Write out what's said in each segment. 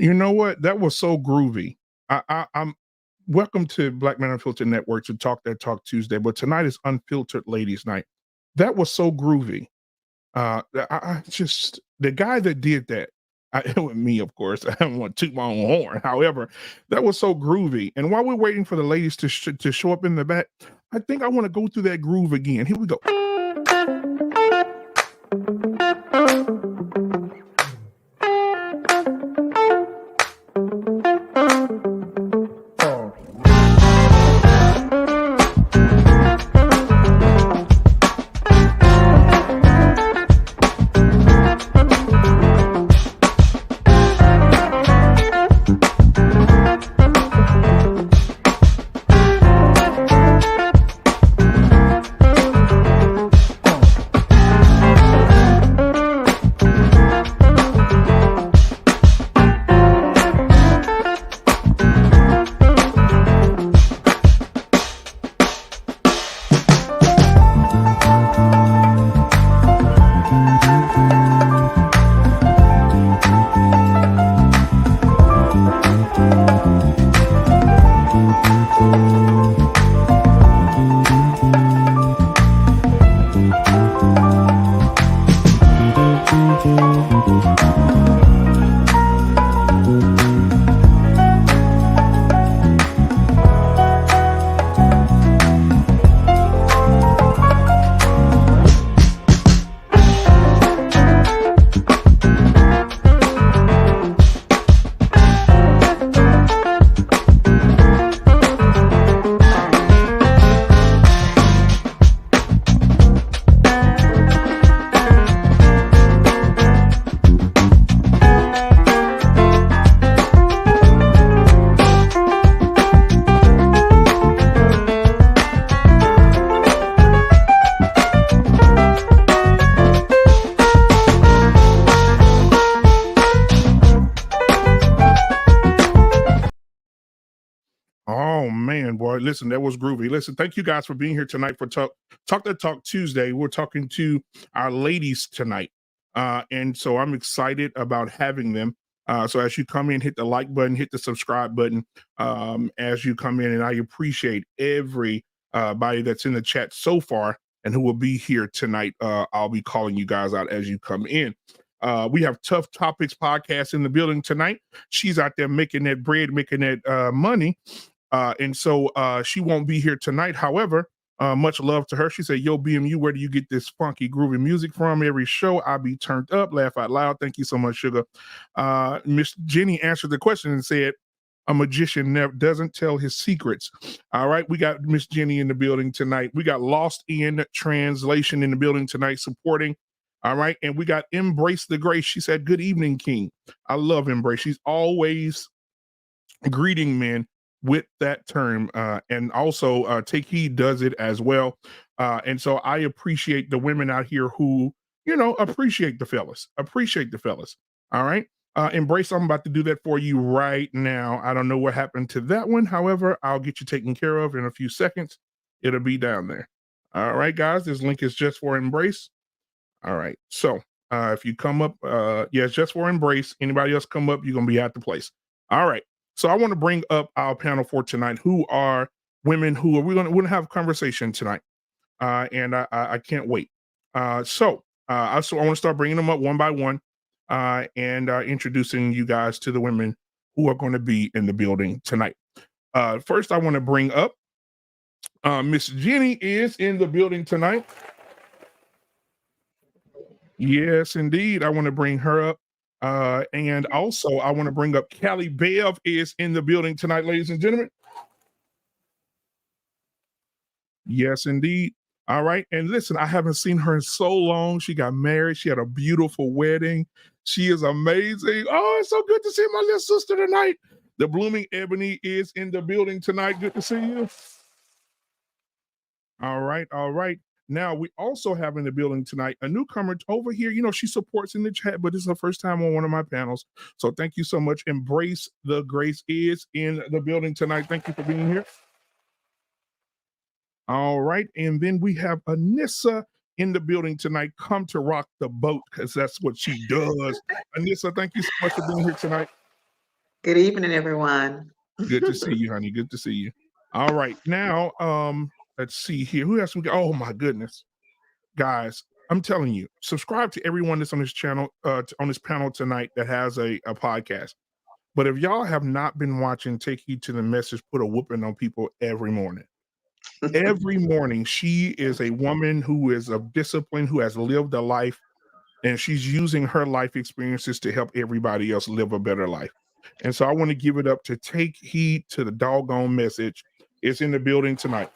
You know what? That was so groovy. I'm welcome to Black Man Unfiltered Network to Talk That Talk Tuesday, but tonight is Unfiltered Ladies Night. That was so groovy. I just the guy that did that, it was me, of course. I don't want to toot my own horn. However, that was so groovy. And while we're waiting for the ladies to show up in the back, I think I want to go through that groove again. Here we go. Oh man, boy! Listen, that was groovy. Listen, thank you guys for being here tonight for Talk That Talk Tuesday. We're talking to our ladies tonight, and so I'm excited about having them. So as you come in, hit the like button, hit the subscribe button as you come in, and I appreciate every body that's in the chat so far and who will be here tonight. I'll be calling you guys out as you come in. We have Tough Topics podcast in the building tonight. She's out there making that bread, making that money. And so she won't be here tonight. However, much love to her. She said, yo, BMU, where do you get this funky, groovy music from? Every show, I'll be turned up, laugh out loud. Thank you so much, Sugar. Miss Jenny answered the question and said, A magician never doesn't tell his secrets. All right, we got Miss Jenny in the building tonight. We got Lost in Translation in the building tonight supporting. All right, and we got Embrace the Grace. She said, "Good evening, King." I love Embrace. She's always greeting men with that term, and also Take Heed does it as well. And so I appreciate the women out here who, appreciate the fellas. Appreciate the fellas. All right. Embrace, I'm about to do that for you right now. I don't know what happened to that one. However, I'll get you taken care of in a few seconds. It'll be down there. All right, guys. This link is just for Embrace. All right. So if you come up, it's just for Embrace. Anybody else come up, you're going to be at the place. All right. So I want to bring up our panel for tonight, who are women who are, we're going to have a conversation tonight. And I can't wait. So I want to start bringing them up one by one and introducing you guys to the women who are going to be in the building tonight. First, I want to bring up Miss Jenny is in the building tonight. Yes, indeed. I want to bring her up. And also, I want to bring up Callie Bev is in the building tonight, ladies and gentlemen. Yes, indeed. All right. And listen, I haven't seen her in so long. She got married. She had a beautiful wedding. She is amazing. Oh, it's so good to see my little sister tonight. The Blooming Ebony is in the building tonight. Good to see you. All right. All right. Now, we also have in the building tonight a newcomer over here. She supports in the chat, but this is her first time on one of my panels. So thank you so much. Embrace the Grace is in the building tonight. Thank you for being here. All right. And then we have Anissa in the building tonight. Come to rock the boat, because that's what she does. Anissa, thank you so much for being here tonight. Good evening, everyone. Good to see you, honey. Good to see you. All right. Now, let's see here. Who else we got? Oh my goodness. Guys, I'm telling you, subscribe to everyone that's on this channel, on this panel tonight that has a podcast. But if y'all have not been watching Take Heed to the Message, put a whooping on people every morning. Every morning, she is a woman who is of discipline, who has lived a life, and she's using her life experiences to help everybody else live a better life. And so I want to give it up to Take Heed to the Doggone Message. It's in the building tonight.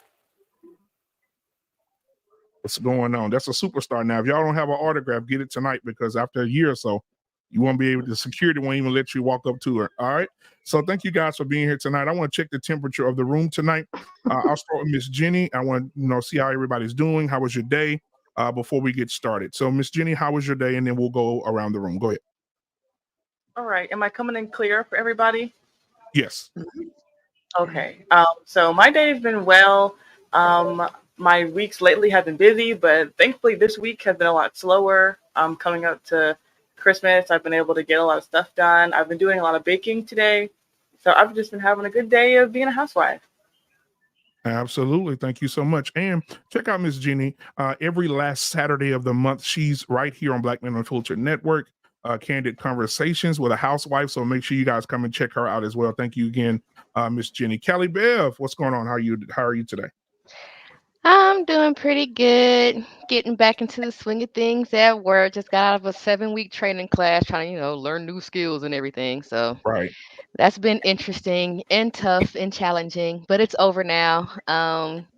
What's going on? That's a superstar now. If y'all don't have an autograph, get it tonight, because after a year or so, you won't be able to, security won't even let you walk up to her. All right. So thank you guys for being here tonight. I want to check the temperature of the room tonight. I'll start with Miss Jenny. I want to see how everybody's doing. How was your day before we get started? So Miss Jenny, how was your day? And then we'll go around the room. Go ahead. All right. Am I coming in clear for everybody? Yes. Okay. So my day has been well. My weeks lately have been busy, but thankfully this week has been a lot slower. Coming up to Christmas, I've been able to get a lot of stuff done. I've been doing a lot of baking today. So I've just been having a good day of being a housewife. Absolutely. Thank you so much. And check out Miss Jenny. Every last Saturday of the month, she's right here on Black Men Unfiltered Network, Candid Conversations with a Housewife. So make sure you guys come and check her out as well. Thank you again, Miss Jenny. Callie Bev, what's going on? How are you today? I'm doing pretty good. Getting back into the swing of things at work. Just got out of a 7-week training class, trying to, learn new skills and everything. So Right. that's been interesting and tough and challenging, but it's over now.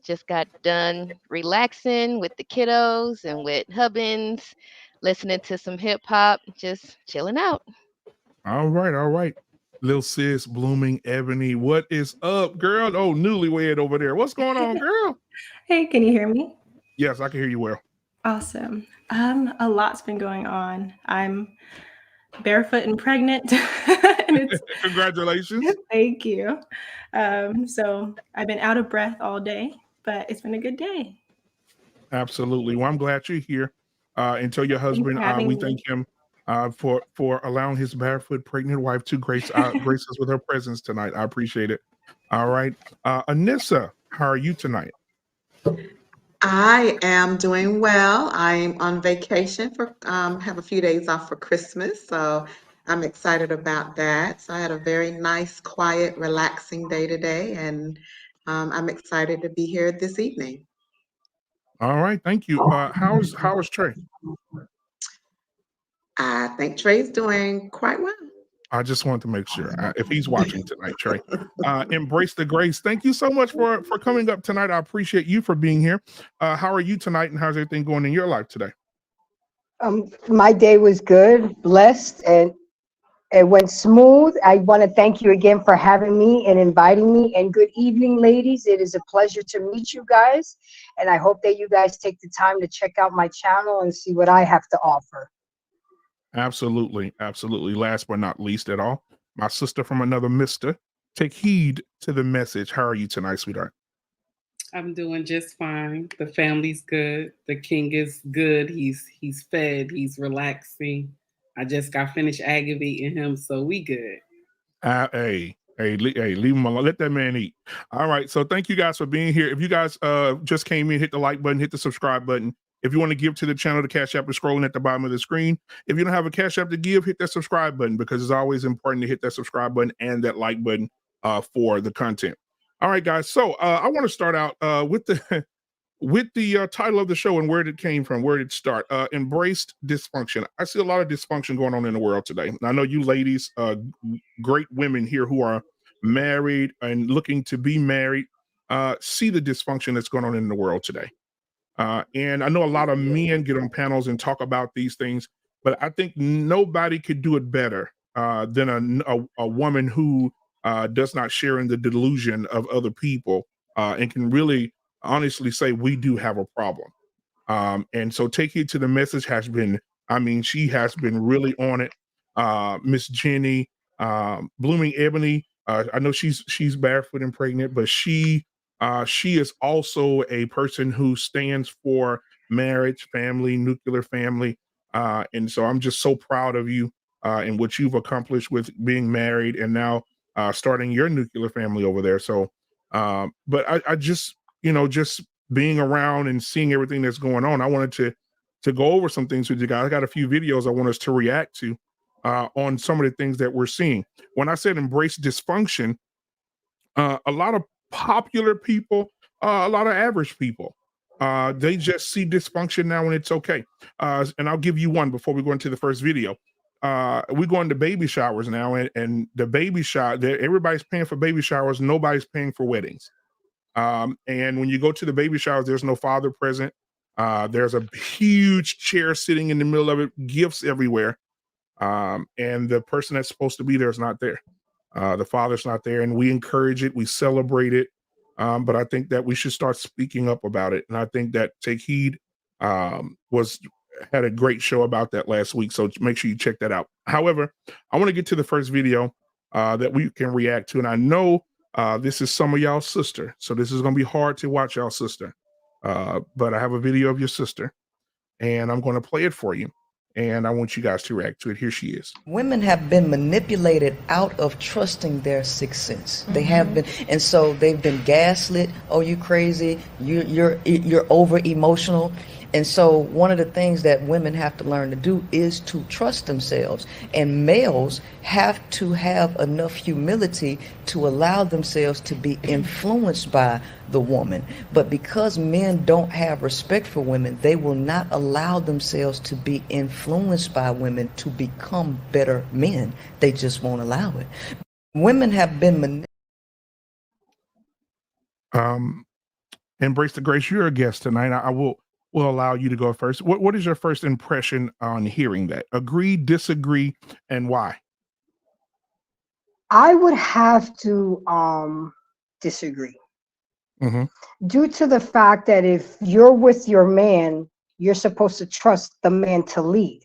Just got done relaxing with the kiddos and with Hubbins, listening to some hip hop, just chilling out. All right. All right. Little sis, Blooming Ebony, what is up, girl? Oh, newlywed over there. What's going on, girl? Hey, can you hear me? Yes, I can hear you well. Awesome. A lot's been going on. I'm barefoot and pregnant. And Congratulations. Thank you. So I've been out of breath all day, but it's been a good day. Absolutely. Well, I'm glad you're here. And tell your husband, we thank him for allowing his barefoot pregnant wife to grace us with her presence tonight. I appreciate it. All right. Anissa, how are you tonight? I am doing well. I'm on vacation for have a few days off for Christmas, so I'm excited about that. So I had a very nice, quiet, relaxing day today, and I'm excited to be here this evening. All right, thank you. How's Trey? I think Trey's doing quite well. I just wanted to make sure if he's watching tonight, Trey. Embrace the Grace. Thank you so much for coming up tonight. I appreciate you for being here. How are you tonight, and how's everything going in your life today? My day was good, blessed, and it went smooth. I want to thank you again for having me and inviting me. And good evening, ladies. It is a pleasure to meet you guys. And I hope that you guys take the time to check out my channel and see what I have to offer. Absolutely. Absolutely. Last but not least at all, my sister from another mister. Take heed to the message. How are you tonight, sweetheart? I'm doing just fine. The family's good. The king is good. He's fed. He's relaxing. I just got finished aggravating him, so we good. Hey, leave him alone. Let that man eat. All right. So thank you guys for being here. If you guys just came in, hit the like button, hit the subscribe button. If you want to give to the channel, the Cash App is scrolling at the bottom of the screen. If you don't have a Cash App to give, hit that subscribe button, because it's always important to hit that subscribe button and that like button for the content. All right, guys. So I want to start out with the title of the show and where it came from, where did it start? Embraced dysfunction. I see a lot of dysfunction going on in the world today. And I know you ladies, great women here who are married and looking to be married, see the dysfunction that's going on in the world today. And I know a lot of men get on panels and talk about these things, but I think nobody could do it better than a woman who does not share in the delusion of other people and can really honestly say we do have a problem. And so Take Heed to the Message has been, I mean, she has been really on it. Miss Jenny, Blooming Ebony, I know she's barefoot and pregnant, but she is also a person who stands for marriage, family, nuclear family. And so I'm just so proud of you and what you've accomplished with being married and now starting your nuclear family over there. So, but I just, just being around and seeing everything that's going on, I wanted to go over some things with you guys. I got a few videos I want us to react to on some of the things that we're seeing. When I said embrace dysfunction, a lot of popular people, a lot of average people, they just see dysfunction now and it's okay. And I'll give you one before we go into the first video. We're going to baby showers now, and the baby shower, everybody's paying for baby showers. Nobody's paying for weddings. And when you go to the baby showers, there's no father present. There's a huge chair sitting in the middle of it, gifts everywhere. And the person that's supposed to be there is not there. The father's not there, and we encourage it. We celebrate it. But I think that we should start speaking up about it. And I think that Take Heed had a great show about that last week. So make sure you check that out. However, I want to get to the first video that we can react to. And I know this is some of y'all's sister. So this is going to be hard to watch y'all sister. But I have a video of your sister, and I'm going to play it for you. And I want you guys to react to it. Here she is. Women have been manipulated out of trusting their sixth sense. They have been, and so they've been gaslit. Oh, you crazy? You're over emotional. And so one of the things that women have to learn to do is to trust themselves. And males have to have enough humility to allow themselves to be influenced by the woman. But because men don't have respect for women, they will not allow themselves to be influenced by women to become better men. They just won't allow it. Women have been Embrace the Grace. You're a guest tonight. I will allow you to go first. What is your first impression on hearing that? Agree, disagree, and why? I would have to disagree. Due to the fact that if you're with your man, you're supposed to trust the man to lead.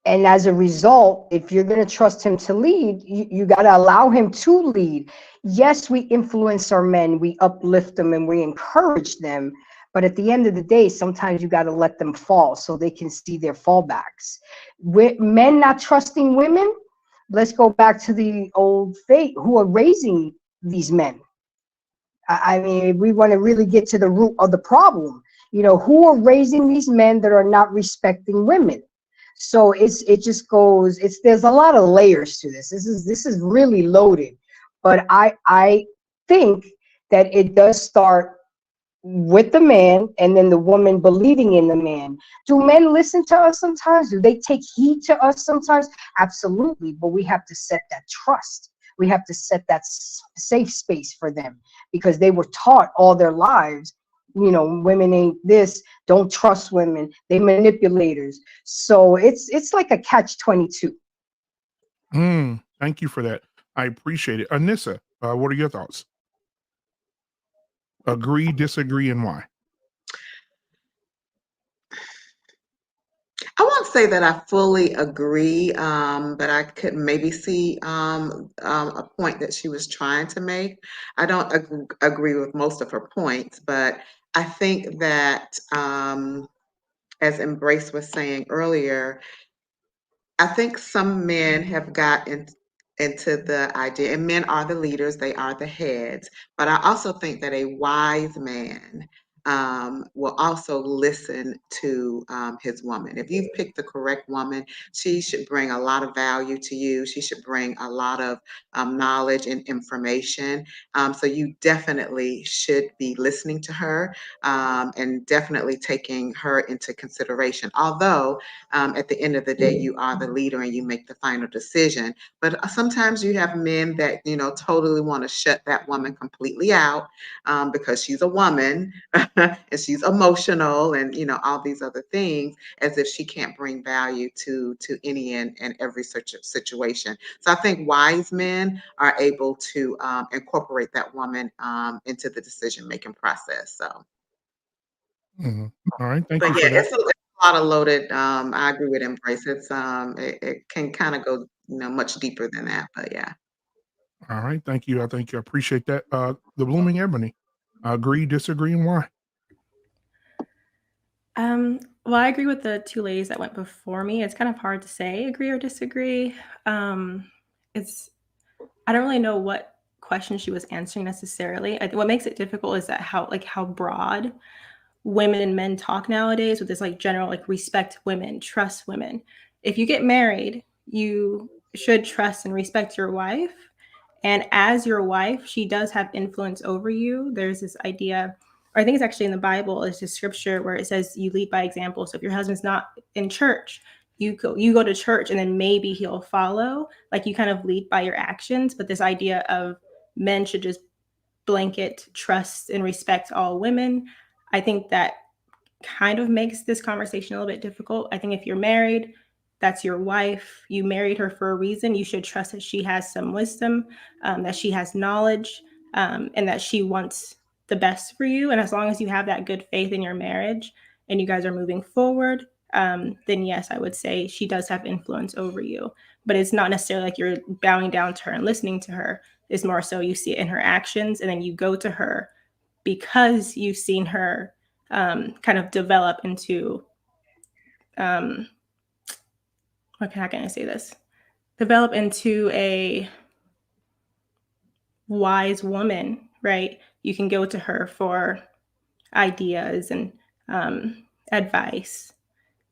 And as a result, if you're going to trust him to lead, you got to allow him to lead. Yes, we influence our men, we uplift them, and we encourage them. But at the end of the day, sometimes you got to let them fall so they can see their fallbacks. With men not trusting women, let's go back to the old faith, who are raising these men. I mean, we want to really get to the root of the problem. Who are raising these men that are not respecting women? So it just goes. There's a lot of layers to this. This is really loaded. But I think that it does start with the man and then the woman believing in the man. Do men listen to us sometimes? Do they take heed to us sometimes? Absolutely. But we have to set that trust. We have to set that safe space for them, because they were taught all their lives, you know, women ain't this, don't trust women, they manipulators. So it's like a catch-22. Thank you for that. I appreciate it. Anissa, what are your thoughts? Agree, disagree, and why? I won't say that I fully agree, but I could maybe see a point that she was trying to make. I don't agree with most of her points, but I think that, as Embrace was saying earlier, I think some men have into the idea, and men are the leaders, they are the heads, but I also think that a wise man will also listen to his woman. If you've picked the correct woman, she should bring a lot of value to you. She should bring a lot of knowledge and information. So you definitely should be listening to her and definitely taking her into consideration. Although at the end of the day, you are the leader and you make the final decision. But sometimes you have men that, you know, totally want to shut that woman completely out because she's a woman and she's emotional and, you know, all these other things, as if she can't bring value to any and every situation. So I think wise men are able to incorporate that woman into the decision-making process. So. All right, thank But you yeah, for that. it's a lot of loaded. I agree with Embrace. It can kind of go, you know, much deeper than that. But yeah. All right, thank you. I think I appreciate that. The Blooming Ebony, agree, disagree, and why? Well, I agree with the two ladies that went before me. It's kind of hard to say agree or disagree. It's I don't really know what question she was answering necessarily. What makes it difficult is that how broad women and men talk nowadays, with this like general like respect women, trust women. If you get married, you should trust and respect your wife. And as your wife, she does have influence over you. There's this idea, or I think it's actually in the Bible, it's just scripture where it says you lead by example. So if your husband's not in church, you go to church and then maybe he'll follow. Like you kind of lead by your actions. But this idea of men should just blanket trust and respect all women, I think that kind of makes this conversation a little bit difficult. I think if you're married, that's your wife. You married her for a reason. You should trust that she has some wisdom, that she has knowledge, and that she wants the best for you. And as long as you have that good faith in your marriage and you guys are moving forward, then yes, I would say she does have influence over you. But it's not necessarily like you're bowing down to her and listening to her. It's more so you see it in her actions, and then you go to her because you've seen her kind of develop into how can I say this? Develop into a wise woman, right? You can go to her for ideas and advice,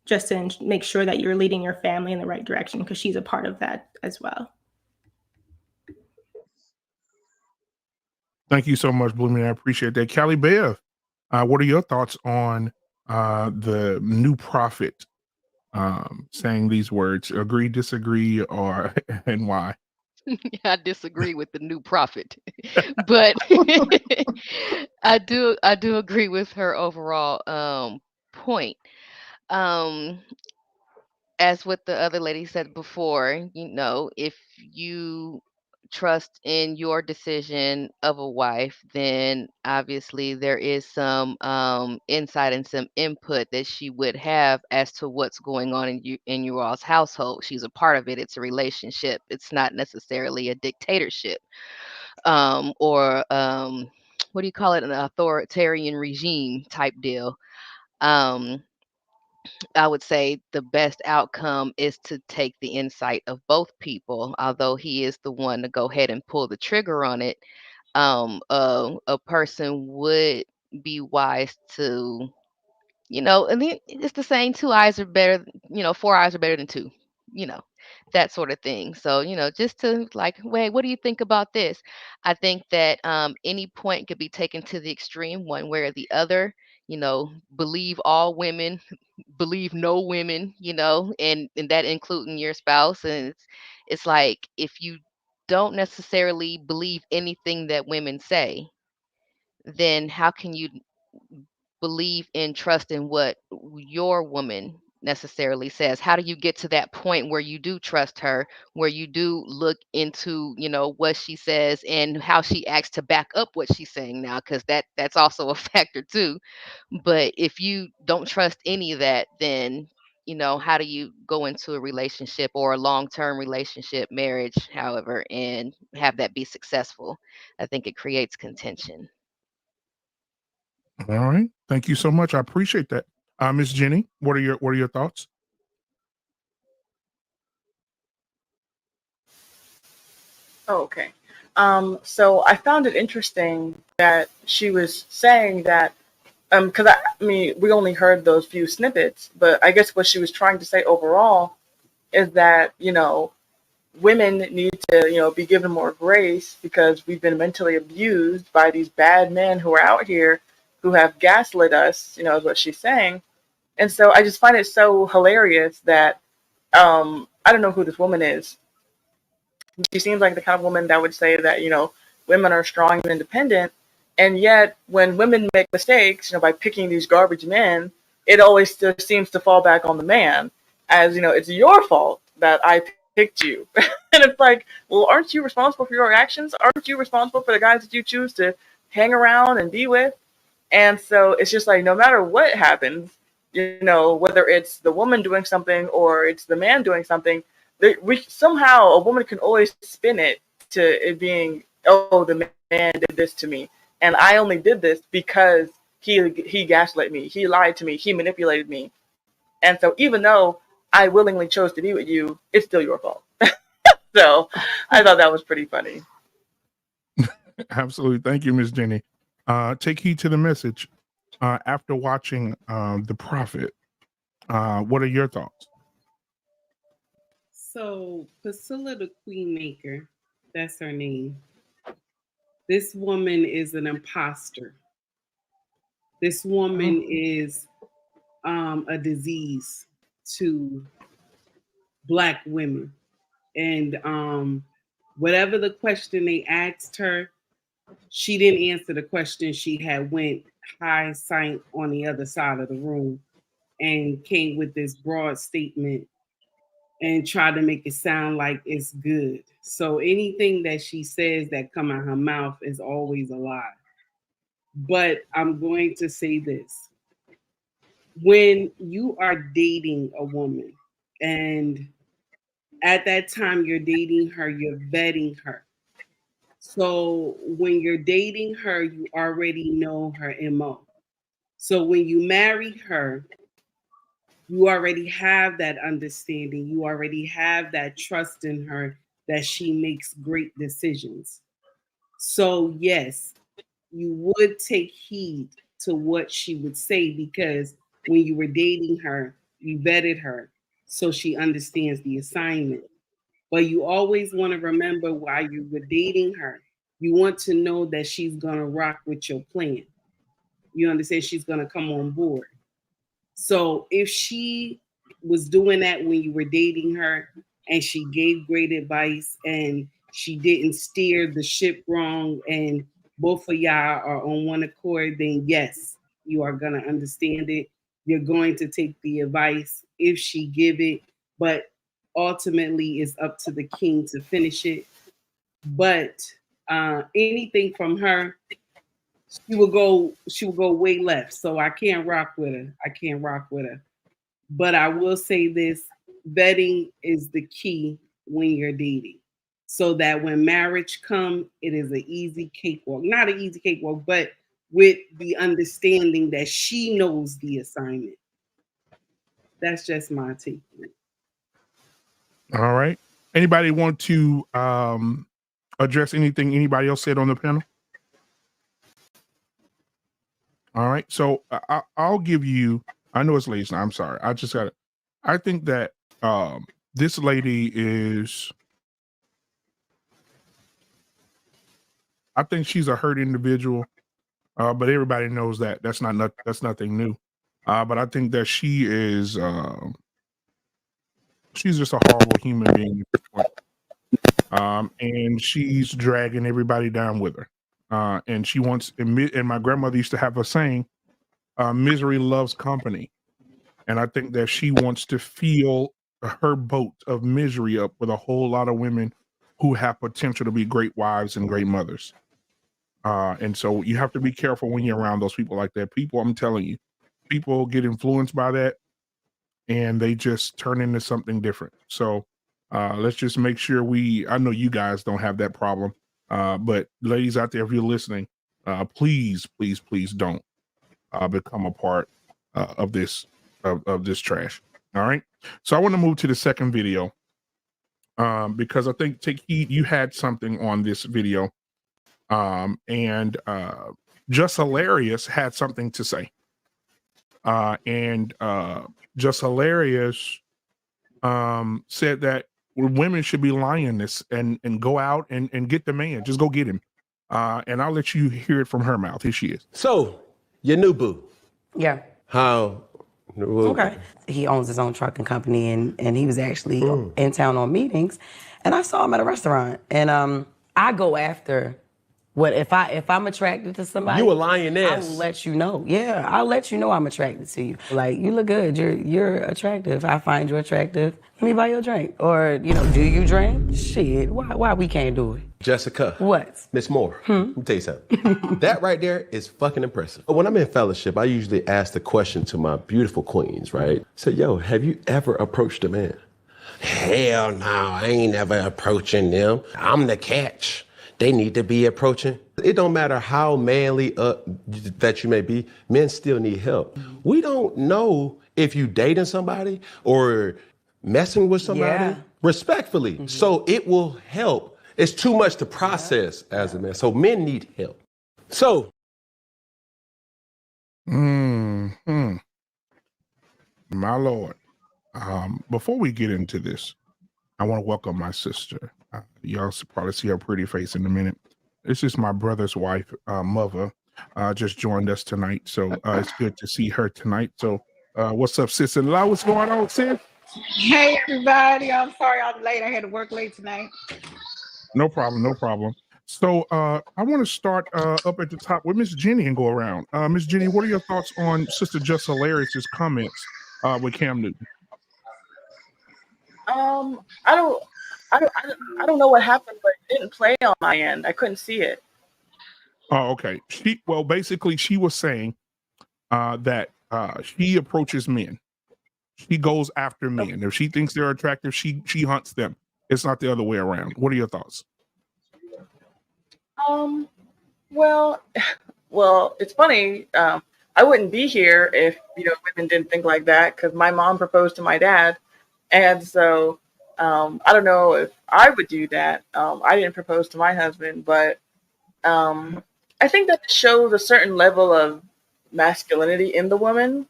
just to make sure that you're leading your family in the right direction, because she's a part of that as well. Thank you so much, Blooming. I appreciate that. Callie Bev, what are your thoughts on the new prophet saying these words? Agree, disagree, or and why? I disagree with the new prophet, but I do agree with her overall point. Um, as what the other lady said before, you know, if you trust in your decision of a wife, then obviously there is some insight and some input that she would have as to what's going on in you all's household. She's a part of it. It's a relationship. It's not necessarily a dictatorship or what do you call it, an authoritarian regime type deal. um I would say the best outcome is to take the insight of both people, although he is the one to go ahead and pull the trigger on it. A person would be wise to, you know, and then it's the saying, two eyes are better, you know, four eyes are better than two. that sort of thing. So, just to like, wait, what do you think about this? I think that any point could be taken to the extreme, one way or the other. Believe all women, believe no women, and that including your spouse. And it's like, if you don't necessarily believe anything that women say, then how can you believe and trust in what your woman necessarily says? How do you get to that point where you do trust her, where you do look into, what she says and how she acts to back up what she's saying now? Because that's also a factor too. But if you don't trust any of that, then how do you go into a relationship or a long-term relationship, marriage, however, and have that be successful? I think it creates contention. All right. Thank you so much. I appreciate that. Miss Jenny, what are your thoughts? Oh, okay. So I found it interesting that she was saying that, because I mean, we only heard those few snippets, but I guess what she was trying to say overall is that, women need to, be given more grace because we've been mentally abused by these bad men who are out here who have gaslit us, is what she's saying. And so I just find it so hilarious that, I don't know who this woman is. She seems like the kind of woman that would say that, women are strong and independent. And yet when women make mistakes, by picking these garbage men, it always still seems to fall back on the man as, it's your fault that I picked you. And it's like, well, aren't you responsible for your actions? Aren't you responsible for the guys that you choose to hang around and be with? And so it's just like, no matter what happens, whether it's the woman doing something or it's the man doing something, we somehow, a woman can always spin it to it being, oh, the man did this to me, and I only did this because he gaslit me, he lied to me, he manipulated me, and so even though I willingly chose to be with you, it's still your fault. So I thought that was pretty funny. Absolutely. Thank you, Miss Jenny. Take heed to the message. After watching The Prophet, what are your thoughts? So Priscilla the Queenmaker, that's her name. This woman is an imposter. This woman is a disease to Black women. And whatever the question they asked her, she didn't answer the question. She had went high sight on the other side of the room and came with this broad statement and tried to make it sound like it's good. So anything that she says that come out her mouth is always a lie. But I'm going to say this. When you are dating a woman and at that time you're dating her, you're vetting her. So when you're dating her, you already know her MO. So when you marry her, you already have that understanding. You already have that trust in her that she makes great decisions. So yes, you would take heed to what she would say because when you were dating her, you vetted her so she understands the assignment. But you always want to remember while you were dating her, you want to know that she's going to rock with your plan. You understand? She's going to come on board. So if she was doing that when you were dating her and she gave great advice and she didn't steer the ship wrong and both of y'all are on one accord, then yes, you are going to understand it. You're going to take the advice if she give it, but ultimately it's up to the king to finish it. But anything from her, she will go way left. So I can't rock with her. But I will say this, vetting is the key when you're dating. So that when marriage comes, it is an easy cakewalk. Not an easy cakewalk, but with the understanding that she knows the assignment. That's just my take. All right. Anybody want to address anything anybody else said on the panel? All right. So I'll give you, I know it's late now. I'm sorry. I just got it. I think that This lady is, I think she's a hurt individual, but everybody knows that. That's nothing new. But I think that she is, she's just a horrible human being at this point. And she's dragging everybody down with her. And she wants, and my grandmother used to have a saying, misery loves company. And I think that she wants to fill her boat of misery up with a whole lot of women who have potential to be great wives and great mothers. And so you have to be careful when you're around those people like that. People, I'm telling you, people get influenced by that and they just turn into something different. So let's just make sure I know you guys don't have that problem. But ladies out there, if you're listening, please, please, please don't become a part of this trash. All right. So I want to move to the second video because I think, Take Heed, you had something on this video. And Just Hilarious had something to say. And Just Hilarious said that women should be lioness and go out and get the man. Just go get him. And I'll let you hear it from her mouth. Here she is. So, your new boo. Yeah. How? Okay. He owns his own trucking company, and he was actually in town on meetings, and I saw him at a restaurant, and I go after what if I'm attracted to somebody. You a lioness. I will let you know. Yeah, I'll let you know I'm attracted to you. Like, you look good. You're attractive. I find you attractive. Let me buy you a drink. Or, do you drink? Shit, why we can't do it? Jessica. What? Miss Moore. Let me tell you something. That right there is fucking impressive. When I'm in fellowship, I usually ask the question to my beautiful queens, right? So, yo, have you ever approached a man? Hell no, I ain't ever approaching them. I'm the catch. They need to be approaching. It don't matter how manly that you may be, men still need help. We don't know if you dating somebody or messing with somebody respectfully. So it will help. It's too much to process as a man. So men need help. So. My Lord. Before we get into this, I want to welcome my sister. Y'all probably see her pretty face in a minute. This is my brother's wife, Mother, just joined us tonight. So it's good to see her tonight. So what's up, sis-in-law? What's going on, sis? Hey, everybody. I'm sorry I'm late. I had to work late tonight. No problem, no problem. So I want to start up at the top with Miss Jenny and go around. Miss Jenny, what are your thoughts on Sister Just Hilarious's comments with Cam Newton? I don't know what happened, but it didn't play on my end. I couldn't see it. Oh, okay. Basically, she was saying that she approaches men. She goes after men. If she thinks they're attractive, she hunts them. It's not the other way around. What are your thoughts? Well, it's funny. I wouldn't be here if women didn't think like that, because my mom proposed to my dad, and so I don't know if I would do that. I didn't propose to my husband, but I think that shows a certain level of masculinity in the woman,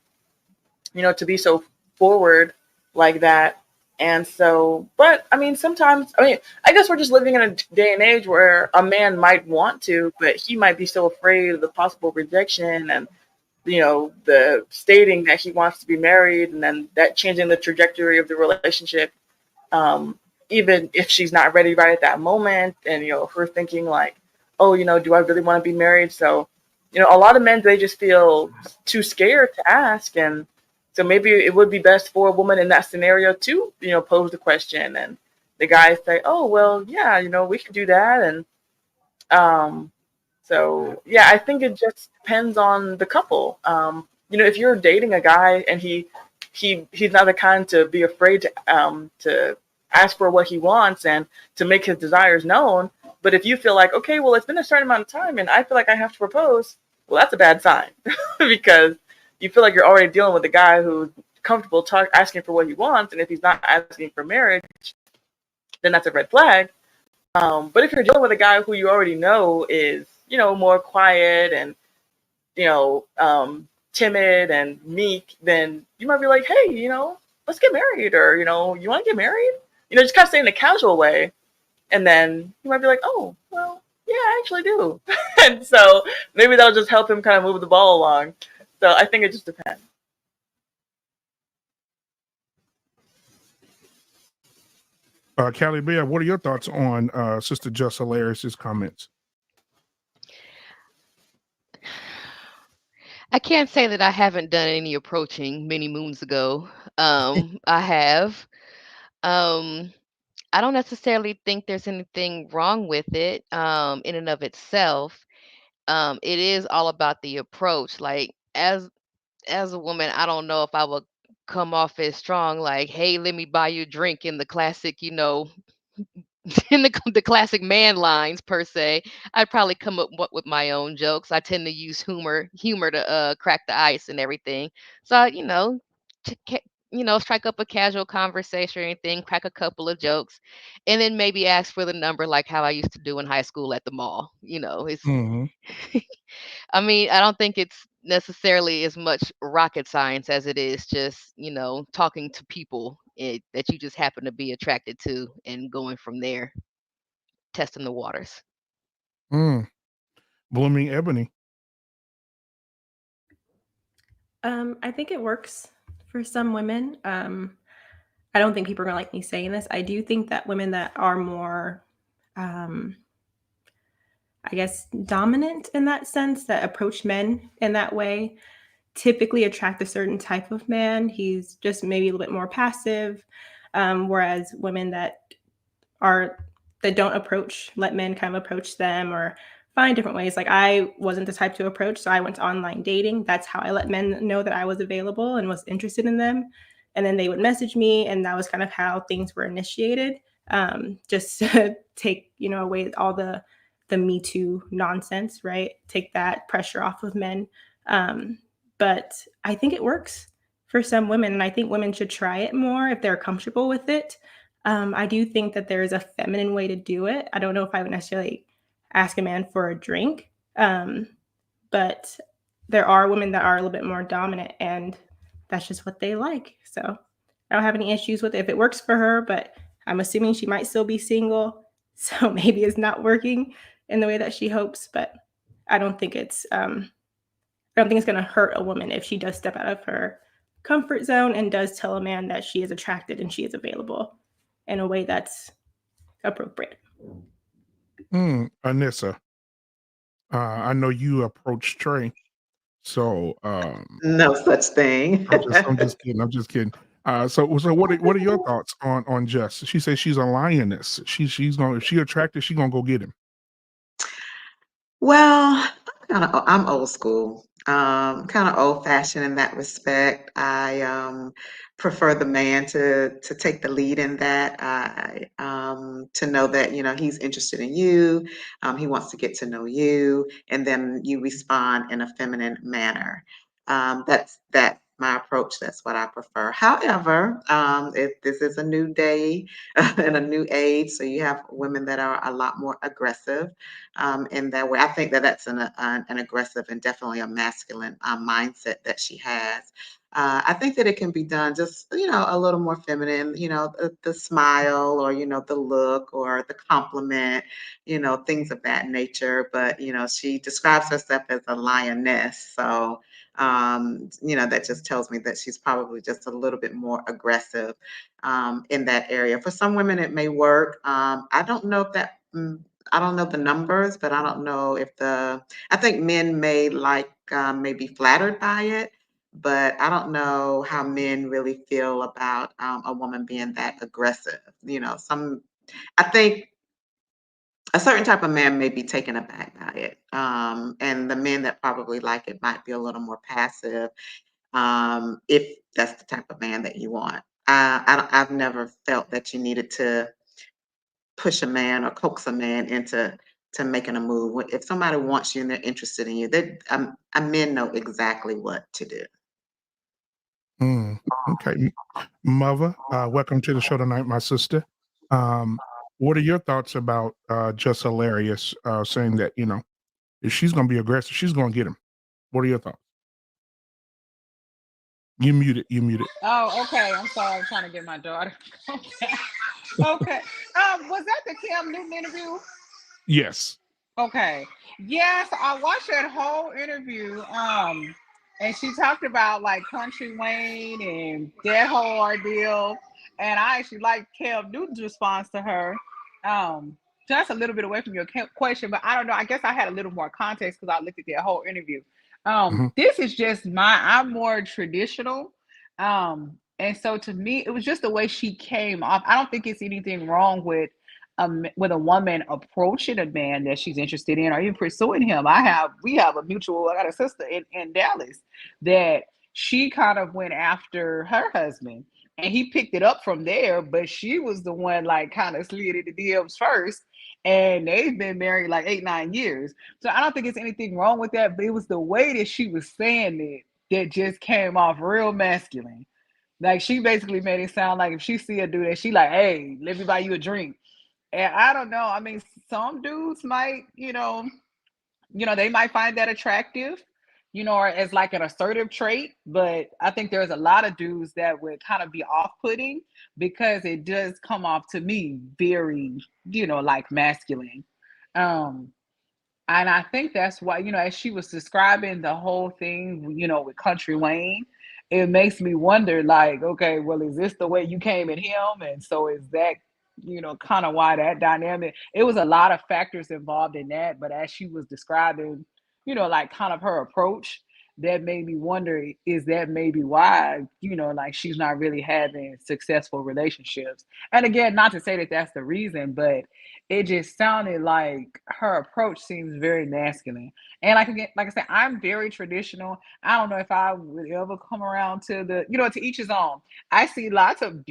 to be so forward like that. And so, but I mean, sometimes, I guess we're just living in a day and age where a man might want to, but he might be so afraid of the possible rejection and, the stating that he wants to be married, and then that changing the trajectory of the relationship. Even if she's not ready right at that moment, and her thinking like, oh, do I really want to be married? So, a lot of men, they just feel too scared to ask, and so maybe it would be best for a woman in that scenario to, pose the question, and the guys say, oh, well, yeah, we could do that, and so yeah, I think it just depends on the couple. If you're dating a guy and he's not the kind to be afraid to ask for what he wants and to make his desires known. But if you feel like, okay, well, it's been a certain amount of time and I feel like I have to propose, well, that's a bad sign because you feel like you're already dealing with a guy who's comfortable asking for what he wants. And if he's not asking for marriage, then that's a red flag. But if you're dealing with a guy who you already know is, more quiet and, timid and meek, then you might be like, hey, let's get married, or you want to get married? Just kind of say in a casual way, and then he might be like, oh, well, yeah, I actually do. And so maybe that'll just help him kind of move the ball along. So I think it just depends. Callie Bear, what are your thoughts on Sister Just Hilarious' comments? I can't say that I haven't done any approaching many moons ago. I have. I don't necessarily think there's anything wrong with it in and of itself. It is all about the approach. Like as a woman, I don't know if I would come off as strong, like, hey, let me buy you a drink in the classic, in the classic man lines per se. I'd probably come up with my own jokes. I tend to use humor to crack the ice and everything. So to strike up a casual conversation or anything, crack a couple of jokes, and then maybe ask for the number like how I used to do in high school at the mall. It's I mean, I don't think it's necessarily as much rocket science as it is just, talking to people that you just happen to be attracted to and going from there, testing the waters. Blooming Ebony. I think it works for some women. I don't think people are gonna like me saying this. I do think that women that are more, I guess, dominant in that sense, that approach men in that way, typically attract a certain type of man. He's just maybe a little bit more passive, whereas women that don't let men kind of approach them or find different ways. Like I wasn't the type to approach, so I went to online dating. That's how I let men know that I was available and was interested in them. And then they would message me, and that was kind of how things were initiated. Just to take away all the Me Too nonsense, right? Take that pressure off of men. But I think it works for some women, and I think women should try it more if they're comfortable with it. I do think that there is a feminine way to do it. I don't know if I would necessarily ask a man for a drink, but there are women that are a little bit more dominant, and that's just what they like. So I don't have any issues with it if it works for her, but I'm assuming she might still be single. So maybe it's not working in the way that she hopes, but I don't think it's going to hurt a woman if she does step out of her comfort zone and does tell a man that she is attracted and she is available in a way that's appropriate. Anissa, I know you approached Trey, so No such thing. I'm just kidding. I'm just kidding. So what are your thoughts on Jess? She says she's a lioness. She's gonna, if she attracted, she's gonna go get him. Well, I'm old school, kind of old fashioned in that respect. I prefer the man to take the lead in that. To know that he's interested in you, he wants to get to know you, and then you respond in a feminine manner. That's my approach. That's what I prefer. However, if this is a new day and a new age, so you have women that are a lot more aggressive in that way. I think that that's an aggressive and definitely a masculine mindset that she has. I think that it can be done just, a little more feminine, the smile or, the look or the compliment, things of that nature. But, she describes herself as a lioness. So, that just tells me that she's probably just a little bit more aggressive in that area. For some women, it may work. I don't know if that. I don't know the numbers, but I don't know if I think men may maybe flattered by it, but I don't know how men really feel about a woman being that aggressive. I think a certain type of man may be taken aback by it. And the men that probably like it might be a little more passive, if that's the type of man that you want. I've never felt that you needed to push a man or coax a man into making a move. If somebody wants you and they're interested in you, men know exactly what to do. Okay, Mother, welcome to the show tonight, my sister. What are your thoughts about Just Hilarious saying that if she's going to be aggressive, she's going to get him? What are your thoughts? You muted. You muted. Oh, okay. I'm sorry. I'm trying to get my daughter. Okay. Okay. Was that the Cam Newton interview? Yes. Okay. Yes, I watched that whole interview. And she talked about like Country Wayne and that whole ordeal. And I actually liked Cam Newton's response to her. Just a little bit away from your question, but I don't know. I guess I had a little more context because I looked at that whole interview. This is just I'm more traditional. And so to me, it was just the way she came off. I don't think it's anything wrong with a woman approaching a man that she's interested in or even pursuing him. We have a mutual, I got a sister in Dallas that she kind of went after her husband and he picked it up from there, but she was the one like kind of slid into DMs first. And they've been married like 8-9 years. So I don't think it's anything wrong with that, but it was the way that she was saying it that just came off real masculine. Like she basically made it sound like if she see a dude that she like, hey, let me buy you a drink. And I don't know. I mean, some dudes might, they might find that attractive, or as like an assertive trait. But I think there's a lot of dudes that would kind of be off-putting because it does come off to me very, like masculine. And I think that's why, as she was describing the whole thing, with Country Wayne, it makes me wonder, like, okay, well, is this the way you came at him? And so is that, kind of why that dynamic, it was a lot of factors involved in that. But as she was describing, like kind of her approach, that made me wonder, is that maybe why, like she's not really having successful relationships? And again, not to say that that's the reason, but it just sounded like her approach seems very masculine. And like I said, I'm very traditional. I don't know if I would ever come around to to each his own. I see lots of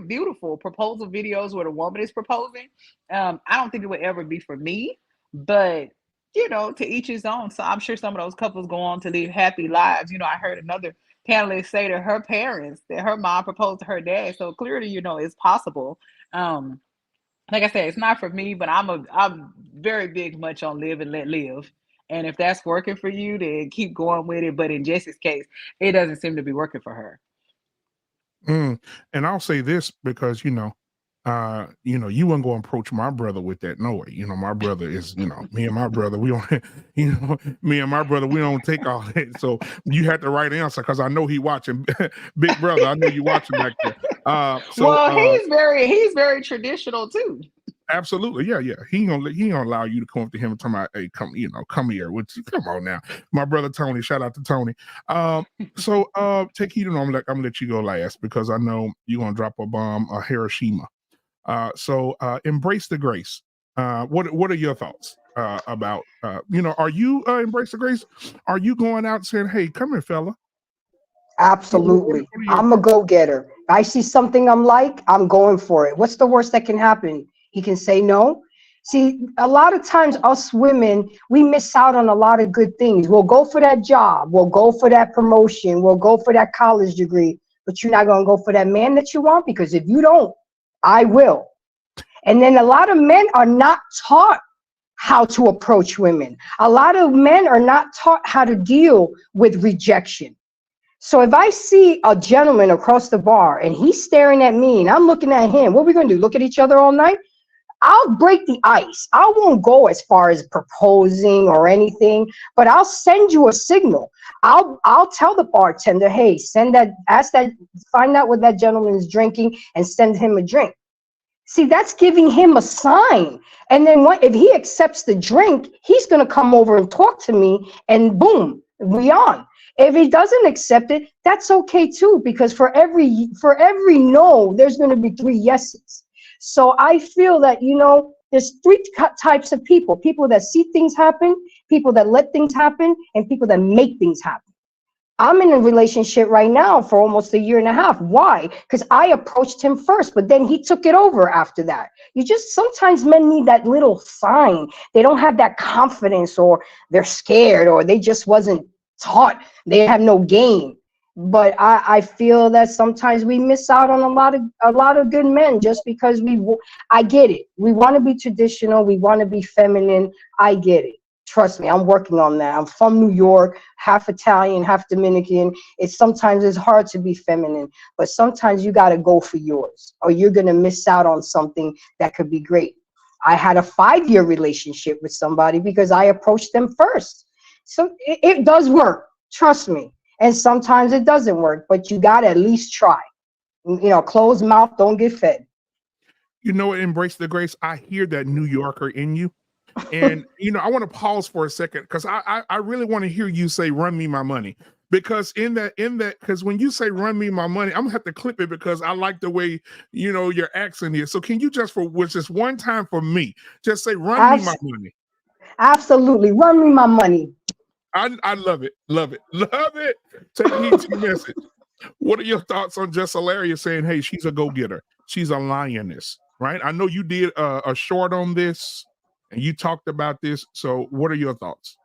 beautiful proposal videos where the woman is proposing. I don't think it would ever be for me, but to each his own. So I'm sure some of those couples go on to live happy lives. I heard another panelist say to her parents that her mom proposed to her dad. So clearly, it's possible. Like I said, it's not for me, but I'm very big much on live and let live. And if that's working for you, then keep going with it. But in Jessie's case, it doesn't seem to be working for her. And I'll say this because, you wouldn't go approach my brother with that. No way. My brother is, me and my brother, we don't, me and my brother, we don't take all that. So you had the right answer because I know he watching. Big brother, I know you watching back there. He's very traditional too. Absolutely, yeah. He ain't gonna allow you to come up to him and tell me, hey, come here. Come on now, my brother Tony. Shout out to Tony. Take heed. I'm gonna let you go last because I know you're gonna drop a bomb, a Hiroshima. Embrace the grace. What are your thoughts about? Are you embrace the grace? Are you going out saying, hey, come here, fella? Absolutely. I'm a go-getter. I see something I'm like, I'm going for it. What's the worst that can happen? He can say no. See, a lot of times us women, we miss out on a lot of good things. We'll go for that job. We'll go for that promotion. We'll go for that college degree. But you're not going to go for that man that you want because if you don't, I will. And then a lot of men are not taught how to approach women. A lot of men are not taught how to deal with rejection. So if I see a gentleman across the bar and he's staring at me and I'm looking at him, what are we going to do? Look at each other all night? I'll break the ice. I won't go as far as proposing or anything, but I'll send you a signal. I'll tell the bartender, hey, find out what that gentleman is drinking and send him a drink. See, that's giving him a sign. And then if he accepts the drink, he's going to come over and talk to me and boom, we on. If he doesn't accept it, that's okay too, because for every no, there's going to be 3 yeses. So I feel that, there's 3 types of people that see things happen, people that let things happen, and people that make things happen. I'm in a relationship right now for almost 1.5 years. Why? Because I approached him first, but then he took it over after that. Sometimes men need that little sign. They don't have that confidence, or they're scared, or they just wasn't taught. They have no game. But I feel that sometimes we miss out on a lot of good men just because I get it. We want to be traditional. We want to be feminine. I get it. Trust me, I'm working on that. I'm from New York, half Italian, half Dominican. Sometimes it's hard to be feminine, but sometimes you got to go for yours, or you're going to miss out on something that could be great. I had a 5-year relationship with somebody because I approached them first. So it does work, trust me. And sometimes it doesn't work, but you got to at least try. Closed mouth don't get fed. Embrace the grace. I hear that New Yorker in you. And, I want to pause for a second because I really want to hear you say, run me my money. Because because when you say run me my money, I'm gonna have to clip it because I like the way, your accent is. So can you just one time for me, just say, run me my money. Absolutely. Run me my money. I love it. Love it. Love it. Take heed to your message. What are your thoughts on Just Hilarious saying, hey, she's a go-getter. She's a lioness, right? I know you did a short on this and you talked about this. So what are your thoughts?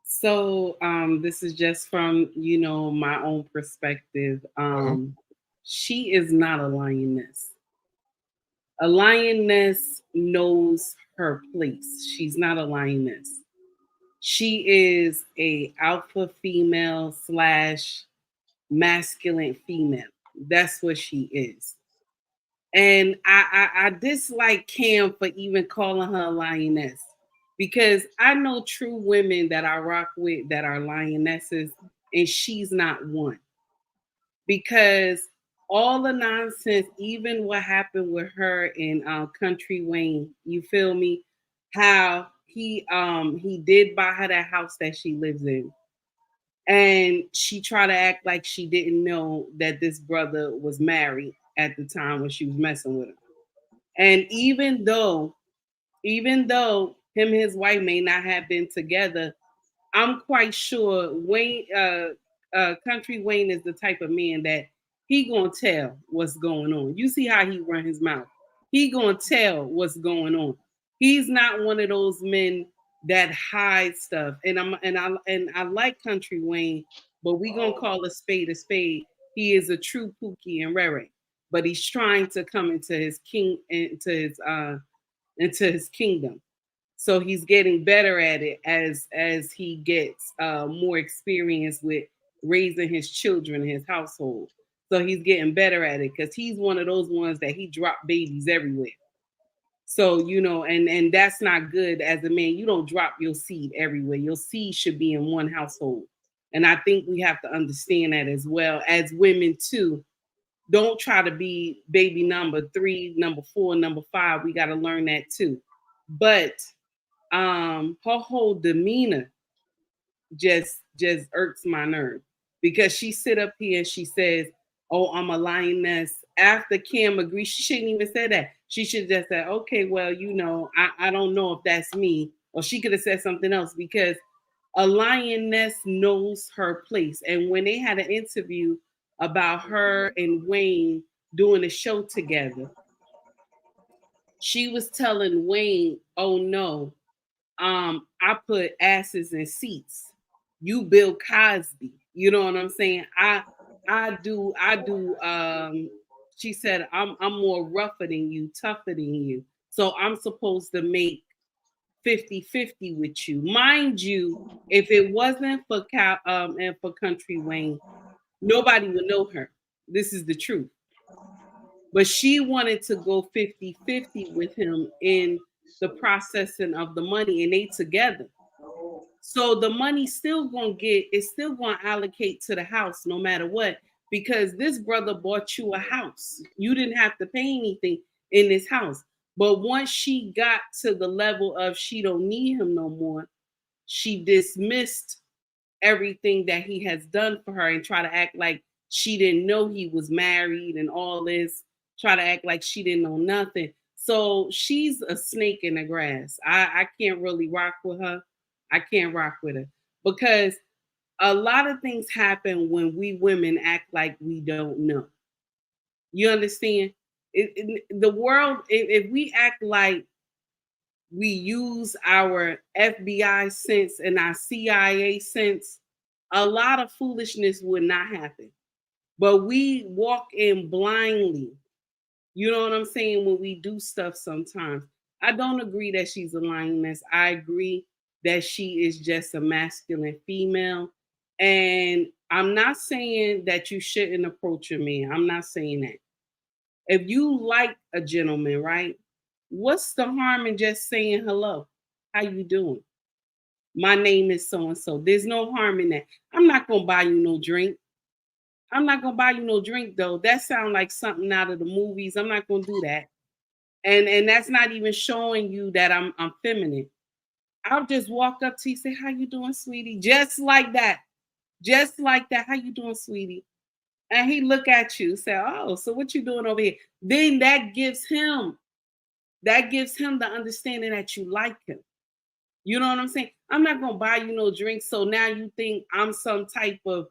So this is just from, my own perspective. She is not a lioness. A lioness knows her place. She's not a lioness. She is a alpha female / masculine female. That's what she is. And I dislike Cam for even calling her a lioness, because I know true women that I rock with that are lionesses, and she's not one. Because all the nonsense, even what happened with her in Country Wayne, you feel me? How he did buy her that house that she lives in. And she tried to act like she didn't know that this brother was married at the time when she was messing with him. And even though him and his wife may not have been together, I'm quite sure Wayne, Country Wayne is the type of man that he gonna tell what's going on. You see how he run his mouth. He gonna tell what's going on. He's not one of those men that hide stuff. And I like Country Wayne, but we gonna call a spade a spade. He is a true Pookie and Rere, but he's trying to come into his kingdom. So he's getting better at it as he gets more experience with raising his children in his household. So he's getting better at it because he's one of those ones that he dropped babies everywhere. So, and that's not good as a man. You don't drop your seed everywhere. Your seed should be in one household. And I think we have to understand that as well as women too. Don't try to be baby number 3, number 4, number 5. We got to learn that too. But her whole demeanor just irks my nerve, because she sit up here and she says, oh, I'm a lioness. After Kim agrees, she shouldn't even say that. She should just say, okay, well, I don't know if that's me. Or she could have said something else, because a lioness knows her place. And when they had an interview about her and Wayne doing a show together, she was telling Wayne, oh no, I put asses in seats. You Bill Cosby. You know what I'm saying? I do she said, I'm more rougher than you, tougher than you. So I'm supposed to make 50-50 with you. Mind you, if it wasn't for and for Country Wayne, nobody would know her. This is the truth. But she wanted to go 50-50 with him in the processing of the money, and they together. So the money it's still gonna allocate to the house no matter what, because this brother bought you a house. You didn't have to pay anything in this house. But once she got to the level of she don't need him no more, she dismissed everything that he has done for her and try to act like she didn't know he was married and all this, try to act like she didn't know nothing. So she's a snake in the grass. I can't really rock with her. I can't rock with her, because a lot of things happen when we women act like we don't know. You understand? The world, if we act like we use our FBI sense and our CIA sense, a lot of foolishness would not happen. But we walk in blindly. You know what I'm saying? When we do stuff sometimes. I don't agree that she's a lioness. I agree that she is just a masculine female. And I'm not saying that you shouldn't approach a man. I'm not saying that. If you like a gentleman, right? What's the harm in just saying hello? How you doing? My name is so and so. There's no harm in that. I'm not gonna buy you no drink. I'm not gonna buy you no drink though. That sounds like something out of the movies. I'm not gonna do that. And that's not even showing you that I'm feminine. I'll just walk up to you, say, "How you doing, sweetie?" Just like that. Just like that. "How you doing, sweetie?" And he look at you, say, "Oh, so what you doing over here?" Then that gives him the understanding that you like him. You know what I'm saying? I'm not gonna buy you no drink, so now you think I'm some type of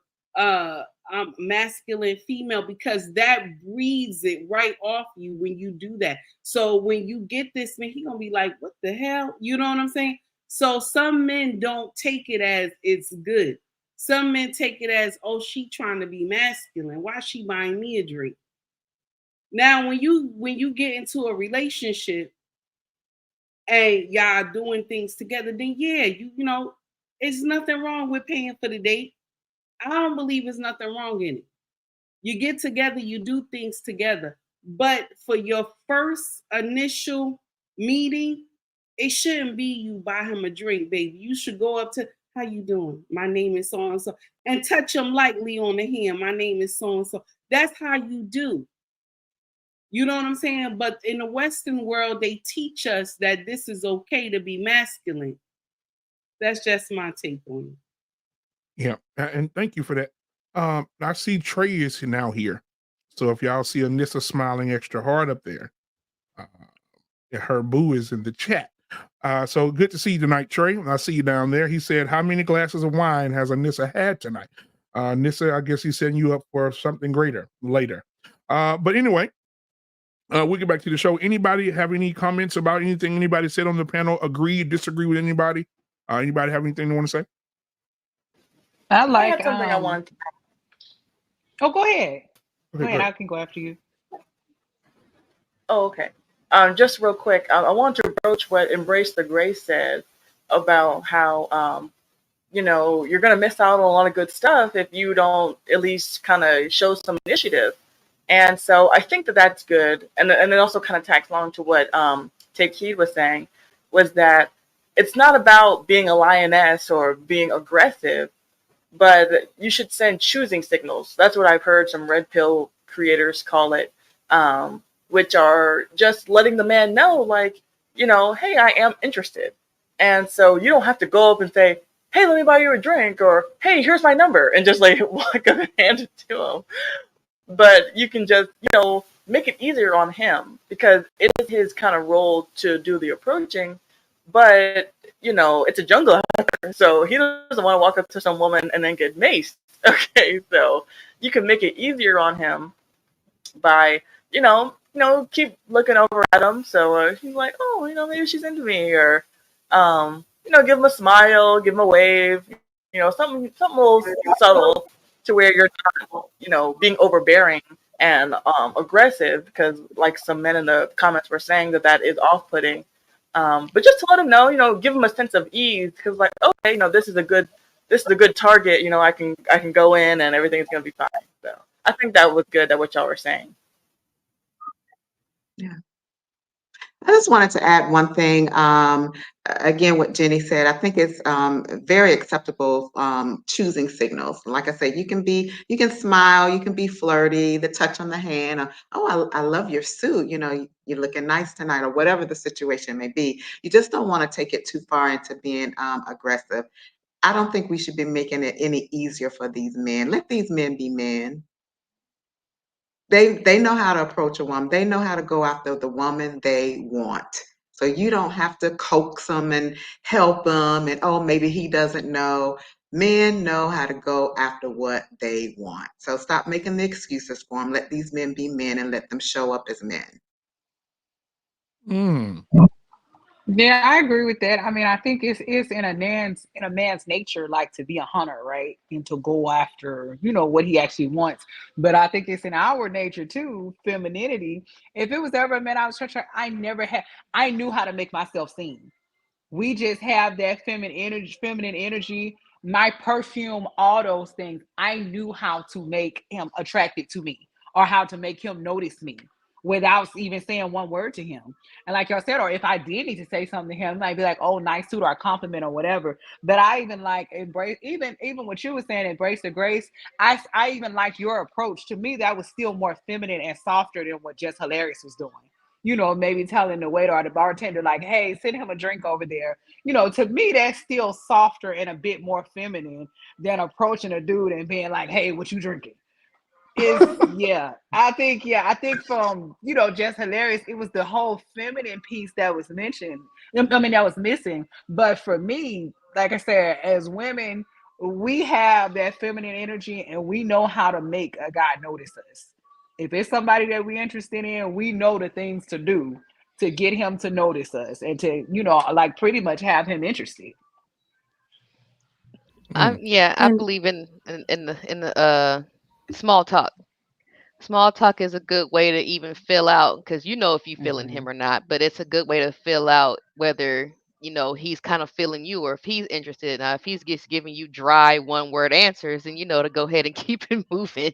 masculine female, because that breathes it right off you when you do that. So when you get this man, he gonna be like, "What the hell?" You know what I'm saying? So some men don't take it as it's good. Some men take it as, "Oh, she trying to be masculine. Why she buying me a drink?" Now, when you get into a relationship and y'all doing things together, then yeah, you know, it's nothing wrong with paying for the date. I don't believe there's nothing wrong in it. You get together, you do things together. But for your first initial meeting, it shouldn't be you buy him a drink, baby. You should go up to, "How you doing? My name is so and so," and touch him lightly on the hand. "My name is so and so." That's how you do. You know what I'm saying? But in the Western world, they teach us that this is okay to be masculine. That's just my take on it. Yeah, and thank you for that. I see Trey is now here, so if y'all see Anissa smiling extra hard up there, uh, her boo is in the chat. So good to see you tonight, Trey. I see you down there. He said, "How many glasses of wine has Anissa had tonight?" Nissa, I guess he's setting you up for something greater later. But anyway, we'll get back to the show. Anybody have any comments about anything anybody said on the panel? Agree, disagree with anybody? Anybody have anything they want to say? I I like had something I wanted to. Oh, go ahead. Okay, Go ahead. great. I can go after you. Oh, okay. Just real quick, I want to broach what Embrace the Grace said about how, you know, you're going to miss out on a lot of good stuff if you don't at least kind of show some initiative. And so I think that that's good. And it also kind of tacks along to what Take Heed was saying, was that it's not about being a lioness or being aggressive, but you should send choosing signals. That's what I've heard some red pill creators call it, which are just letting the man know, like, you know, "Hey, I am interested." And so you don't have to go up and say, "Hey, let me buy you a drink," or "Hey, here's my number," and just like walk up and hand it to him. But you can just, you know, make it easier on him, because it is his kind of role to do the approaching. But, you know, it's a jungle out there, so he doesn't want to walk up to some woman and then get maced. Okay, so you can make it easier on him by, keep looking over at him. So he's like, "Oh, you know, maybe she's into me," or, give him a smile, give him a wave, something a little subtle, to where you're not, being overbearing and aggressive, because like some men in the comments were saying that is off-putting. But just to let him know, give him a sense of ease, because like, okay, this is a good target. I can go in and everything's gonna be fine. So I think that was good, that what y'all were saying. Yeah. I just wanted to add one thing. Again, what Jenny said, I think it's very acceptable choosing signals. Like I said, you can smile, you can be flirty, the touch on the hand, or, "Oh, I love your suit, you're looking nice tonight," or whatever the situation may be. You just don't want to take it too far into being aggressive. I don't think we should be making it any easier for these men. Let these men be men. They know how to approach a woman. They know how to go after the woman they want. So you don't have to coax them and help them and, "Oh, maybe he doesn't know." Men know how to go after what they want. So stop making the excuses for them. Let these men be men and let them show up as men. Yeah, I agree with that. I mean, I think it's in a man's nature, like, to be a hunter, right? And to go after, what he actually wants. But I think it's in our nature too, femininity. If it was ever a man I was trying, I knew how to make myself seen. We just have that feminine energy, my perfume, all those things. I knew how to make him attracted to me or how to make him notice me without even saying one word to him. And like y'all said, or if I did need to say something to him, I might be like, oh, nice suit or a compliment or whatever. But I even like embrace, even what you were saying, embrace the grace. I even like your approach. To me, that was still more feminine and softer than what Just Hilarious was doing. Maybe telling the waiter or the bartender, like, hey, send him a drink over there. To me, that's still softer and a bit more feminine than approaching a dude and being like, hey, what you drinking? I think from, Just Hilarious, it was the whole feminine piece that was mentioned. I mean, that was missing. But for me, like I said, as women, we have that feminine energy and we know how to make a guy notice us. If it's somebody that we're interested in, we know the things to do to get him to notice us and to, like pretty much have him interested. I believe in the small talk. Small talk is a good way to even fill out, because if you feeling him or not, but it's a good way to fill out whether he's kind of feeling you or if he's interested. Now, if he's just giving you dry one word answers, then to go ahead and keep it moving.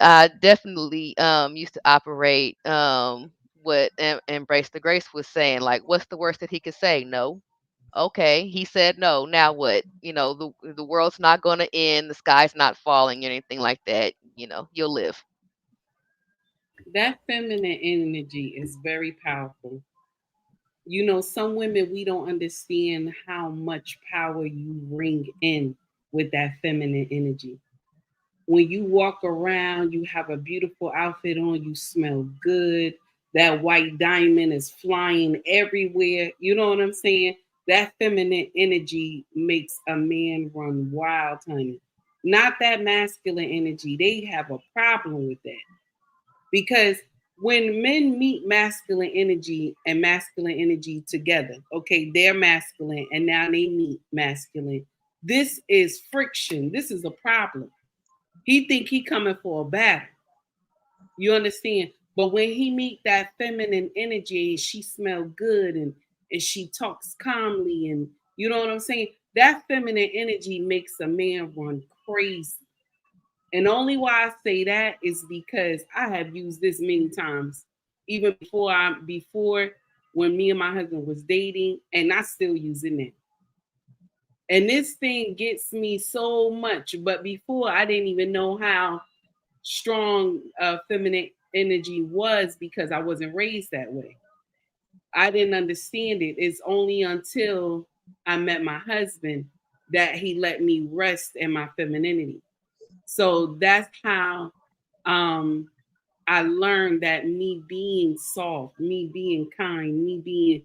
I definitely used to operate what Embrace the Grace was saying, like, what's the worst that he could say? No. Okay, he said no. Now what? The world's not going to end. The sky's not falling, or anything like that. You'll live. That feminine energy is very powerful. Some women, we don't understand how much power you bring in with that feminine energy. When you walk around, you have a beautiful outfit on, you smell good. That white diamond is flying everywhere. You know what I'm saying? That feminine energy makes a man run wild, honey. Not that masculine energy. They have a problem with that. Because when men meet masculine energy and masculine energy together, okay, they're masculine and now they meet masculine. This is friction. This is a problem. He think he coming for a battle. You understand? But when he meet that feminine energy and she smell good and she talks calmly and you know what I'm saying? That feminine energy makes a man run crazy. And only why I say that is because I have used this many times, even before when me and my husband was dating, and I still using it. And this thing gets me so much. But before, I didn't even know how strong feminine energy was because I wasn't raised that way. I didn't understand it. It's only until I met my husband that he let me rest in my femininity. So that's how I learned that me being soft, me being kind, me being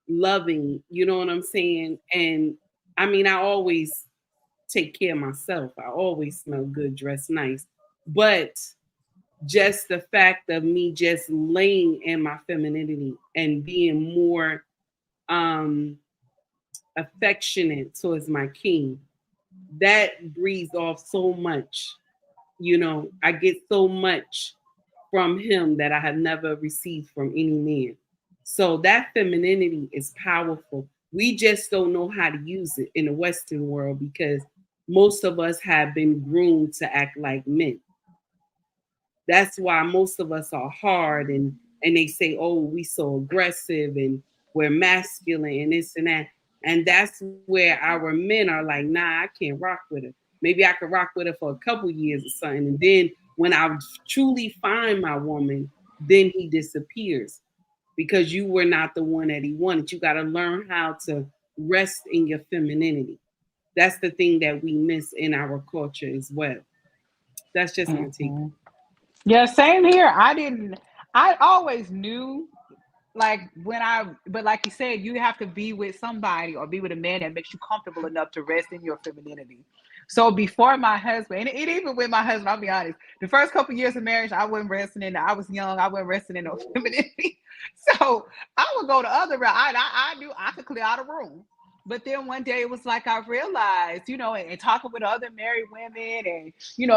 loving, you know what I'm saying? And I mean, I always take care of myself. I always smell good, dress nice. But just the fact of me just laying in my femininity and being more affectionate towards my king, that breathes off so much. I get so much from him that I have never received from any man. So that femininity is powerful. We just don't know how to use it in the Western world because most of us have been groomed to act like men. That's why most of us are hard and they say, oh, we so aggressive and we're masculine and this and that. And that's where our men are like, nah, I can't rock with her. Maybe I could rock with her for a couple years or something. And then when I truly find my woman, then he disappears because you were not the one that he wanted. You got to learn how to rest in your femininity. That's the thing that we miss in our culture as well. That's just my take. Yeah, same here. I always knew but like you said, you have to be with somebody or be with a man that makes you comfortable enough to rest in your femininity. So before my husband, and even with my husband, I'll be honest, the first couple of years of marriage, I wasn't resting in. I was young. I wasn't resting in no femininity. So I would go the other route. I knew I could clear out a room. But then one day it was like I realized, and talking with other married women and,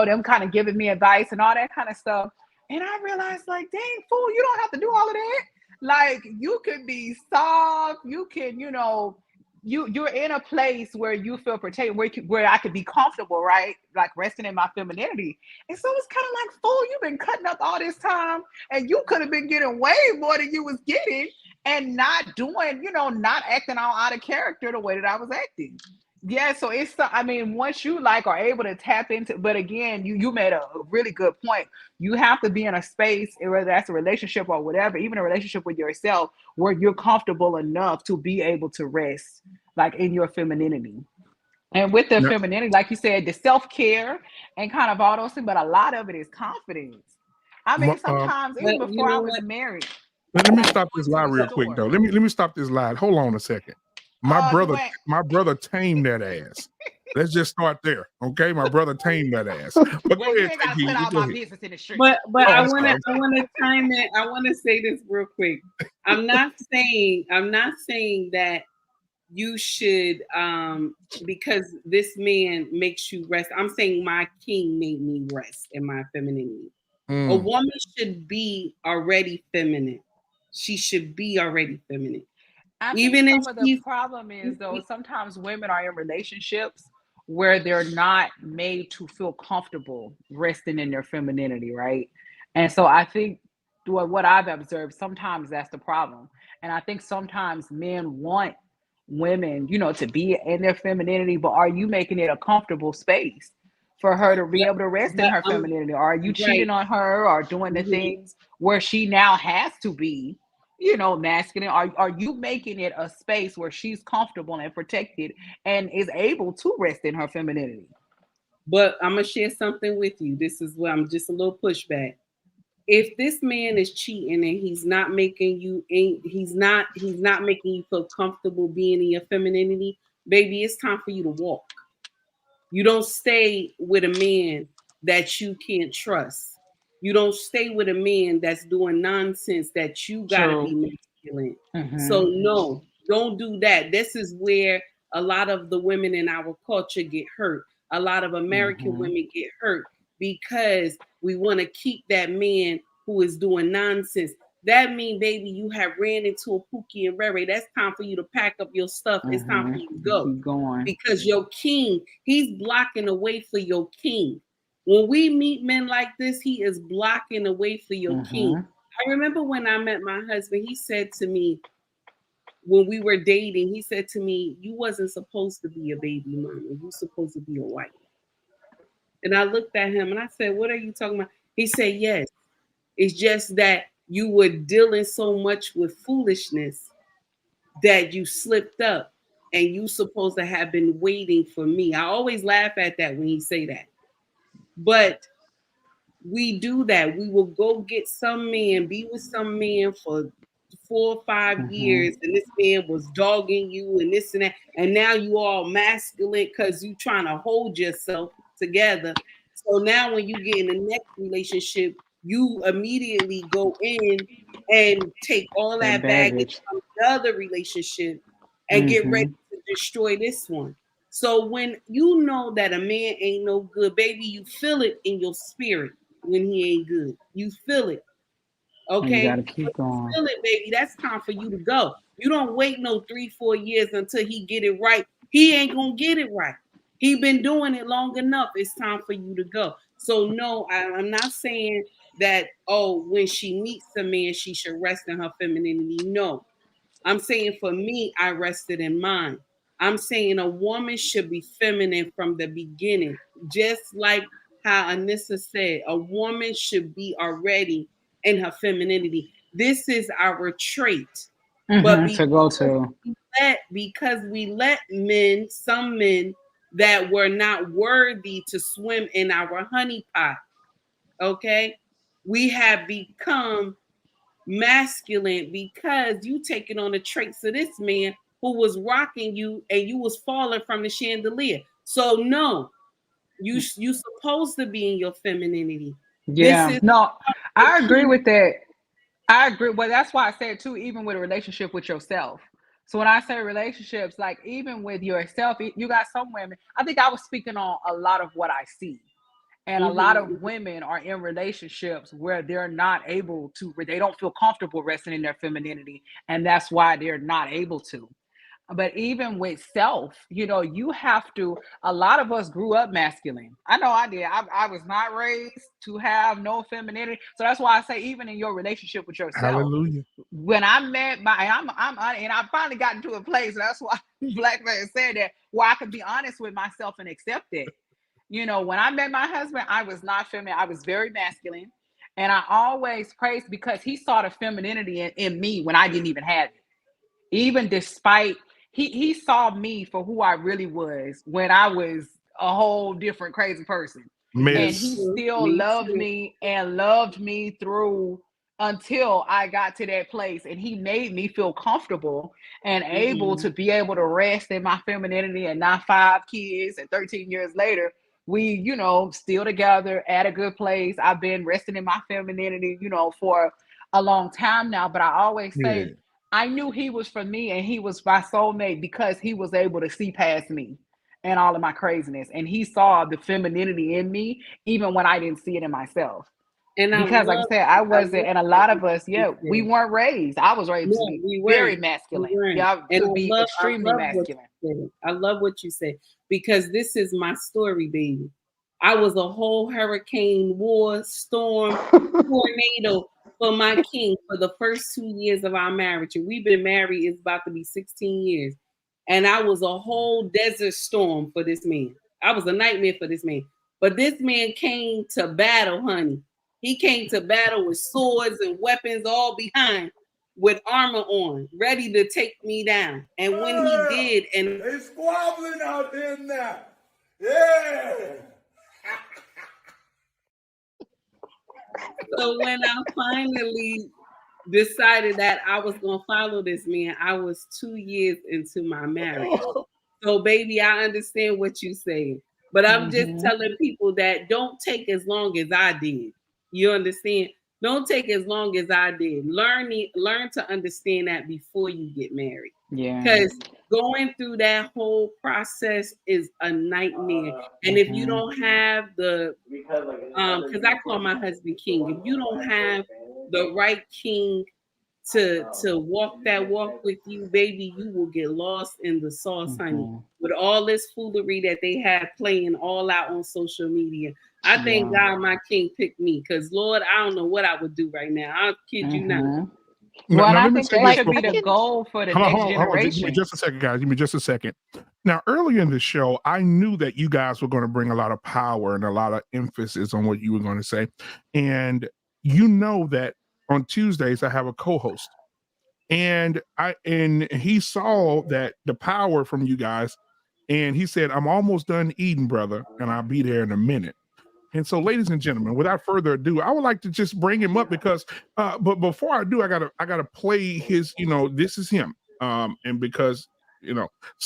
them kind of giving me advice and all that kind of stuff. And I realized, like, dang, fool, you don't have to do all of that. Like you can be soft, you can, you're in a place where you feel protected, where I could be comfortable, right? Like resting in my femininity. And so it's kind of like, fool, you've been cutting up all this time and you could have been getting way more than you was getting and not doing, not acting all out of character the way that I was acting. Yeah, so once you are able to tap into, but again, you made a really good point. You have to be in a space, whether that's a relationship or whatever, even a relationship with yourself, where you're comfortable enough to be able to rest, in your femininity. And with the femininity, like you said, the self-care and kind of all those things, but a lot of it is confidence. Sometimes even before I was married. Let me stop this lie real quick though. Let me stop this lie. Hold on a second. My brother tamed that ass. Let's just start there, okay? My brother tamed that ass. But go ahead, put all my business in the street. But I want to chime in. I want to say this real quick. I'm not saying that you should because this man makes you rest. I'm saying my king made me rest in my femininity. A woman should be already feminine. She should be already feminine. Even if the problem is though, sometimes women are in relationships where they're not made to feel comfortable resting in their femininity, right? And so I think what I've observed, sometimes that's the problem. And I think sometimes men want women, to be in their femininity, but are you making it a comfortable space for her to be able to rest in her femininity? Or are you cheating on her or doing the things where she now has to be, masculine? Are you making it a space where she's comfortable and protected and is able to rest in her femininity? But I'm gonna share something with you. This is where I'm just a little pushback. If this man is cheating and he's not making you feel comfortable being in your femininity, baby, it's time for you to walk. You don't stay with a man that you can't trust. You don't stay with a man that's doing nonsense that you gotta be masculine. So no, don't do that. This is where a lot of the women in our culture get hurt. A lot of American women get hurt because we want to keep that man who is doing nonsense. That means, baby, you have ran into a Pookie and Rere. That's time for you to pack up your stuff. It's time for you to go. Keep going. Because your king, he's blocking the way for your king. When we meet men like this, he is blocking the way for your king. I remember when I met my husband, he said to me, when we were dating, he said to me, you wasn't supposed to be a baby mama. You were supposed to be a wife. And I looked at him and I said, what are you talking about? He said, yes. It's just that you were dealing so much with foolishness that you slipped up and you supposed to have been waiting for me. I always laugh at that when he say that. But we do that. We will go get some man, be with some man for 4 or 5 years, and this man was dogging you and this and that. And now you all masculine because you trying to hold yourself together. So now when you get in the next relationship, you immediately go in and take all that baggage from the other relationship and get ready to destroy this one. So when you know that a man ain't no good, baby, you feel it in your spirit when he ain't good. You feel it. Okay? You gotta keep going. Feel it, baby. That's time for you to go. You don't wait no 3-4 years until he get it right. He ain't gonna get it right. He been doing it long enough. It's time for you to go. So no, I'm not saying that, when she meets a man, she should rest in her femininity. No. I'm saying for me, I rested in mine. I'm saying a woman should be feminine from the beginning. Just like how Anissa said, a woman should be already in her femininity. This is our trait. But to go to. Because we let some men that were not worthy to swim in our honey pot, okay? We have become masculine because you taking on the traits of this man who was rocking you and you was falling from the chandelier. So no, you supposed to be in your femininity. Yeah, I agree with that. I agree. Well, that's why I said too, even with a relationship with yourself. So when I say relationships, like even with yourself, you got some women, I think I was speaking on a lot of what I see. And a lot of women are in relationships where they're not able to, where they don't feel comfortable resting in their femininity. And that's why they're not able to. But even with self, you have to, a lot of us grew up masculine. I know I did. I was not raised to have no femininity. So that's why I say, even in your relationship with yourself, Hallelujah. When I met and I finally got into a place, that's why Black man said that, where I could be honest with myself and accept it. When I met my husband, I was not feminine. I was very masculine. And I always praised, because he saw the femininity in me when I didn't even have it. Even despite, he saw me for who I really was when I was a whole different crazy person. Miss. And he still loved me and loved me through until I got to that place. And he made me feel comfortable and able to be able to rest in my femininity. And now 5 kids and 13 years later, we, still together at a good place. I've been resting in my femininity, for a long time now. But I always say, I knew he was for me and he was my soulmate because he was able to see past me and all of my craziness. And he saw the femininity in me, even when I didn't see it in myself. And because, like I said, I wasn't, and a lot of us, we weren't raised. I was raised to be very masculine. To be extremely masculine. I love what you said, because this is my story, baby. I was a whole hurricane, war, storm, tornado for my king for the first 2 years of our marriage. And we've been married, it's about to be 16 years. And I was a whole desert storm for this man. I was a nightmare for this man. But this man came to battle, honey. He came to battle with swords and weapons all behind, with armor on, ready to take me down. And when he did, and they squabbling out there now. Yeah. So when I finally decided that I was going to follow this man, I was 2 years into my marriage. So baby, I understand what you say, but I'm just telling people that don't take as long as I did. You understand? Don't take as long as I did. Learn to understand that before you get married. Yeah. Because going through that whole process is a nightmare. And if you don't have the, because I call my husband King, if you don't have the right king to walk that walk with you, baby, you will get lost in the sauce, honey. With all this foolery that they have playing all out on social media. I thank God my king picked me, because Lord, I don't know what I would do right now. I'll kid you not. Well, I think that should be the goal for the next generation. Give me just a second, guys. Give me just a second. Now, earlier in the show, I knew that you guys were going to bring a lot of power and a lot of emphasis on what you were going to say. And you know that on Tuesdays, I have a co-host. And he saw that the power from you guys. And he said, I'm almost done eating, brother. And I'll be there in a minute. And so, ladies and gentlemen, without further ado, I would like to just bring him up because, but before I do, I gotta play his, this is him. And because,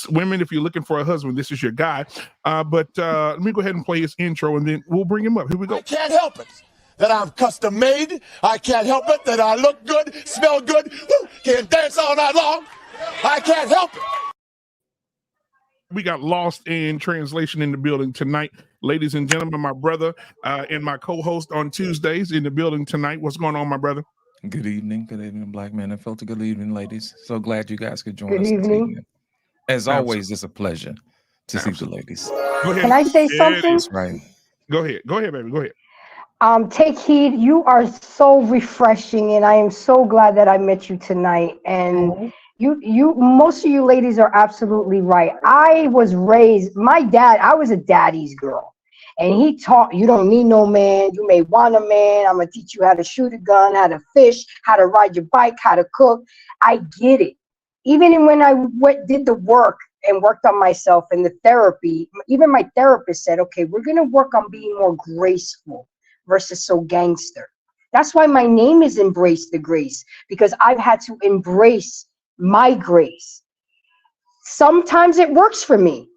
women, if you're looking for a husband, this is your guy. But let me go ahead and play his intro and then we'll bring him up. Here we go. I can't help it that I'm custom made. I can't help it that I look good, smell good, can dance all night long. I can't help it. We got Lost in Translation in the building tonight. Ladies and gentlemen, my brother and my co-host on Tuesdays in the building tonight. What's going on, my brother? Good evening, Black Men Unfiltered. Good evening, ladies. So glad you guys could join Good us this evening. evening. As always, it's a pleasure to see the ladies. Go ahead. Can I say something? That's right. Go ahead, baby. Go ahead. Take heed. You are so refreshing, and I am so glad that I met you tonight. And you, most of you ladies are absolutely right. I was raised, I was a daddy's girl, and he taught you don't need no man. You may want a man. I'm gonna teach you how to shoot a gun, how to fish, how to ride your bike, how to cook. I get it. Even when I did the work and worked on myself and the therapy, even my therapist said, okay, we're gonna work on being more graceful versus so gangster. That's why my name is Embrace the Grace, because I've had to embrace my grace. Sometimes it works for me,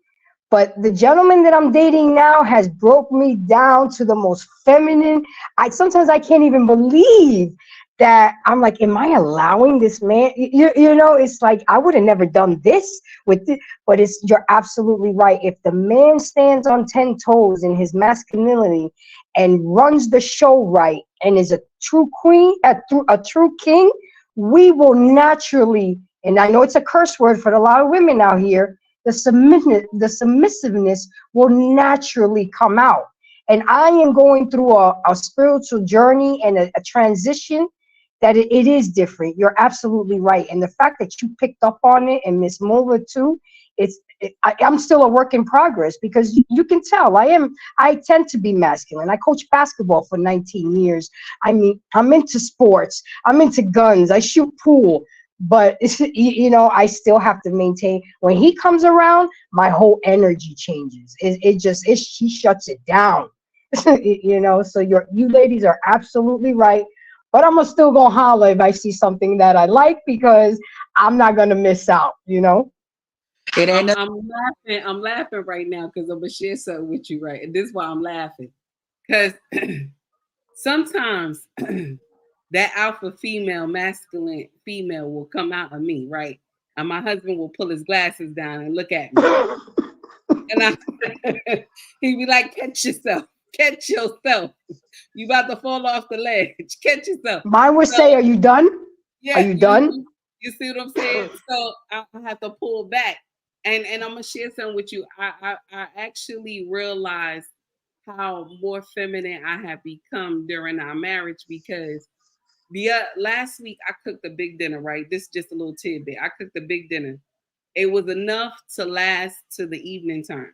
but the gentleman that I'm dating now has broke me down to the most feminine. Sometimes I can't even believe that I'm like, am I allowing this man? You know, it's like I would have never done this with it, but you're absolutely right. If the man stands on 10 toes in his masculinity and runs the show right and is a true queen, a true king, we will naturally, and I know it's a curse word for a lot of women out here, the submissiveness will naturally come out. And I am going through a spiritual journey and a transition that it is different. You're absolutely right. And the fact that you picked up on it, and Miss Mola too, I'm still a work in progress, because you can tell I tend to be masculine. I coach basketball for 19 years. I mean, I'm into sports. I'm into guns. I shoot pool. But you know, I still have to maintain. When he comes around, my whole energy changes. He shuts it down. You know, so you ladies are absolutely right. But I'm still gonna holler if I see something that I like, because I'm not gonna miss out, you know. I'm laughing. I'm laughing right now because I'm gonna share something with you, right? And this is why I'm laughing. Because sometimes that alpha female, masculine female will come out of me, right? And my husband will pull his glasses down and look at me. And he'd be like, catch yourself. Catch yourself. You about to fall off the ledge. Catch yourself. Mine would say, are you done? Yeah, are you done? You see what I'm saying? So I have to pull back. And I'm going to share something with you. I actually realized how more feminine I have become during our marriage, because last week I cooked a big dinner, right? This is just a little tidbit. I cooked a big dinner. It was enough to last to the evening time.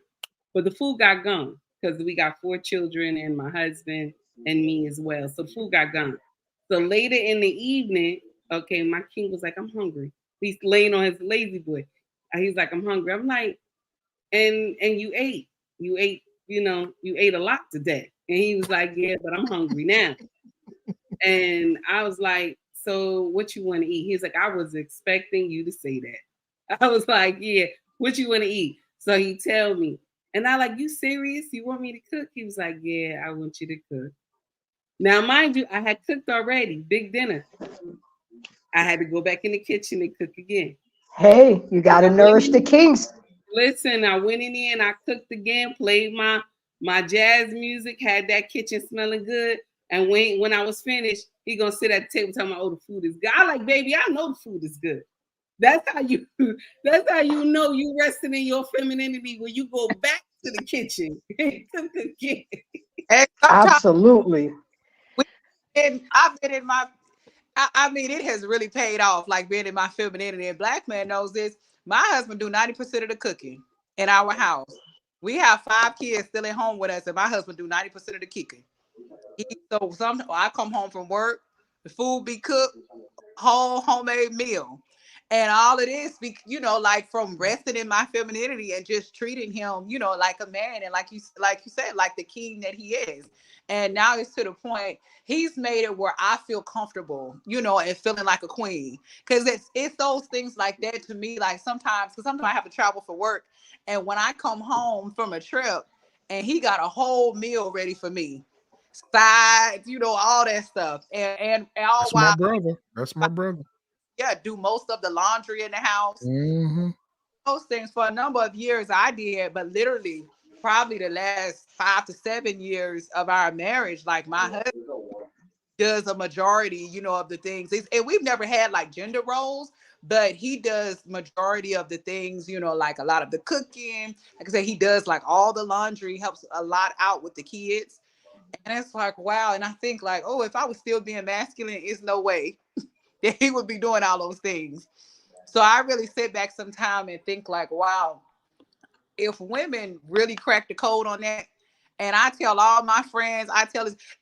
But the food got gone because we got 4 children and my husband and me as well. So the food got gone. So later in the evening, okay, my king was like, I'm hungry. He's laying on his lazy boy. He's like, I'm hungry. I'm like, and you ate, you ate a lot today. And he was like, yeah, but I'm hungry now. And I was like, so what you want to eat? He's like, I was expecting you to say that. I was like, yeah, what you want to eat? So he tell me, and I like, you serious? You want me to cook? He was like, yeah, I want you to cook. Now, mind you, I had cooked already, big dinner. I had to go back in the kitchen and cook again. Hey, you got to nourish the kings. Listen, I went in there and I cooked again, played my jazz music, had that kitchen smelling good. And when I was finished, he gonna sit at the table telling me, oh, the food is good. I like, baby, I know the food is good. That's how you know you resting in your femininity, when you go back to the kitchen and cook again. Absolutely. I've been in my, I mean, it has really paid off, like being in my femininity. And Black man knows this. My husband do 90% of the cooking in our house. We have 5 kids still at home with us, and my husband do 90% of the cooking. So I come home from work, the food be cooked, whole homemade meal. And all it is, like from resting in my femininity and just treating him, like a man, and like you said, like the king that he is. And now it's to the point he's made it where I feel comfortable, and feeling like a queen. Because it's those things like that to me. Like sometimes I have to travel for work, and when I come home from a trip, and he got a whole meal ready for me, sides, all that stuff, and all That's while my brother. That's my brother. Yeah, do most of the laundry in the house. Mm-hmm. Those things for a number of years I did, but literally probably the last 5 to 7 years of our marriage, like my husband does a majority, of the things. And we've never had like gender roles, but he does majority of the things, like a lot of the cooking. Like I said, he does like all the laundry, helps a lot out with the kids. And it's like, wow. And I think like, oh, if I was still being masculine, it's no way that he would be doing all those things. So I really sit back sometime and think like, wow, if women really crack the code on that, and I tell all my friends,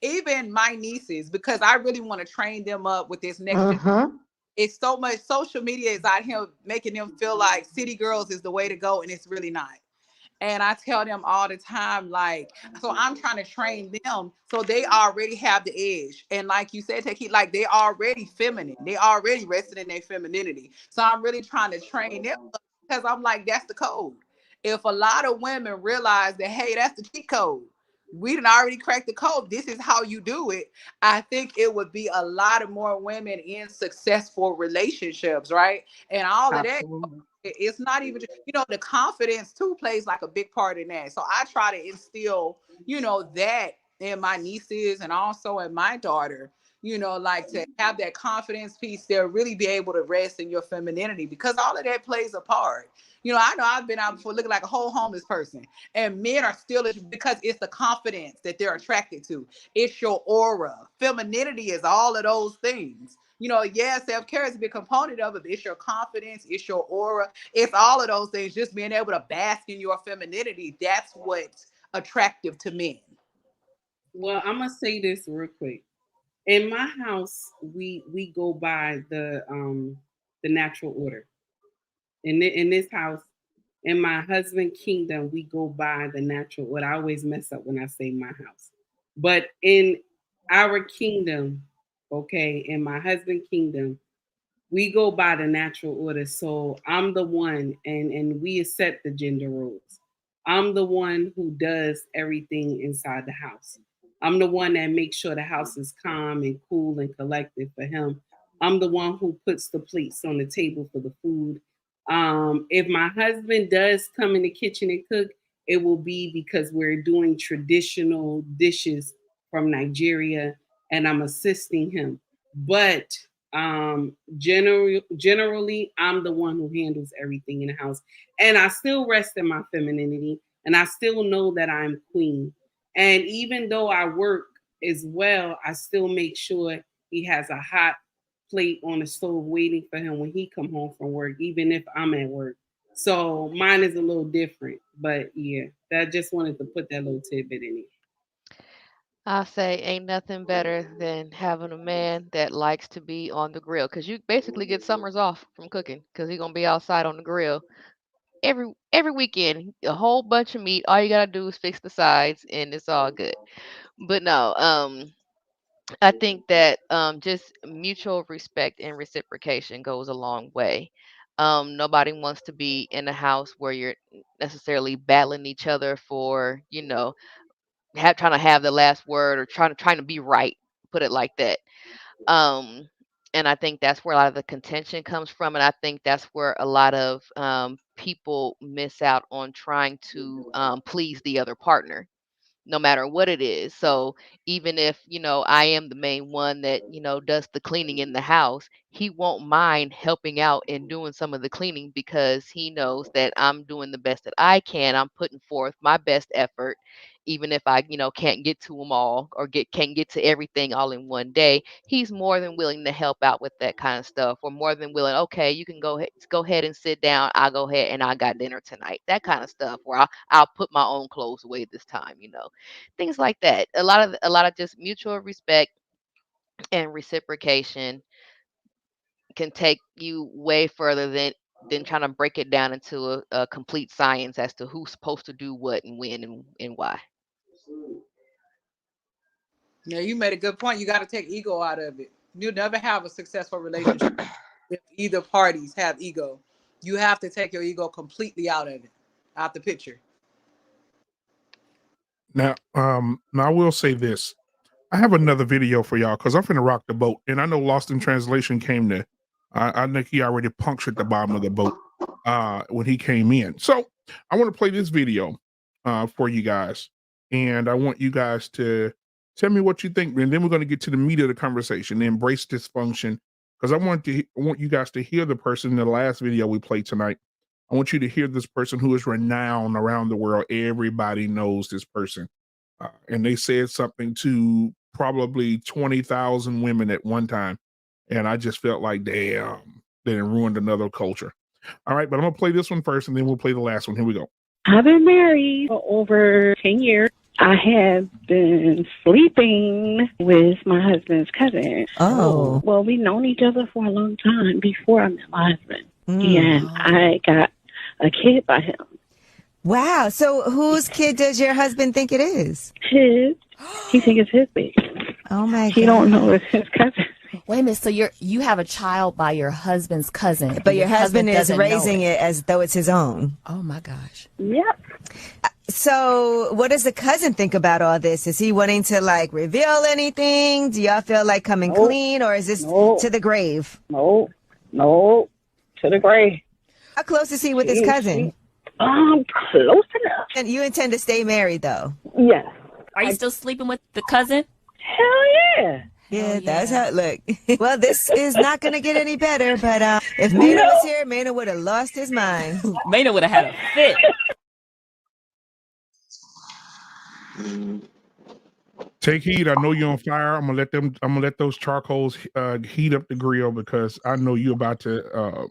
even my nieces, because I really want to train them up with this next generation. It's so much social media is out here making them feel like city girls is the way to go, and it's really not. And I tell them all the time, like, so I'm trying to train them so they already have the edge. And like you said, Taki, like they already feminine. They already rested in their femininity. So I'm really trying to train them because I'm like, that's the code. If a lot of women realize that, hey, that's the cheat code. we done already cracked the code. This is how you do it. I think it would be a lot of more women in successful relationships, right? And all of that, Absolutely. it's not even, the confidence too plays like a big part in that. So I try to instill, that in my nieces and also in my daughter, like to have that confidence piece there, really be able to rest in your femininity, because all of that plays a part. I know I've been out before looking like a whole homeless person, and men are still, because it's the confidence that they're attracted to. It's your aura. Femininity is all of those things. Self-care is a big component of it, but it's your confidence, it's your aura, it's all of those things. Just being able to bask in your femininity, that's what's attractive to men. Well, I'm gonna say this real quick. In my house, we go by the natural order. In this house, in my husband kingdom, we go by the natural order. I always mess up when I say my house, but in our kingdom, okay, in my husband kingdom, we go by the natural order. So I'm the one, and we accept the gender roles. I'm the one who does everything inside the house. I'm the one that makes sure the house is calm and cool and collected for him. I'm the one who puts the plates on the table for the food. If my husband does come in the kitchen and cook, it will be because we're doing traditional dishes from Nigeria and I'm assisting him. But generally, I'm the one who handles everything in the house. And I still rest in my femininity, and I still know that I'm queen. And even though I work as well, I still make sure he has a hot plate on the stove waiting for him when he come home from work, even if I'm at work. So mine is a little different, but yeah, I just wanted to put that little tidbit in it. I say ain't nothing better than having a man that likes to be on the grill, because you basically get summers off from cooking because he's gonna be outside on the grill every weekend. A whole bunch of meat. All you gotta do is fix the sides, and it's all good. But no, I think that just mutual respect and reciprocation goes a long way. Nobody wants to be in a house where you're necessarily battling each other for, trying to have the last word, or trying to be right. Put it like that. Um, and I think that's where a lot of the contention comes from, and I think that's where a lot of people miss out on trying to please the other partner, no matter what it is. So even if, I am the main one that, does the cleaning in the house, he won't mind helping out and doing some of the cleaning because he knows that I'm doing the best that I can. I'm putting forth my best effort, even if I, can't get to them all, or can't get to everything all in one day. He's more than willing to help out with that kind of stuff, or more than willing, okay, you can go ahead and sit down. I'll go ahead and I got dinner tonight. That kind of stuff, where I'll put my own clothes away this time, things like that. A lot of just mutual respect and reciprocation can take you way further than trying to break it down into a complete science as to who's supposed to do what and when and why. Yeah, you made a good point. You got to take ego out of it. You'll never have a successful relationship if either parties have ego. You have to take your ego completely out of it, out the picture. Now, I will say this. I have another video for y'all because I'm finna rock the boat, and I know Lost in Translation came to. I think he already punctured the bottom of the boat when he came in. So I want to play this video for you guys, and I want you guys to tell me what you think, and then we're going to get to the meat of the conversation, embrace dysfunction, because I want you guys to hear the person in the last video we played tonight. I want you to hear this person who is renowned around the world. Everybody knows this person. And they said something to probably 20,000 women at one time. And I just felt like, damn, they done ruined another culture. All right, but I'm going to play this one first, and then we'll play the last one. Here we go. I've been married for over 10 years. I have been sleeping with my husband's cousin. Oh. Well, we've known each other for a long time before I met my husband. And I got a kid by him. Wow. So whose kid does your husband think it is? His. He thinks it's his baby. Oh, my God. He don't know it's his cousin. Wait a minute. So you have a child by your husband's cousin. But your husband is doesn't raising know it as though it's his own. Oh, my gosh. Yep. So what does the cousin think about all this? Is he wanting to like reveal anything? Do y'all feel like coming clean, or is this to the grave? No, to the grave. How close is he with his cousin? Close enough. And you intend to stay married though? Yes. Are you still sleeping with the cousin? Hell yeah. Yeah, that's how. Look, well, this is not gonna get any better. But if Maynard was here, Maynard would have lost his mind. Maynard would have had a fit. Take heed. I know you're on fire. I'm gonna let those charcoals heat up the grill because I know you're about to.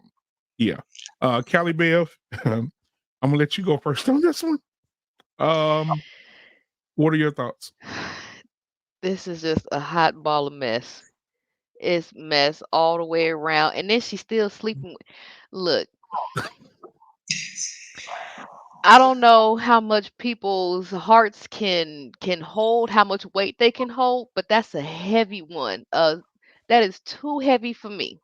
Callie Bev, I'm gonna let you go first on this one. What are your thoughts? This is just a hot ball of mess. It's mess all the way around. And then she's still sleeping. Look, I don't know how much people's hearts can hold, how much weight they can hold, but that's a heavy one. That is too heavy for me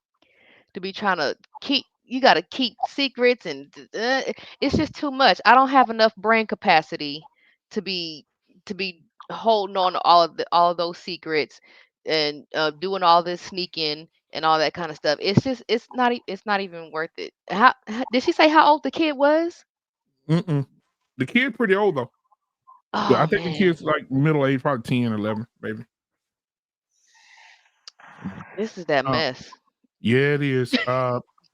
to be trying to keep. You got to keep secrets, and it's just too much. I don't have enough brain capacity to be holding on to all of those secrets and doing all this sneaking and all that kind of stuff. It's not even worth it. How did she say how old the kid was? The kid's pretty old though. Oh, I think the kid's like middle age, probably 10, 11, maybe. This is that mess. Yeah, it is.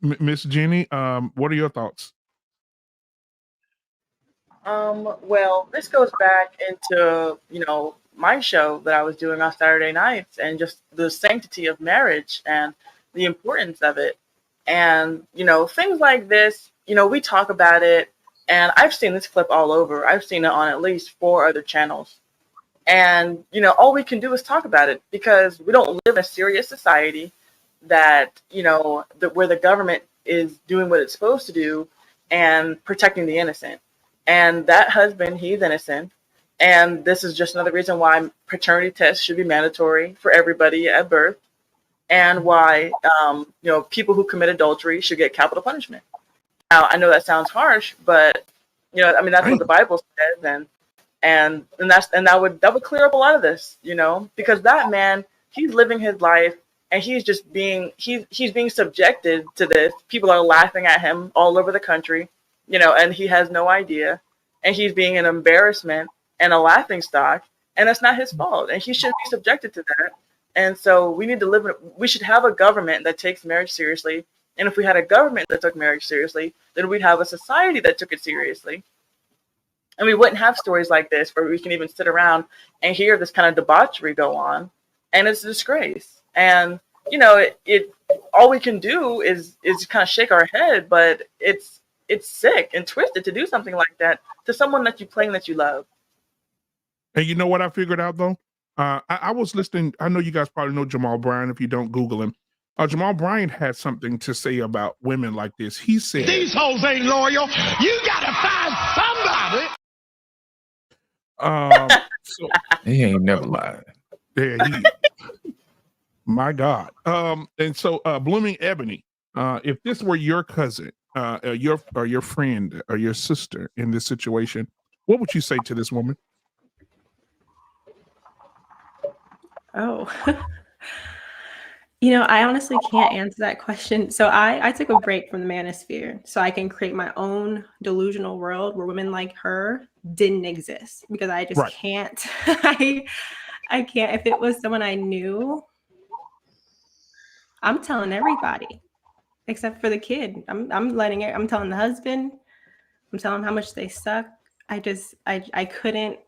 Miss Jenny, what are your thoughts? Well, this goes back into, my show that I was doing on Saturday nights and just the sanctity of marriage and the importance of it. And, things like this, we talk about it, and I've seen this clip all over. I've seen it on at least 4 other channels. And, all we can do is talk about it because we don't live in a serious society that, where the government is doing what it's supposed to do and protecting the innocent. And that husband, he's innocent. And this is just another reason why paternity tests should be mandatory for everybody at birth, and why, people who commit adultery should get capital punishment. Now, I know that sounds harsh, but, that's what the Bible says. And that would clear up a lot of this, because that man, he's living his life and he's just he's being subjected to this. People are laughing at him all over the country, and he has no idea, and he's being an embarrassment and a laughing stock, and it's not his fault, and he shouldn't be subjected to that. And so we should have a government that takes marriage seriously. And if we had a government that took marriage seriously, then we'd have a society that took it seriously. And we wouldn't have stories like this where we can even sit around and hear this kind of debauchery go on. And it's a disgrace. And, all we can do is kind of shake our head, but it's sick and twisted to do something like that to someone that you claim that you love. And you know what I figured out though? I was listening. I know you guys probably know Jamal Bryant if you don't Google him. Jamal Bryant had something to say about women like this. He said, "These hoes ain't loyal. You gotta find somebody." So he ain't never lied. Yeah, my God. And so Blooming Ebony, if this were your cousin, your friend or your sister in this situation, what would you say to this woman? Oh, I honestly can't answer that question. So I took a break from the manosphere so I can create my own delusional world where women like her didn't exist, because I just can't. I can't. If it was someone I knew, I'm telling everybody except for the kid. I'm telling the husband. I'm telling him how much they suck. I couldn't.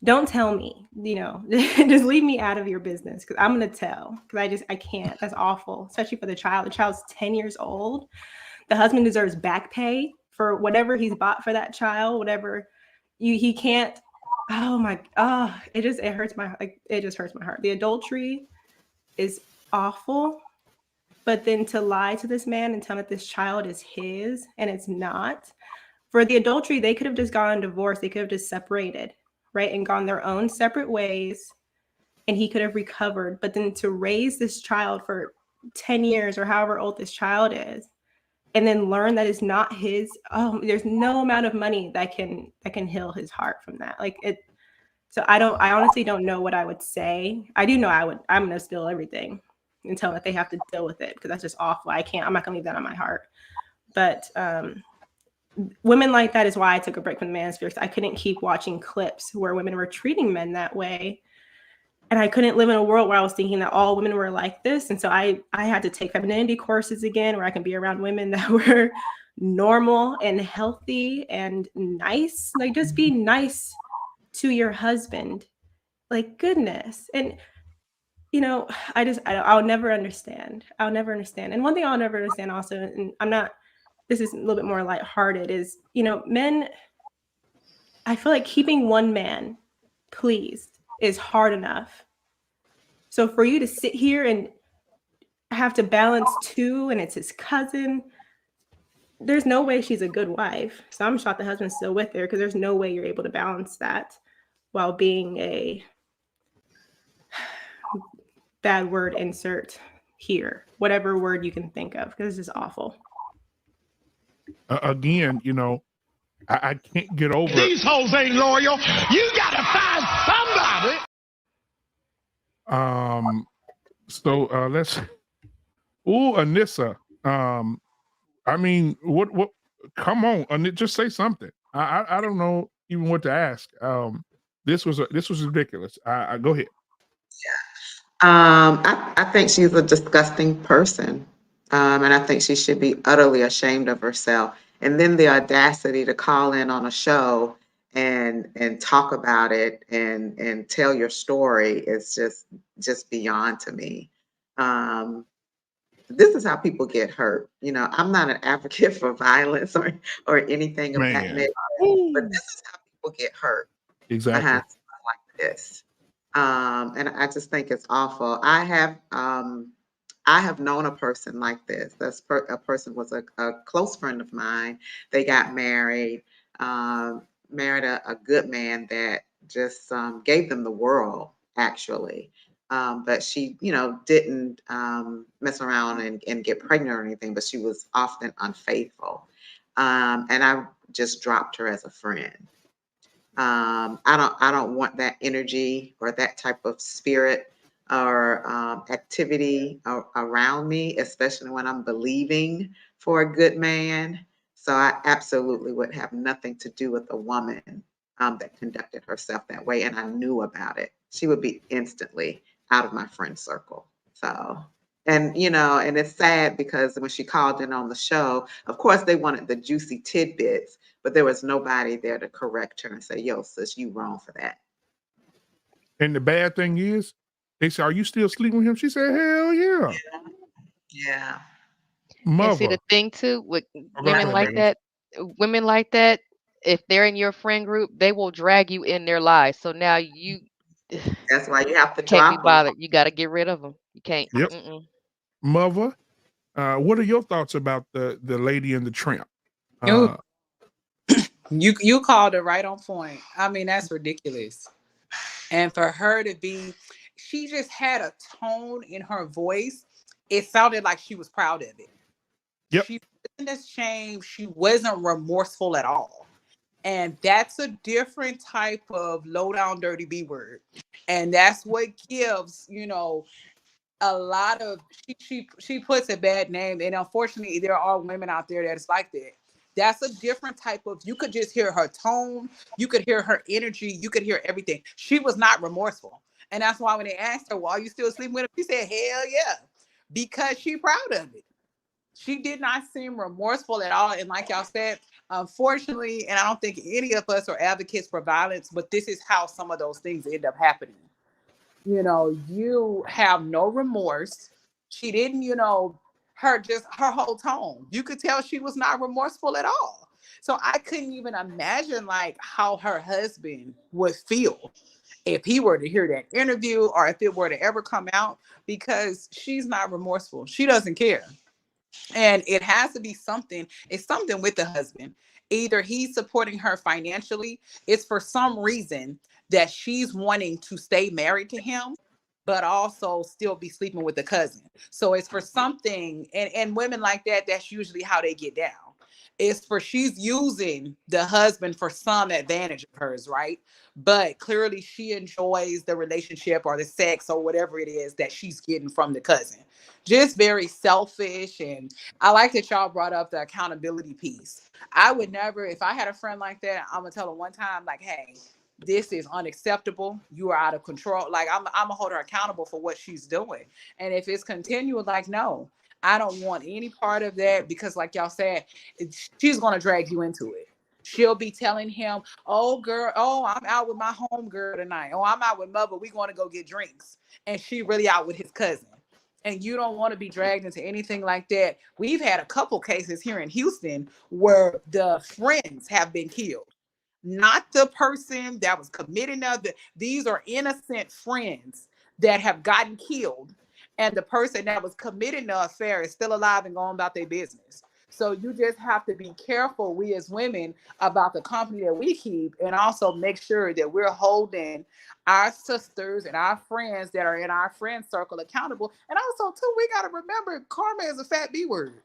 Don't tell me, just leave me out of your business, because I'm going to tell, because I can't. That's awful, especially for the child. The child's 10 years old. The husband deserves back pay for whatever he's bought for that child, whatever he can't. It hurts my, it just hurts my heart. The adultery is awful, but then to lie to this man and tell him that this child is his and it's not. For the adultery, they could have just gone divorced. They could have just separated, right, and gone their own separate ways, and he could have recovered. But then to raise this child for 10 years or however old this child is, and then learn that it's not his. There's no amount of money that can heal his heart from that. Like it. So I honestly don't know what I would say. I do know I'm going to spill everything and tell them that they have to deal with it, because that's just awful. I'm not going to leave that on my heart. But women like that is why I took a break from the manosphere, because I couldn't keep watching clips where women were treating men that way. And I couldn't live in a world where I was thinking that all women were like this. And so I had to take femininity courses again, where I can be around women that were normal and healthy and nice. Like, just be nice to your husband. Like, goodness. And I'll never understand. I'll never understand. And one thing I'll never understand also, and this is a little bit more lighthearted, is, men, I feel like keeping one man pleased is hard enough. So for you to sit here and have to balance two, and it's his cousin, there's no way she's a good wife. So I'm shocked the husband's still with her, because there's no way you're able to balance that while being a bad word insert here, whatever word you can think of, because this is awful. Again, I can't get over These hoes ain't loyal. You gotta find somebody. So let's. Ooh, Anissa. I mean, what? Come on, just say something. I don't know even what to ask. This was ridiculous. I go ahead. I think she's a disgusting person. And I think she should be utterly ashamed of herself. And then the audacity to call in on a show and talk about it and tell your story is just beyond to me. This is how people get hurt. I'm not an advocate for violence or anything of that nature, but this is how people get hurt. Exactly. Like this. And I just think it's awful. I have known a person like this. A person was a close friend of mine. They got married, married a good man that just gave them the world, actually. But she, didn't mess around and get pregnant or anything, but she was often unfaithful. And I just dropped her as a friend. I don't want that energy or that type of spirit or activity around me, especially when I'm believing for a good man. So I absolutely would have nothing to do with a woman that conducted herself that way, and I knew about it. She would be instantly out of my friend circle. So, and and it's sad, because when she called in on the show, of course they wanted the juicy tidbits, but there was nobody there to correct her and say, yo, sis, you wrong for that. And the bad thing is, they said, are you still sleeping with him? She said, hell yeah. Yeah. Mother. And see, the thing too with women like that, if they're in your friend group, they will drag you in their lives. So now that's why you have to can't be drop bothered. You got to get rid of them. You can't. Yep. Mother, what are your thoughts about the Lady and the Tramp? You called it right on point. I mean, that's ridiculous. And for her to be, she just had a tone in her voice. It sounded like she was proud of it. Yep. She wasn't ashamed. She wasn't remorseful at all. And that's a different type of low down dirty B word. And that's what gives, a lot of, she puts a bad name. And unfortunately, there are women out there that's like that. That's a different type of, you could just hear her tone. You could hear her energy. You could hear everything. She was not remorseful. And that's why when they asked her, well, are you still sleeping with him? She said, hell yeah. Because she's proud of it. She did not seem remorseful at all. And like y'all said, unfortunately, and I don't think any of us are advocates for violence, but this is how some of those things end up happening. You have no remorse. She didn't, her whole tone. You could tell she was not remorseful at all. So I couldn't even imagine how her husband would feel if he were to hear that interview or if it were to ever come out, because she's not remorseful. She doesn't care. And it has to be something. It's something with the husband. Either he's supporting her financially. It's for some reason that she's wanting to stay married to him. but also still be sleeping with the cousin. So it's for something, and women like that, that's usually how they get down. It's for she's using the husband for some advantage of hers, right? But clearly she enjoys the relationship or the sex or whatever it is that she's getting from the cousin. Just very selfish. And I like that y'all brought up the accountability piece. I would never, if I had a friend like that, I'm gonna tell her one time, like, hey, this is unacceptable. You are out of control. Like, I'm gonna hold her accountable for what she's doing. And if it's continual, like, no, I don't want any part of that, because like y'all said, she's going to drag you into it. She'll be telling him, oh girl, oh, I'm out with my home girl tonight. Oh, I'm out with mother. We're going to go get drinks. And she really out with his cousin. And you don't want to be dragged into anything like that. We've had a couple cases here in Houston where the friends have been killed. Not the person that was committing these are innocent friends that have gotten killed, and the person that was committing the affair is still alive and going about their business. So you just have to be careful, we as women, about the company that we keep, and also make sure that we're holding our sisters and our friends that are in our friend circle accountable. And also, too, we got to remember, karma is a fat B word.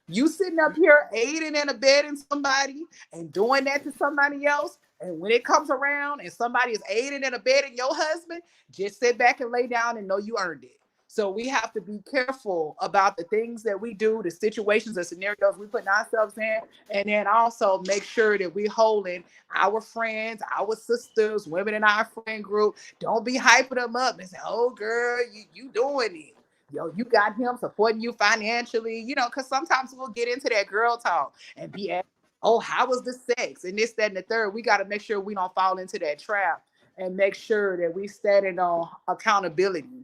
You sitting up here aiding and abetting somebody and doing that to somebody else, and when it comes around and somebody is aiding and abetting your husband, just sit back and lay down and know you earned it. So we have to be careful about the things that we do, the situations, the scenarios we put ourselves in, and then also make sure that we're holding our friends, our sisters, women in our friend group. Don't be hyping them up and say, oh, girl, you doing it. Yo, you got him supporting you financially, you know, because sometimes we'll get into that girl talk and be at, oh, how was the sex? And this, that, and the third. We got to make sure we don't fall into that trap and make sure that we standing on accountability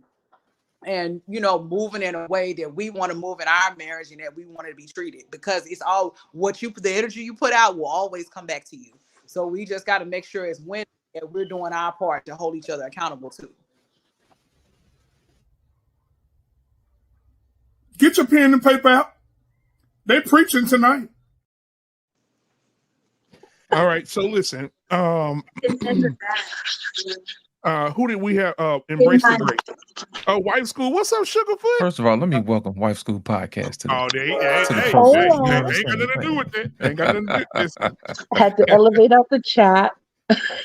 and, you know, moving in a way that we want to move in our marriage and that we want to be treated, because it's all what you, the energy you put out will always come back to you. So we just got to make sure as women that we're doing our part to hold each other accountable too. Get your pen and paper out. They preaching tonight. All right, so listen. Who did we have? Embrace the Great. Wife School. What's up, Sugarfoot? First of all, let me welcome Wife School Podcast to the, ain't to the got program. nothing to do with it. Ain't got nothing to do with this. Had to elevate out the chat.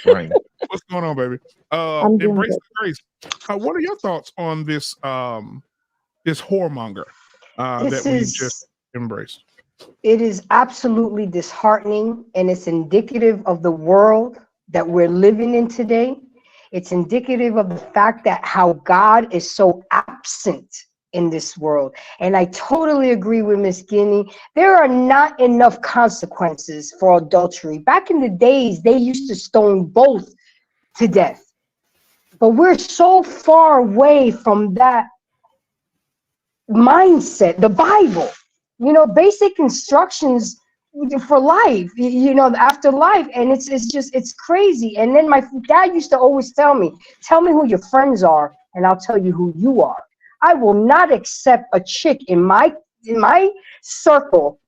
Right. What's going on, baby? I'm doing Embrace good. the Grace. What are your thoughts on this this whoremonger that we just embraced? It is absolutely disheartening, and it's indicative of the world that we're living in today. It's indicative of the fact that how God is so absent in this world. And I totally agree with Miss Guinea. There are not enough consequences for adultery. Back in the days, they used to stone both to death. But we're so far away from that mindset. The Bible, you know, basic instructions for life, you know, after life. And it's crazy. And then my dad used to always tell me who your friends are and I'll tell you who you are. I will not accept a chick in my circle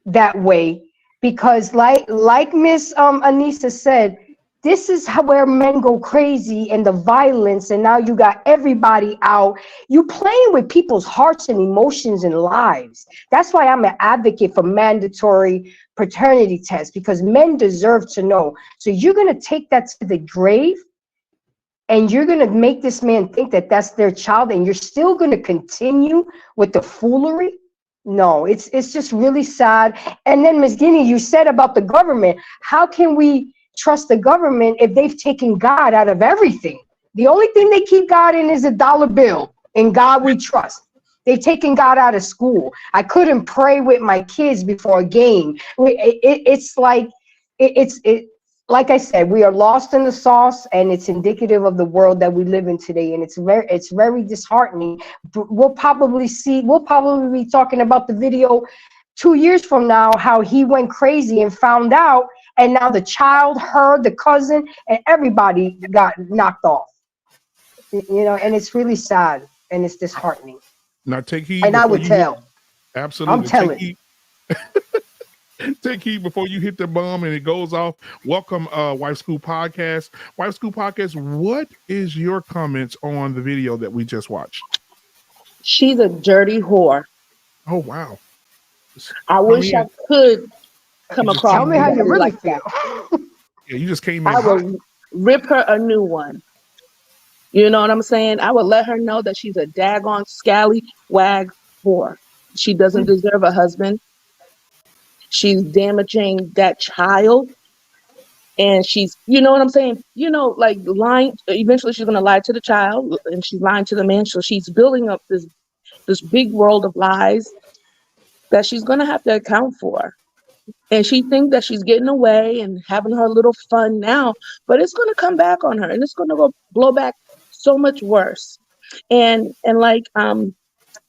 that way, because like Miss Anissa said, this is where men go crazy, and the violence, and now you got everybody out. You playing with people's hearts and emotions and lives. That's why I'm an advocate for mandatory paternity tests, because men deserve to know. So you're going to take that to the grave, and you're going to make this man think that that's their child, and you're still going to continue with the foolery? No, it's just really sad. And then, Ms. Guinea, you said about the government. How can we trust the government if they've taken God out of everything? The only thing they keep God in is a dollar bill. In God we trust. They've taken God out of school. I couldn't pray with my kids before a game. It's like I said, we are lost in the sauce, and it's indicative of the world that we live in today. And it's very disheartening. We'll probably be talking about the video 2 years from now, how he went crazy and found out, and now the child, her, the cousin, and everybody got knocked off. You know, and it's really sad, and it's disheartening. Now take heed. And I would tell. Absolutely. I'm telling. Take heed before you hit the bomb and it goes off. Welcome, Wife School Podcast. Wife School Podcast, what is your comments on the video that we just watched? She's a dirty whore. Oh, wow. I wish I could come across. Tell me how you somebody really like feel. that. Yeah, you just came in I hot. would rip her a new one. You know what I'm saying? I would let her know that she's a daggone scallywag whore. She doesn't deserve a husband. She's damaging that child. And she's, you know what I'm saying? You know, like lying. Eventually, she's going to lie to the child, and she's lying to the man. So she's building up this big world of lies that she's going to have to account for. And she thinks that she's getting away and having her little fun now, but it's going to come back on her, and it's going to go blow back so much worse. And like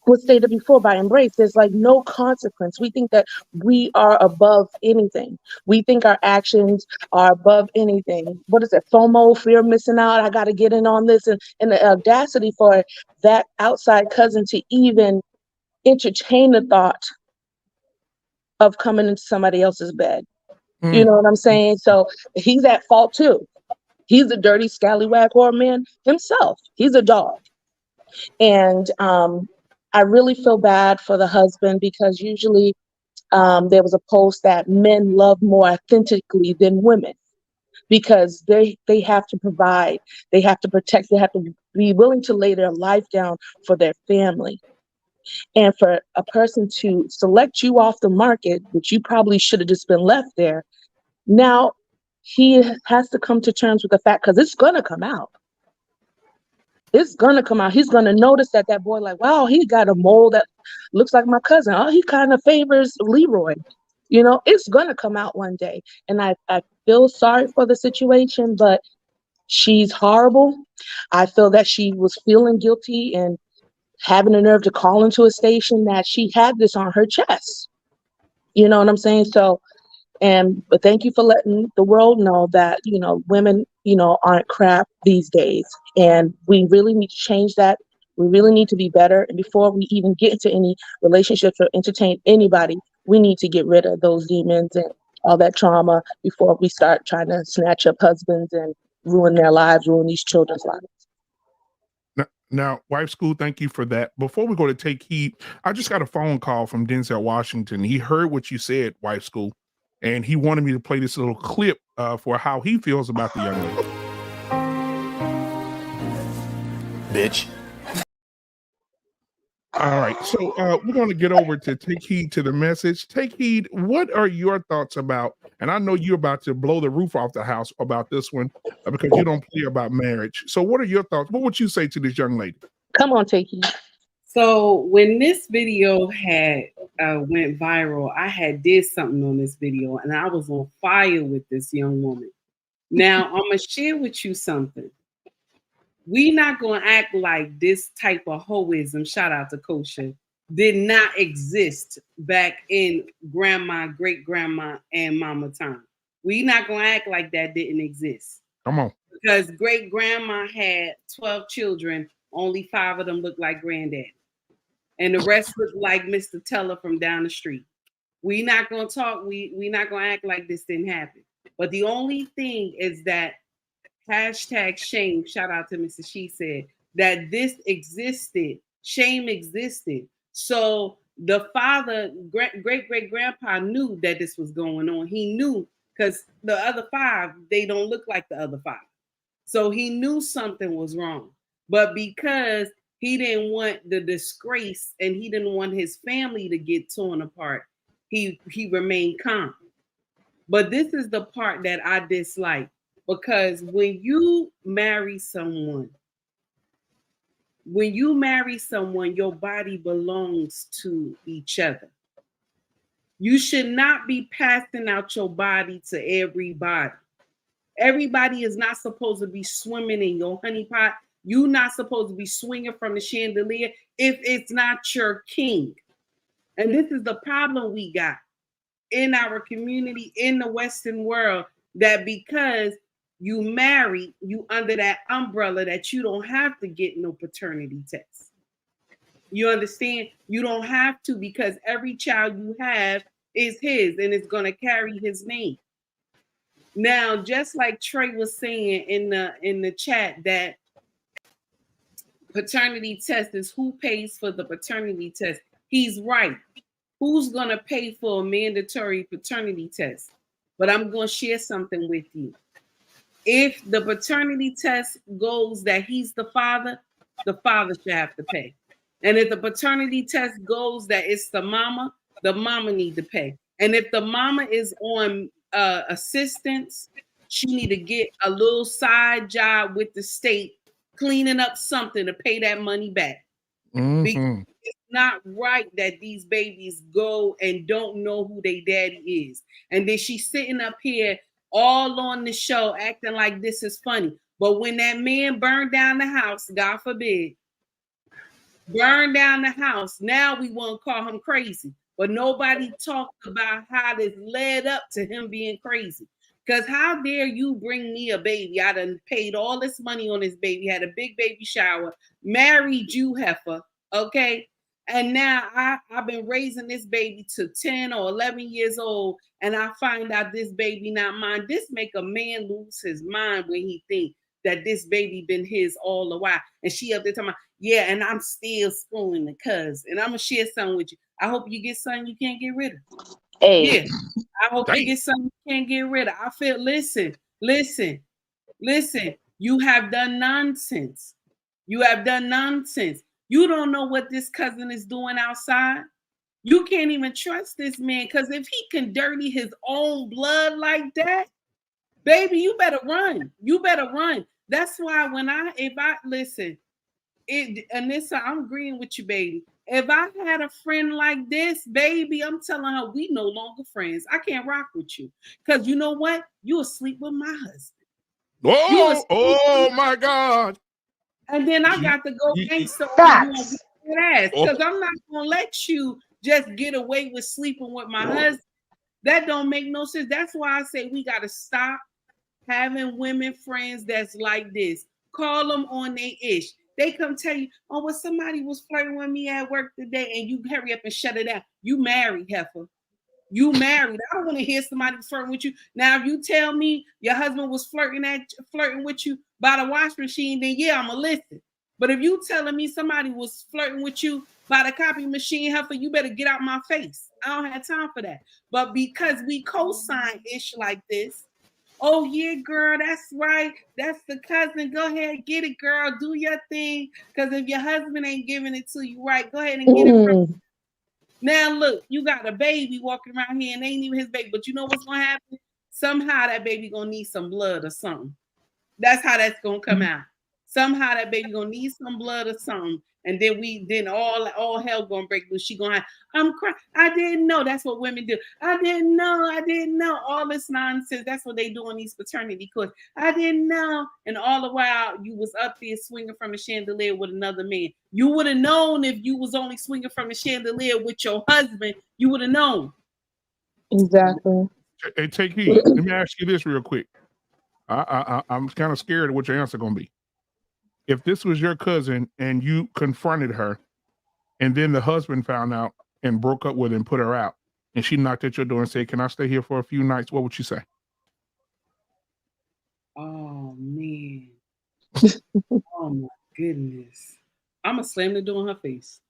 was stated before by Embrace, there's like no consequence. We think that we are above anything. We think our actions are above anything. What is it? FOMO, fear of missing out. I got to get in on this. And the audacity for that outside cousin to even entertain the thought of coming into somebody else's bed. You know what I'm saying? So he's at fault too. He's a dirty scallywag whore man himself. He's a dog. And I really feel bad for the husband, because usually there was a post that men love more authentically than women, because they have to provide, they have to protect, they have to be willing to lay their life down for their family. And for a person to select you off the market, which you probably should have just been left there, now he has to come to terms with the fact, because it's going to come out. It's going to come out. He's going to notice that boy, like, wow, he got a mole that looks like my cousin. Oh, he kind of favors Leroy. You know, it's going to come out one day. And I feel sorry for the situation, but she's horrible. I feel that she was feeling guilty and having the nerve to call into a station that she had this on her chest. You know what I'm saying? So, but thank you for letting the world know that, you know, women, you know, aren't crap these days. And we really need to change that. We really need to be better. And before we even get into any relationships or entertain anybody, we need to get rid of those demons and all that trauma before we start trying to snatch up husbands and ruin their lives, ruin these children's lives. Now, Wife School, thank you for that. Before we go to Take Heed, I just got a phone call from Denzel Washington. He heard what you said, Wife School, and he wanted me to play this little clip for how he feels about the young lady. Bitch. All right, so we're going to get over to Take Heed to the message. Take Heed, what are your thoughts about, and I know you're about to blow the roof off the house about this one because you don't play about marriage. So what are your thoughts? What would you say to this young lady? Come on, Take Heed. So when this video had went viral, I had did something on this video, and I was on fire with this young woman. Now, I'm going to share with you something. We not going to act like this type of hoism, shout out to Kosha, did not exist back in grandma, great-grandma, and mama time. We not going to act like that didn't exist. Come on. Because great-grandma had 12 children, only 5 of them looked like granddaddy. And the rest looked like Mr. Teller from down the street. We not going to talk, we not going to act like this didn't happen. But the only thing is that #shame, shout out to Mrs. She said, that this existed, shame existed. So the father, great-great-grandpa knew that this was going on. He knew, because the other 5, they don't look like the other 5. So he knew something was wrong. But because he didn't want the disgrace and he didn't want his family to get torn apart, he remained calm. But this is the part that I dislike. Because when you marry someone, your body belongs to each other. You should not be passing out your body to everybody. Everybody is not supposed to be swimming in your honey pot. You're not supposed to be swinging from the chandelier if it's not your king. And this is the problem we got in our community, in the Western world, that because you marry, you under that umbrella that you don't have to get no paternity test. You understand? You don't have to, because every child you have is his and it's going to carry his name. Now, just like Trey was saying in the chat, that paternity test is who pays for the paternity test. He's right. Who's going to pay for a mandatory paternity test? But I'm going to share something with you. If the paternity test goes that he's the father should have to pay. And if the paternity test goes that it's the mama need to pay. And if the mama is on assistance, she need to get a little side job with the state, cleaning up something to pay that money back. Because it's not right that these babies go and don't know who their daddy is. And then she's sitting up here all on the show acting like this is funny. But when that man burned down the house, God forbid, burned down the house, now we want to call him crazy. But nobody talked about how this led up to him being crazy. Because how dare you bring me a baby? I done paid all this money on this baby, had a big baby shower, married you, heifer, okay? And now I've been raising this baby to 10 or 11 years old, and I find out this baby not mine. This make a man lose his mind when he think that this baby been his all the while. And she up there talking about, yeah, and I'm still schooling the cuz. And I'm going to share something with you. I hope you get something you can't get rid of. Hey. Yeah, I hope you get something you can't get rid of. I feel, listen. You have done nonsense. You have done nonsense. You don't know what this cousin is doing outside. You can't even trust this man, because if he can dirty his own blood like that, baby, you better run. You better run. That's why Anissa, I'm agreeing with you, baby. If I had a friend like this, baby, I'm telling her we no longer friends. I can't rock with you. Because you know what? You asleep with my husband. Oh my God. And then I got to go gangster on you because I'm not going to let you just get away with sleeping with my husband. That don't make no sense. That's why I say we got to stop having women friends that's like this. Call them on their ish. They come tell you, oh, well, somebody was flirting with me at work today, and you hurry up and shut it down. You married, heifer. You married. I don't want to hear somebody flirting with you. Now, if you tell me your husband was flirting with you by the wash machine, then yeah, I'm going to listen. But if you telling me somebody was flirting with you by the copy machine, heifer, you better get out my face. I don't have time for that. But because we co-sign ish like this, oh yeah, girl, that's right. That's the cousin. Go ahead, get it, girl. Do your thing. Because if your husband ain't giving it to you right, go ahead and get it from him. Now look, you got a baby walking around here and ain't even his baby. But you know what's gonna happen? Somehow that baby gonna need some blood or something. That's how that's gonna come out. Somehow that baby gonna need some blood or something. And then all hell gonna break loose. She gonna have, I'm crying. I didn't know. That's what women do. I didn't know. All this nonsense. That's what they do on these paternity courses. I didn't know. And all the while you was up there swinging from a chandelier with another man. You would have known if you was only swinging from a chandelier with your husband. You would have known. Exactly. Hey, take heed. Let me ask you this real quick. I'm kind of scared of what your answer gonna be. If this was your cousin and you confronted her, and then the husband found out and broke up with her and put her out, and she knocked at your door and said, "Can I stay here for a few nights?" What would you say? Oh man. Oh my goodness. I'm gonna slam the door in her face.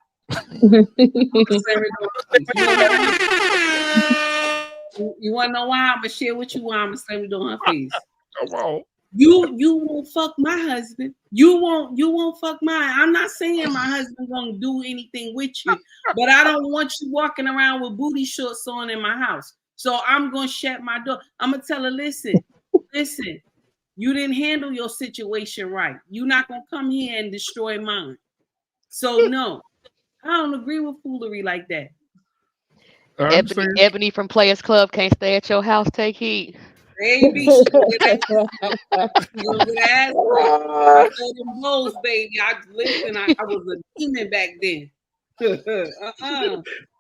You wanna know why? I'm gonna share with you why I'm gonna slam the door in her face. Come on. You won't fuck my husband. You won't fuck mine. I'm not saying my husband gonna do anything with you, but I don't want you walking around with booty shorts on in my house. So I'm gonna shut my door. I'm gonna tell her, listen, you didn't handle your situation right. You're not gonna come here and destroy mine. So no, I don't agree with foolery like that. Ebony from Players Club can't stay at your house. Take heed. Baby, she baby. I was a demon back then.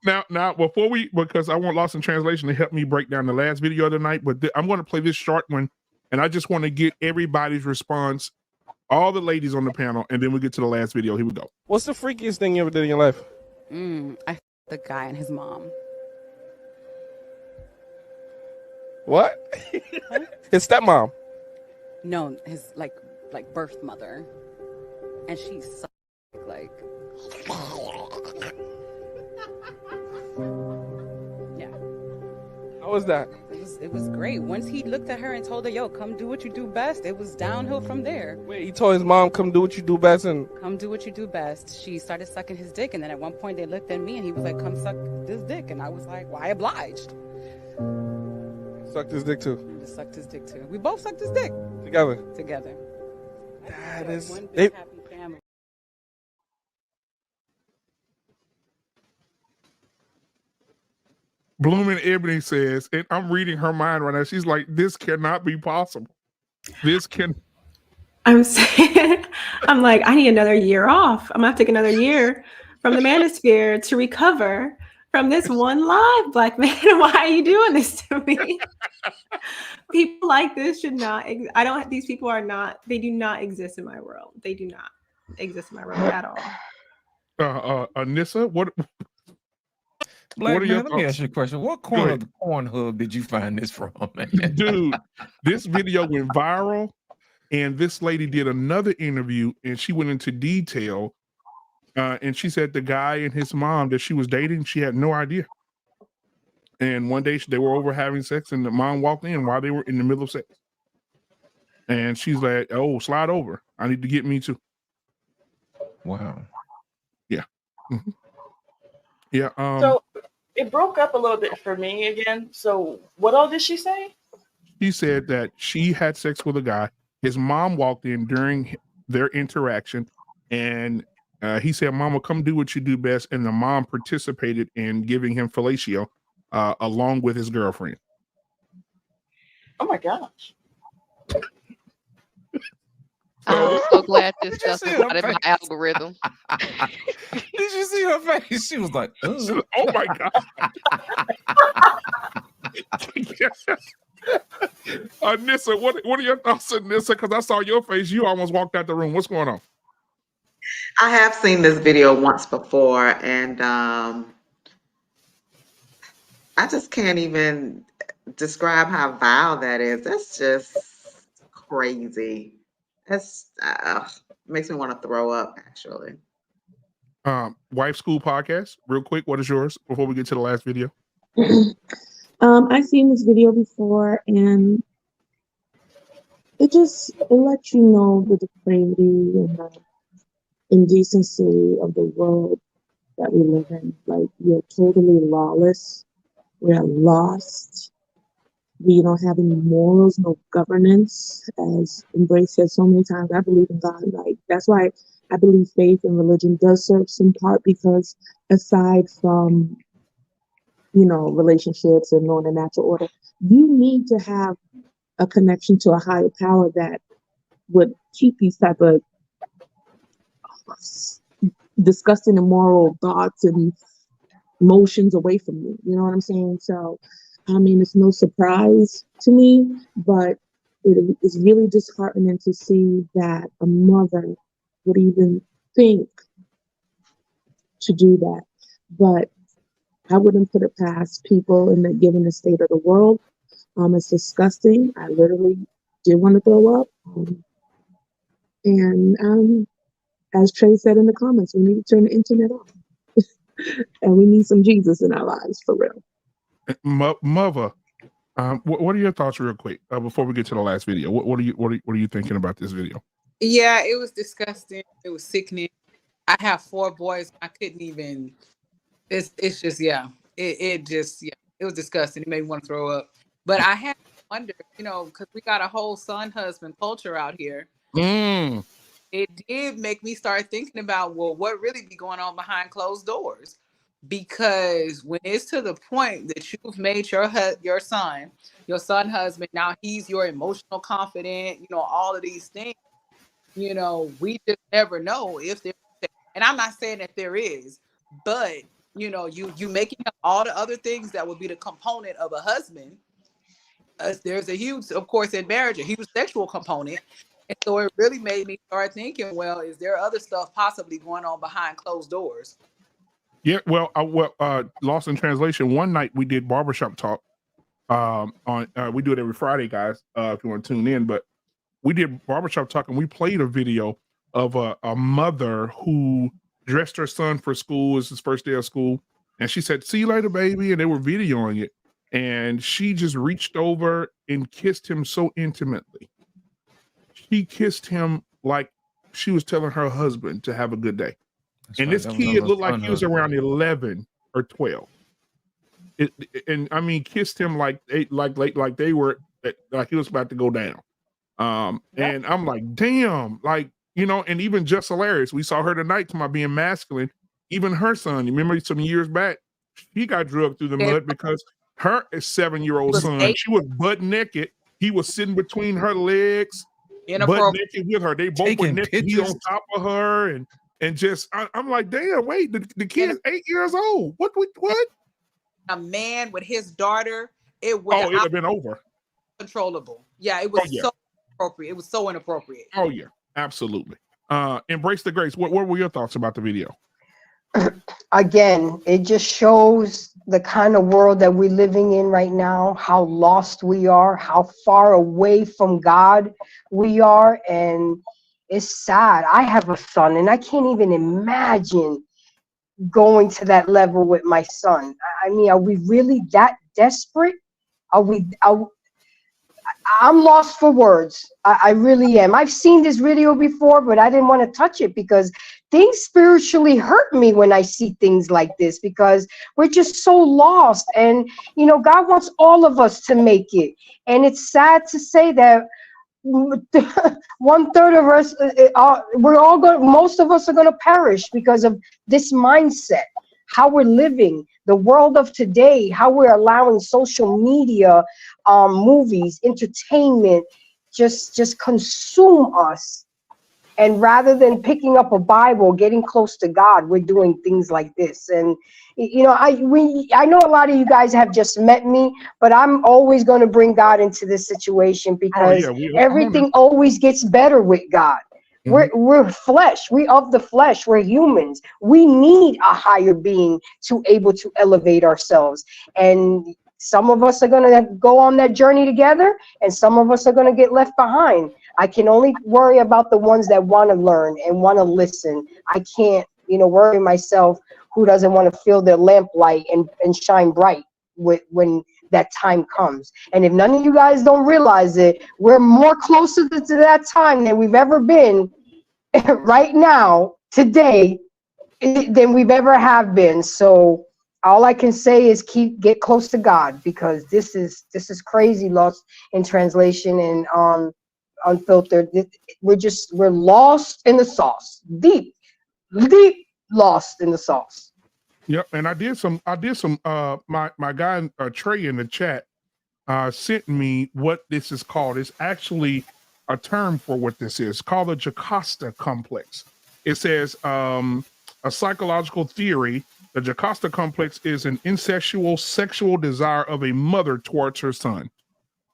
Now, because I want Lost in Translation to help me break down the last video of the night, but I'm going to play this short one, and I just want to get everybody's response, all the ladies on the panel, and then we'll get to the last video. Here we go. What's the freakiest thing you ever did in your life? I the guy and his mom. What? His stepmom. No, his like birth mother, and she's like. Yeah. How was that? It was great. Once he looked at her and told her, "Yo, come do what you do best," it was downhill from there. Wait, he told his mom, "Come do what you do best," and come do what you do best. She started sucking his dick, and then at one point they looked at me, and he was like, "Come suck this dick," and I was like, "Why obliged?" Sucked his dick too. I just sucked his dick too. We both sucked his dick Together. together. That is. One big They, happy family. Blooming Ebony says, and I'm reading her mind right now. She's like, this cannot be possible. This can. I'm saying, I'm like, I need another year off. I'm gonna have to take another year from the manosphere to recover from this one live, black man. Why are you doing this to me? People like this should not. These people are not. They do not exist in my world. They do not exist in my world at all. Anissa, what? Black What are man, your let me thoughts? ask you a question. What Go corner ahead. of the Pornhub did you find this from, man? Dude, this video went viral, and this lady did another interview, and she went into detail, and she said the guy and his mom that she was dating, she had no idea. And one day they were over having sex, and the mom walked in while they were in the middle of sex, and she's like, "Oh, slide over. I need to get me too." Wow. Yeah. Mhm. Yeah. So it broke up a little bit for me again. So what all did she say? She said that she had sex with a guy. His mom walked in during their interaction, and he said, "Mama, come do what you do best." And the mom participated in giving him fellatio along with his girlfriend. Oh my gosh. I'm so glad this Did you stuff see is her not in my face? algorithm. Did you see her face? She was like, "Ugh." Oh my God. Anissa, what are your thoughts, Anissa? Because I saw your face. You almost walked out the room. What's going on? I have seen this video once before, and I just can't even describe how vile that is. That's just crazy. That's makes me want to throw up, actually. Wife School Podcast, real quick. What is yours before we get to the last video? I've seen this video before, and it lets you know the depravity and the indecency of the world that we live in. Like, we're totally lawless. We're lost. We don't have any morals, no governance. As Embrace said so many times, I believe in God. Like, that's why I believe faith and religion does serve some part, because aside from, relationships and knowing the natural order, you need to have a connection to a higher power that would keep these type of disgusting, immoral thoughts and emotions away from you. You know what I'm saying? So, I mean, it's no surprise to me, but it is really disheartening to see that a mother would even think to do that. But I wouldn't put it past people in given the state of the world. It's disgusting. I literally did want to throw up. And as Trey said in the comments, we need to turn the internet off. And we need some Jesus in our lives, for real. Mother, what are your thoughts, real quick, before we get to the last video? What are you thinking about this video? Yeah, it was disgusting. It was sickening. I have 4 boys. I couldn't even. It's just it was disgusting. It made me want to throw up. But I had to wonder, because we got a whole son husband culture out here. It did make me start thinking about, well, what really be going on behind closed doors? Because when it's to the point that you've made your son husband, now he's your emotional confidant, all of these things, we just never know if there. And I'm not saying that there is, but you making up all the other things that would be the component of a husband. There's a huge, of course, in marriage, a huge sexual component. And so it really made me start thinking, well, is there other stuff possibly going on behind closed doors? Yeah, well, lost in translation. One night we did barbershop talk, on we do it every Friday, guys. If you want to tune in, but we did barbershop talk and we played a video of a mother who dressed her son for school. It's his first day of school, and she said, "See you later, baby," and they were videoing it, and she just reached over and kissed him so intimately. She kissed him like she was telling her husband to have a good day. And this kid looked like he was around 11 or 12. And I mean, kissed him like they were like he was about to go down. And I'm like, damn, like, you know, and even Just Hilarious, we saw her tonight to my being masculine. Even her son, you remember some years back, he got drugged through the mud because her 7-year-old son, she was butt naked. He was sitting between her legs, butt naked with her. They both were naked. He on top of her, and just I'm like, damn, wait, the kid's 8 years old. What? A man with his daughter, it would have been over. Controllable. Yeah, it was so appropriate. It was so inappropriate. Oh yeah, absolutely. Embrace the Grace. What were your thoughts about the video? Again, it just shows the kind of world that we're living in right now, how lost we are, how far away from God we are, and it's sad. I have a son, and I can't even imagine going to that level with my son. I mean, are we really that desperate? I'm lost for words. I really am. I've seen this video before, but I didn't want to touch it because things spiritually hurt me when I see things like this, because we're just so lost. And, you know, God wants all of us to make it. And it's sad to say that 1/3 of us, most of us are going to perish because of this mindset, how we're living, the world of today, how we're allowing social media, movies, entertainment, just consume us. And rather than picking up a Bible, getting close to God, we're doing things like this. And, you know, I know a lot of you guys have just met me, but I'm always going to bring God into this situation because everything always gets better with God. We're flesh. We of the flesh. We're humans. We need a higher being to able to elevate ourselves. And some of us are going to go on that journey together, and some of us are going to get left behind. I can only worry about the ones that want to learn and want to listen. I can't, you know, worry myself who doesn't want to feel their lamplight and shine bright when that time comes. And if none of you guys don't realize it, we're more closer to that time than we've ever been right now, today, than we've ever have been. So all I can say is get close to God, because this is crazy, lost in translation and Unfiltered. We're lost in the sauce, deep lost in the sauce. Yep, and I did some my guy Trey in the chat sent me what this is called. It's actually a term for what this is, called the Jocasta complex. It says a psychological theory. The Jocasta complex is an incestual sexual desire of a mother towards her son.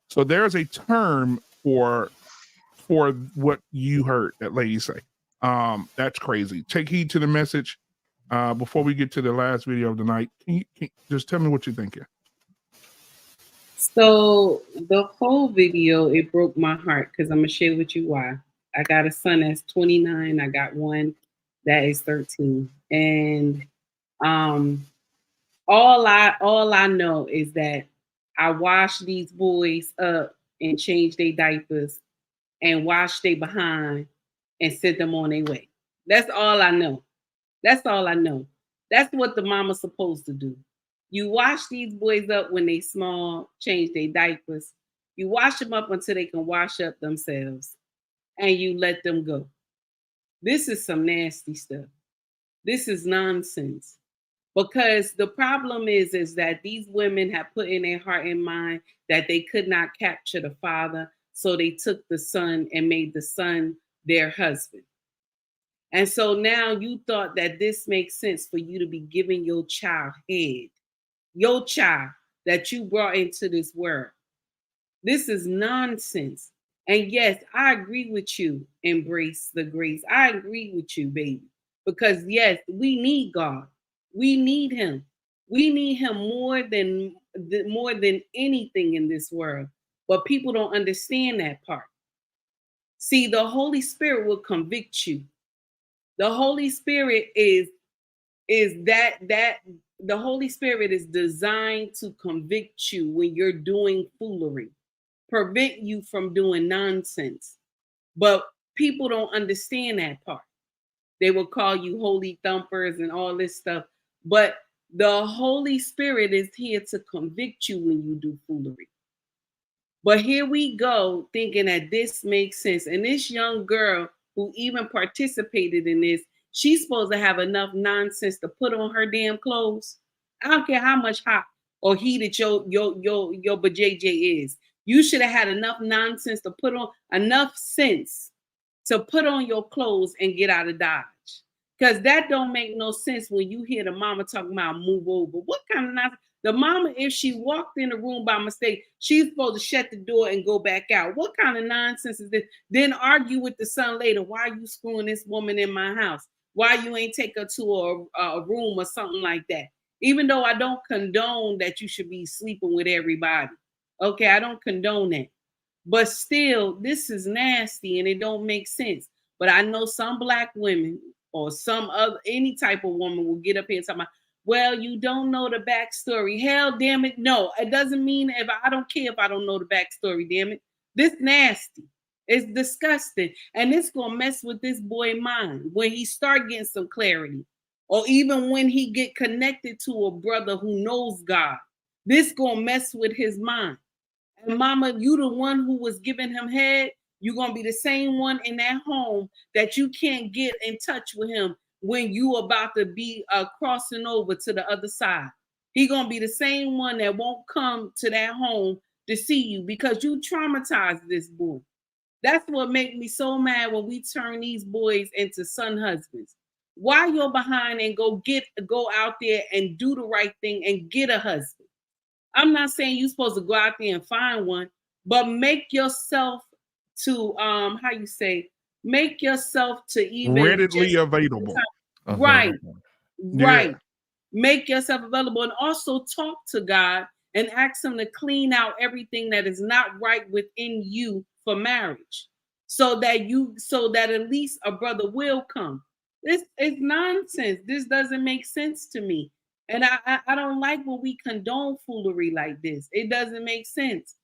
So there's a term for what you heard that lady say. That's crazy. Take heed to the message. Before we get to the last video of the night, can you just tell me what you're thinking? So the whole video, it broke my heart, because I'm gonna share with you why. I got a son that's 29. I got one that is 13, and all I know is that I wash these boys up and change their diapers and wash their behind and send them on their way. That's all I know. That's all I know. That's what the mama's supposed to do. You wash these boys up when they small, change their diapers. You wash them up until they can wash up themselves, and you let them go. This is some nasty stuff. This is nonsense. Because the problem is that these women have put in their heart and mind that they could not capture the father, so they took the son and made the son their husband. And so now you thought that this makes sense for you to be giving your child head, your child that you brought into this world. This is nonsense. And yes, I agree with you, Embrace the Grace. I agree with you, baby. Because yes, we need God. We need him. We need him more than more than anything in this world. But people don't understand that part. See, the Holy Spirit will convict you. The Holy Spirit is that the Holy Spirit is designed to convict you when you're doing foolery, prevent you from doing nonsense. But people don't understand that part. They will call you holy thumpers and all this stuff. But the Holy Spirit is here to convict you when you do foolery. But here we go thinking that this makes sense. And this young girl who even participated in this, she's supposed to have enough nonsense to put on her damn clothes. I don't care how much hot or heated your BJJ is. You should have had enough nonsense to put on, enough sense to put on your clothes and get out of Dodge. Because that don't make no sense when you hear the mama talking about move over. What kind of nonsense? The mama, if she walked in the room by mistake, she's supposed to shut the door and go back out. What kind of nonsense is this? Then argue with the son later. Why are you screwing this woman in my house? Why you ain't take her to a room or something like that? Even though I don't condone that you should be sleeping with everybody. Okay, I don't condone that. But still, this is nasty and it don't make sense. But I know some black women or some other, any type of woman will get up here and talk about, well, you don't know the backstory. Hell, damn it. No, it doesn't mean I don't care if I don't know the backstory, damn it. This nasty. It's disgusting. And it's going to mess with this boy's mind when he start getting some clarity. Or even when he get connected to a brother who knows God. This going to mess with his mind. And mama, you the one who was giving him head. You're going to be the same one in that home that you can't get in touch with him when you about to be crossing over to the other side. He going to be the same one that won't come to that home to see you because you traumatized this boy. That's what makes me so mad when we turn these boys into son husbands. Why you're behind and go out there and do the right thing and get a husband? I'm not saying you're supposed to go out there and find one, but make yourself to make yourself to even readily available. Right. Make yourself available and also talk to God and ask him to clean out everything that is not right within you for marriage. So that at least a brother will come. This is nonsense. This doesn't make sense to me. And I don't like when we condone foolery like this. It doesn't make sense.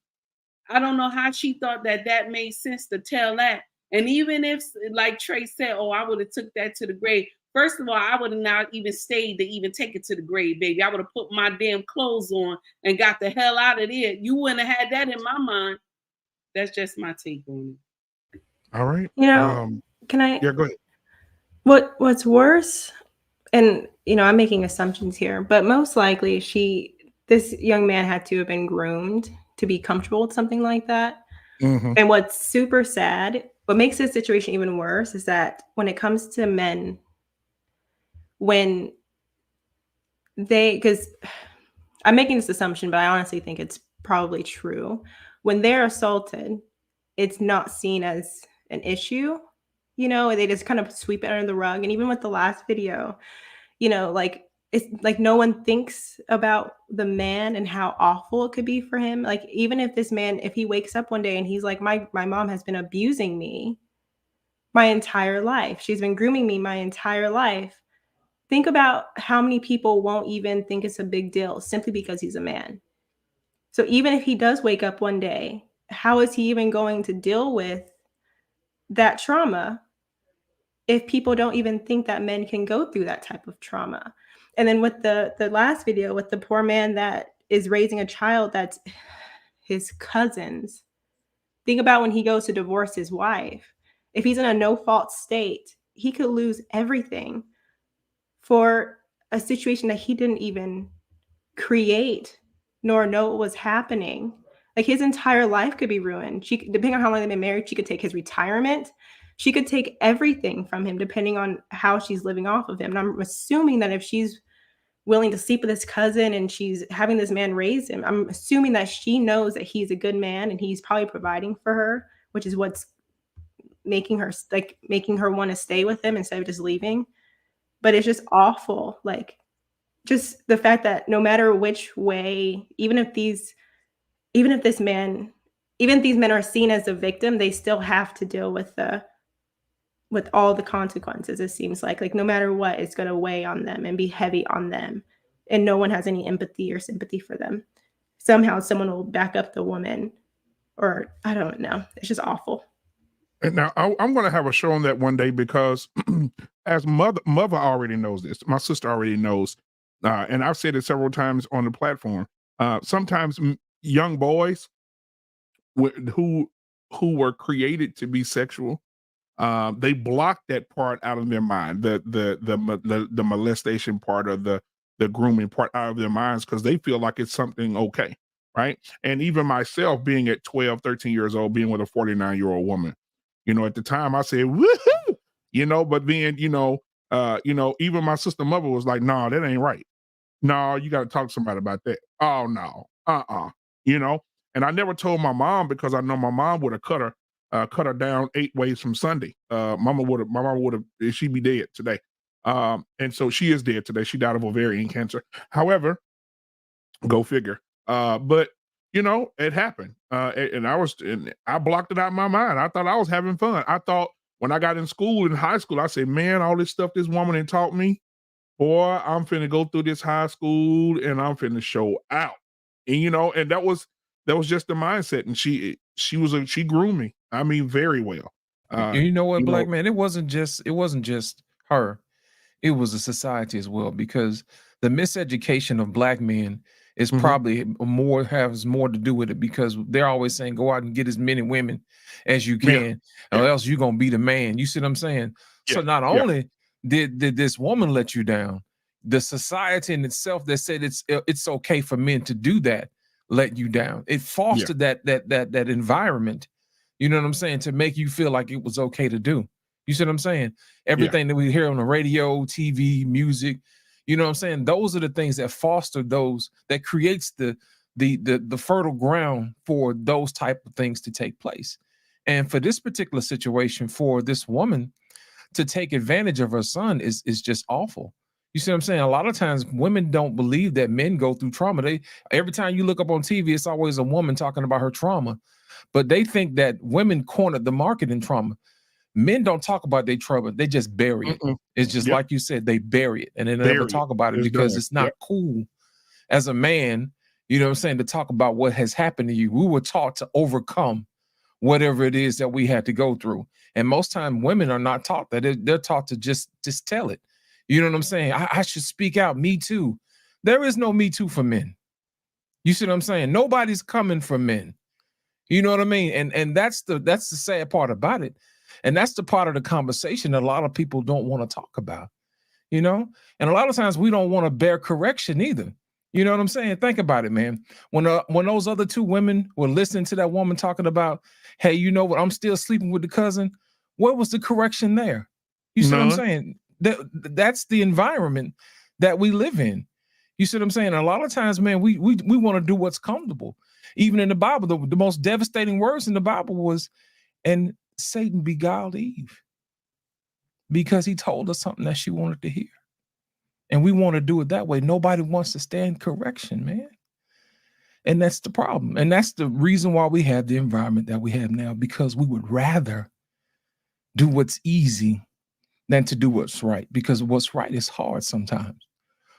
I don't know how she thought that made sense to tell that. And even if, like Trey said, oh, I would have took that to the grave. First of all, I would have not even stayed to even take it to the grave, baby. I would have put my damn clothes on and got the hell out of there. You wouldn't have had that in my mind. That's just my take on it. All right. You know, can I? Yeah, go ahead. What's worse, and I'm making assumptions here, but most likely this young man had to have been groomed to be comfortable with something like that. Mm-hmm. And what's super sad, what makes this situation even worse is that when it comes to men, because I'm making this assumption, but I honestly think it's probably true. When they're assaulted, it's not seen as an issue. They just kind of sweep it under the rug. And even with the last video, it's like no one thinks about the man and how awful it could be for him. Like, even if this man, if he wakes up one day and he's like, my mom has been abusing me my entire life. She's been grooming me my entire life. Think about how many people won't even think it's a big deal simply because he's a man. So even if he does wake up one day, how is he even going to deal with that trauma if people don't even think that men can go through that type of trauma? And then with the last video with the poor man that is raising a child that's his cousin's, think about when he goes to divorce his wife. If he's in a no-fault state, he could lose everything for a situation that he didn't even create nor know what was happening. Like, his entire life could be ruined. Depending on how long they've been married, she could take his retirement. She could take everything from him depending on how she's living off of him. And I'm assuming that if she's willing to sleep with his cousin and she's having this man raise him, I'm assuming that she knows that he's a good man and he's probably providing for her, which is what's making her want to stay with him instead of just leaving. But it's just awful. Like, just the fact that no matter which way, even if these men are seen as a victim, they still have to deal with all the consequences. It seems like no matter what, it's going to weigh on them and be heavy on them, and no one has any empathy or sympathy for them. Somehow someone will back up the woman, or I don't know. It's just awful. And now I'm going to have a show on that one day, because as mother already knows this. My sister already knows, and I've said it several times on the platform. Sometimes young boys who were created to be sexual, they block that part out of their mind, the molestation part, or the grooming part out of their minds, because they feel like it's something okay, right? And even myself, being at 12, 13 years old, being with a 49-year-old woman, at the time I said, woohoo, but then, even my sister mother was like, no, that ain't right. No, you got to talk to somebody about that. Oh, no, and I never told my mom, because I know my mom would have cut her down 8 ways from Sunday. My mama would have, she'd be dead today. And so she is dead today. She died of ovarian cancer. However, go figure. But it happened. And I blocked it out of my mind. I thought I was having fun. I thought when I got in high school, I said, man, all this stuff this woman had taught me, boy, I'm finna go through this high school and I'm finna show out. And, and that was just the mindset. And she grew me. I mean, very well. You know what, Black man, it wasn't just her. It was a society as well, because the miseducation of Black men is probably has more to do with it, because they're always saying, go out and get as many women as you can, or else you're going to be the man. You see what I'm saying? So not only did this woman let you down, the society in itself that said it's okay for men to do that, let you down. It fostered that environment, you know what I'm saying, to make you feel like it was okay to do. You see what I'm saying? Everything that we hear on the radio, TV, music, you know what I'm saying? Those are the things that foster that creates the fertile ground for those type of things to take place. And for this particular situation, for this woman to take advantage of her son is just awful. You see what I'm saying? A lot of times women don't believe that men go through trauma. Every time you look up on TV, it's always a woman talking about her trauma, but they think that women cornered the market in trauma. Men don't talk about their trauma. They just bury it. It's just like you said, they bury it and they never talk about it, because it's not cool as a man, you know what I'm saying, to talk about what has happened to you. We were taught to overcome whatever it is that we had to go through. And most time women are not taught that. They're taught to just tell it. You know what I'm saying? I should speak out. Me too. There is no me too for men. You see what I'm saying? Nobody's coming for men. You know what I mean? And that's the sad part about it. And that's the part of the conversation that a lot of people don't want to talk about, And a lot of times we don't want to bear correction either. You know what I'm saying? Think about it, man. When those other two women were listening to that woman talking about, hey, you know what? I'm still sleeping with the cousin. What was the correction there? You see what I'm saying? That's the environment that we live in. You see what I'm saying? A lot of times, man, we want to do what's comfortable. Even in the Bible, the most devastating words in the Bible was, and Satan beguiled Eve, because he told us something that she wanted to hear. And we want to do it that way. Nobody wants to stand correction, man. And that's the problem. And that's the reason why we have the environment that we have now, because we would rather do what's easy than to do what's right, because what's right is hard sometimes.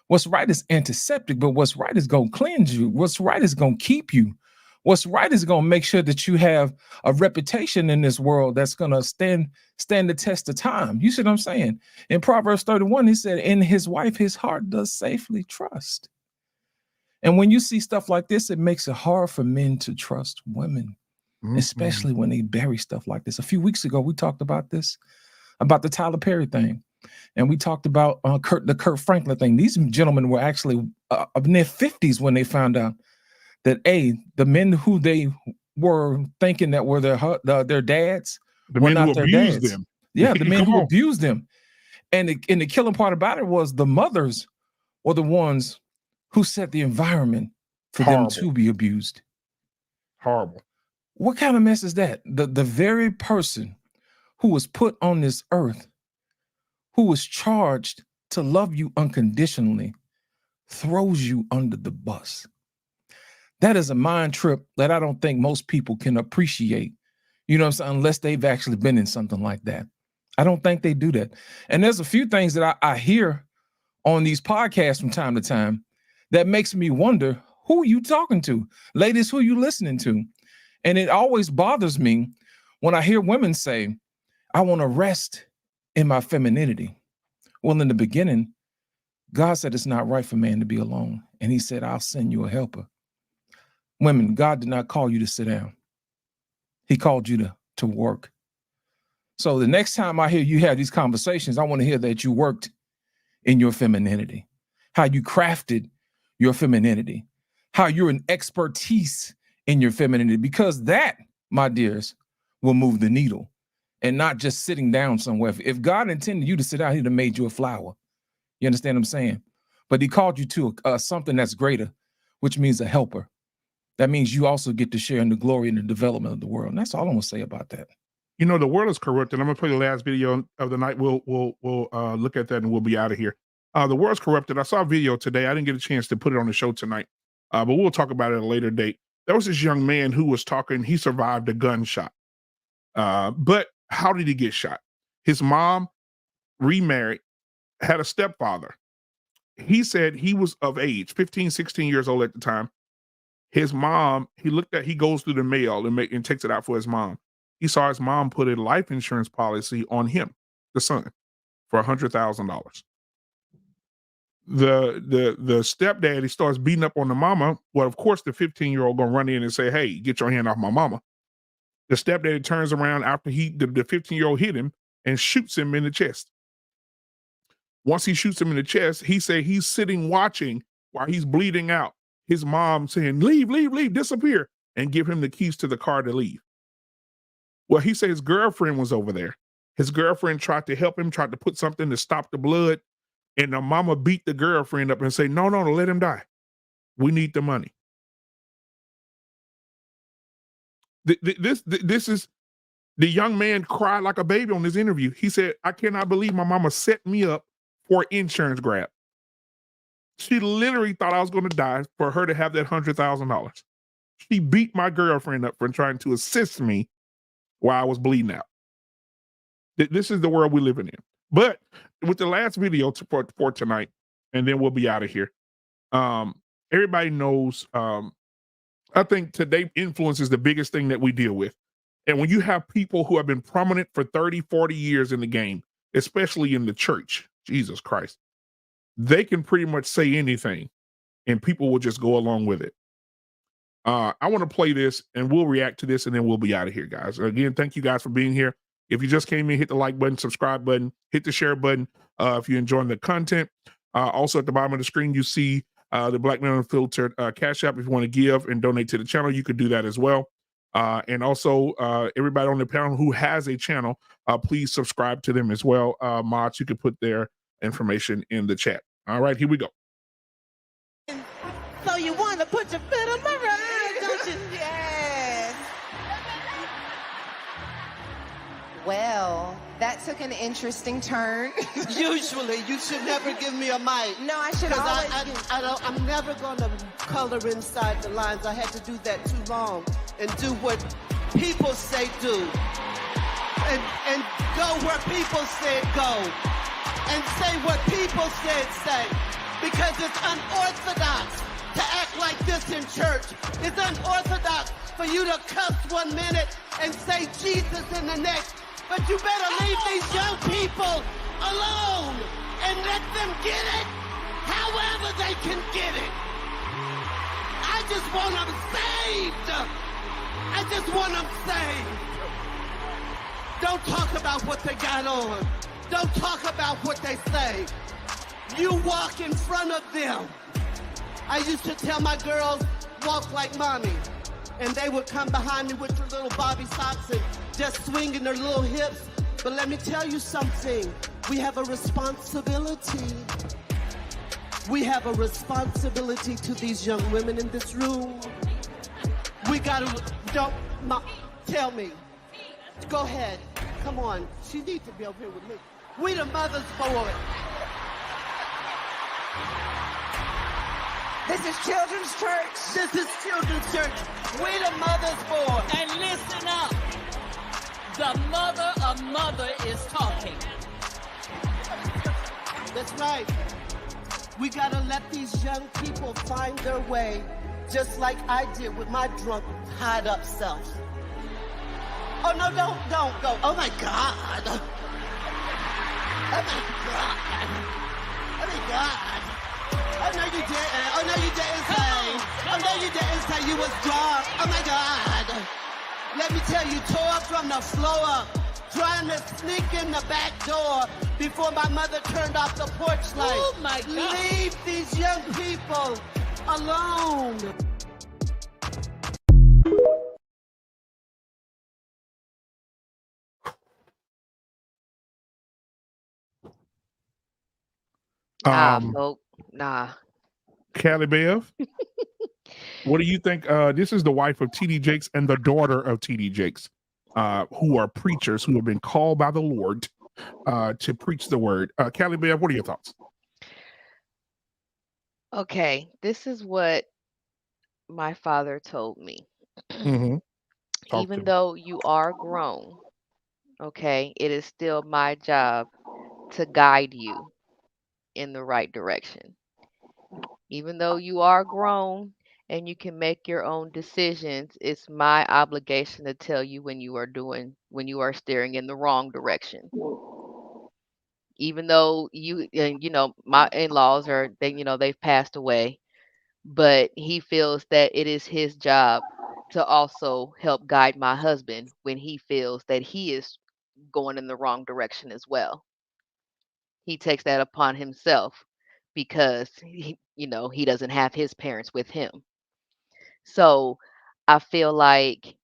What's right is antiseptic, but what's right is going to cleanse you. What's right is going to keep you. What's right is going to make sure that you have a reputation in this world that's going to stand the test of time. You see what I'm saying? In Proverbs 31, he said, in his wife, his heart does safely trust. And when you see stuff like this, it makes it hard for men to trust women, especially when they bury stuff like this. A few weeks ago, we talked about this, about the Tyler Perry thing. And we talked about the Kurt Franklin thing. These gentlemen were actually in their 50s when they found out that the men who they were thinking that were their dads were not their dads. Them. Yeah, the men who abused them. And the killing part about it was the mothers were the ones who set the environment for them to be abused. Horrible. What kind of mess is that? The very person who was put on this earth, who was charged to love you unconditionally, throws you under the bus. That is a mind trip that I don't think most people can appreciate, you know what I'm saying, unless they've actually been in something like that. I don't think they do that. And there's a few things that I hear on these podcasts from time to time that makes me wonder, who are you talking to? Ladies, who are you listening to? And it always bothers me when I hear women say, I want to rest in my femininity. Well, in the beginning, God said it's not right for man to be alone. And he said, I'll send you a helper. Women, God did not call you to sit down. He called you to work. So the next time I hear you have these conversations, I want to hear that you worked in your femininity, how you crafted your femininity, how you're an expertise in your femininity, because that, my dears, will move the needle and not just sitting down somewhere. If God intended you to sit down, he'd have made you a flower. You understand what I'm saying? But he called you to something that's greater, which means a helper. That means you also get to share in the glory and the development of the world. And that's all I'm going to say about that. You know, the world is corrupt, and I'm going to play the last video of the night. We'll look at that and we'll be out of here. The world's corrupted. I saw a video today. I didn't get a chance to put it on the show tonight, but we'll talk about it at a later date. There was this young man who was talking. He survived a gunshot. But how did he get shot? His mom remarried, had a stepfather. He said he was of age, 15, 16 years old at the time. His mom, he goes through the mail and takes it out for his mom. He saw his mom put a life insurance policy on him, the son, for $100,000. The stepdaddy starts beating up on the mama. Well, of course, the 15-year-old gonna run in and say, hey, get your hand off my mama. The stepdaddy turns around after the 15-year-old hit him and shoots him in the chest. Once he shoots him in the chest, he said he's sitting watching while he's bleeding out. His mom saying, leave, leave, leave, disappear, and give him the keys to the car to leave. Well, he said his girlfriend was over there. His girlfriend tried to help him, tried to put something to stop the blood. And the mama beat the girlfriend up and say, no, let him die. We need the money. This is, the young man cried like a baby on this interview. He said, I cannot believe my mama set me up for insurance grab. She literally thought I was going to die for her to have that $100,000. She beat my girlfriend up for trying to assist me while I was bleeding out. This is the world we're living in. But with the last video for tonight, and then we'll be out of here. Everybody knows, I think today influence is the biggest thing that we deal with. And when you have people who have been prominent for 30, 40 years in the game, especially in the church, Jesus Christ, they can pretty much say anything and people will just go along with it. I want to play this and we'll react to this and then we'll be out of here, guys. Again, thank you guys for being here. If you just came in, hit the like button, subscribe button, hit the share button if you're enjoying the content. Also at the bottom of the screen, you see the Black Men Unfiltered Cash App. If you want to give and donate to the channel, you could do that as well. And also everybody on the panel who has a channel, please subscribe to them as well. Mods, you could put their information in the chat. All right, here we go. So you want to put your foot on my ride, don't you? Yes. Well, that took an interesting turn. Usually, you should never give me a mic. No, I should always I'm never going to color inside the lines. I had to do that too long and do what people say do. And go where people said go. And say what people said say. Because it's unorthodox to act like this in church. It's unorthodox for you to cuss 1 minute and say Jesus in the next. But you better leave these young people alone and let them get it however they can get it. I just want them saved. I just want them saved. Don't talk about what they got on. Don't talk about what they say. You walk in front of them. I used to tell my girls, walk like mommy. And they would come behind me with their little bobby socks and just swinging their little hips. But let me tell you something. We have a responsibility. We have a responsibility to these young women in this room. We gotta, tell me. Go ahead. Come on. She needs to be up here with me. We the mothers for it. This is Children's Church. This is Children's Church. We the mother's board. And listen up. The mother of mother is talking. That's right. We gotta let these young people find their way, just like I did with my drunk, tied up self. Oh no, don't go. Oh my God. Oh my God. Oh my God. Oh no, you didn't. Oh no, you didn't say. Oh no, you didn't say you was drunk. Oh my God. Let me tell you, tore up from the floor up, trying to sneak in the back door before my mother turned off the porch light. Oh my God. Leave these young people alone. Nah. Callie Bev, what do you think? This is the wife of TD Jakes and the daughter of TD Jakes, who are preachers who have been called by the Lord to preach the word. Callie Bev, what are your thoughts? Okay, this is what my father told me. Mm-hmm. Even though you are grown, okay, it is still my job to guide you in the right direction. Even though you are grown and you can make your own decisions, it's my obligation to tell you when you are steering in the wrong direction. Even though my in-laws they've passed away, but he feels that it is his job to also help guide my husband when he feels that he is going in the wrong direction as well. He takes that upon himself because he doesn't have his parents with him. So I feel like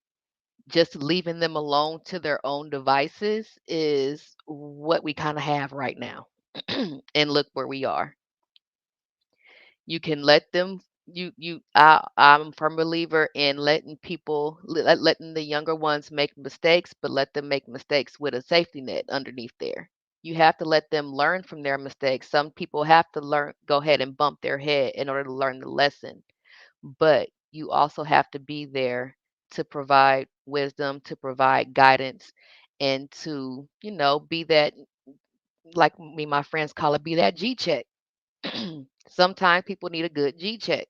just leaving them alone to their own devices is what we kind of have right now. And look where we are. You can let them I'm a firm believer in letting letting the younger ones make mistakes, but let them make mistakes with a safety net underneath there. You have to let them learn from their mistakes. Some people have to go ahead and bump their head in order to learn the lesson. But you also have to be there to provide wisdom, to provide guidance, and to, be that, like my friends call it, be that G check. Sometimes people need a good G check,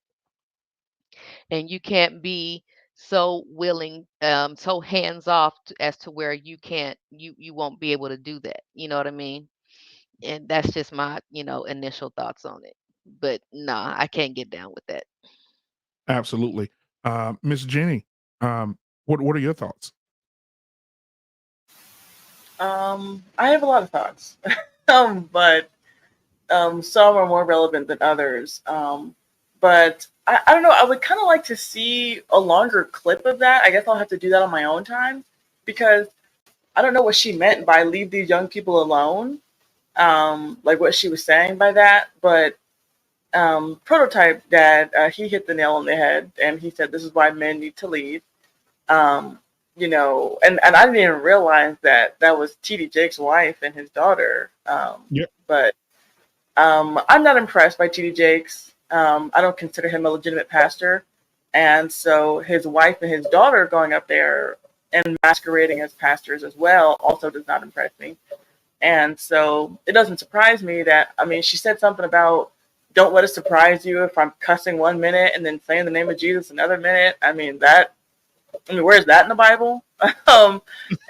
and you can't be so willing, so hands off as to where you won't be able to do that. You know what I mean? And that's just my, initial thoughts on it. But nah, I can't get down with that. Absolutely. Miss Jenny, what are your thoughts? I have a lot of thoughts, but some are more relevant than others. But I don't know. I would kind of like to see a longer clip of that. I guess I'll have to do that on my own time because I don't know what she meant by leave these young people alone. Like what she was saying by that. But Prototype Dad, he hit the nail on the head, and he said this is why men need to lead. And I didn't even realize that was TD Jakes' wife and his daughter. Yep. But I'm not impressed by TD Jakes. I don't consider him a legitimate pastor. And so his wife and his daughter going up there and masquerading as pastors as well also does not impress me. And so it doesn't surprise me that, she said something about don't let it surprise you if I'm cussing 1 minute and then saying the name of Jesus another minute. Where's that in the Bible?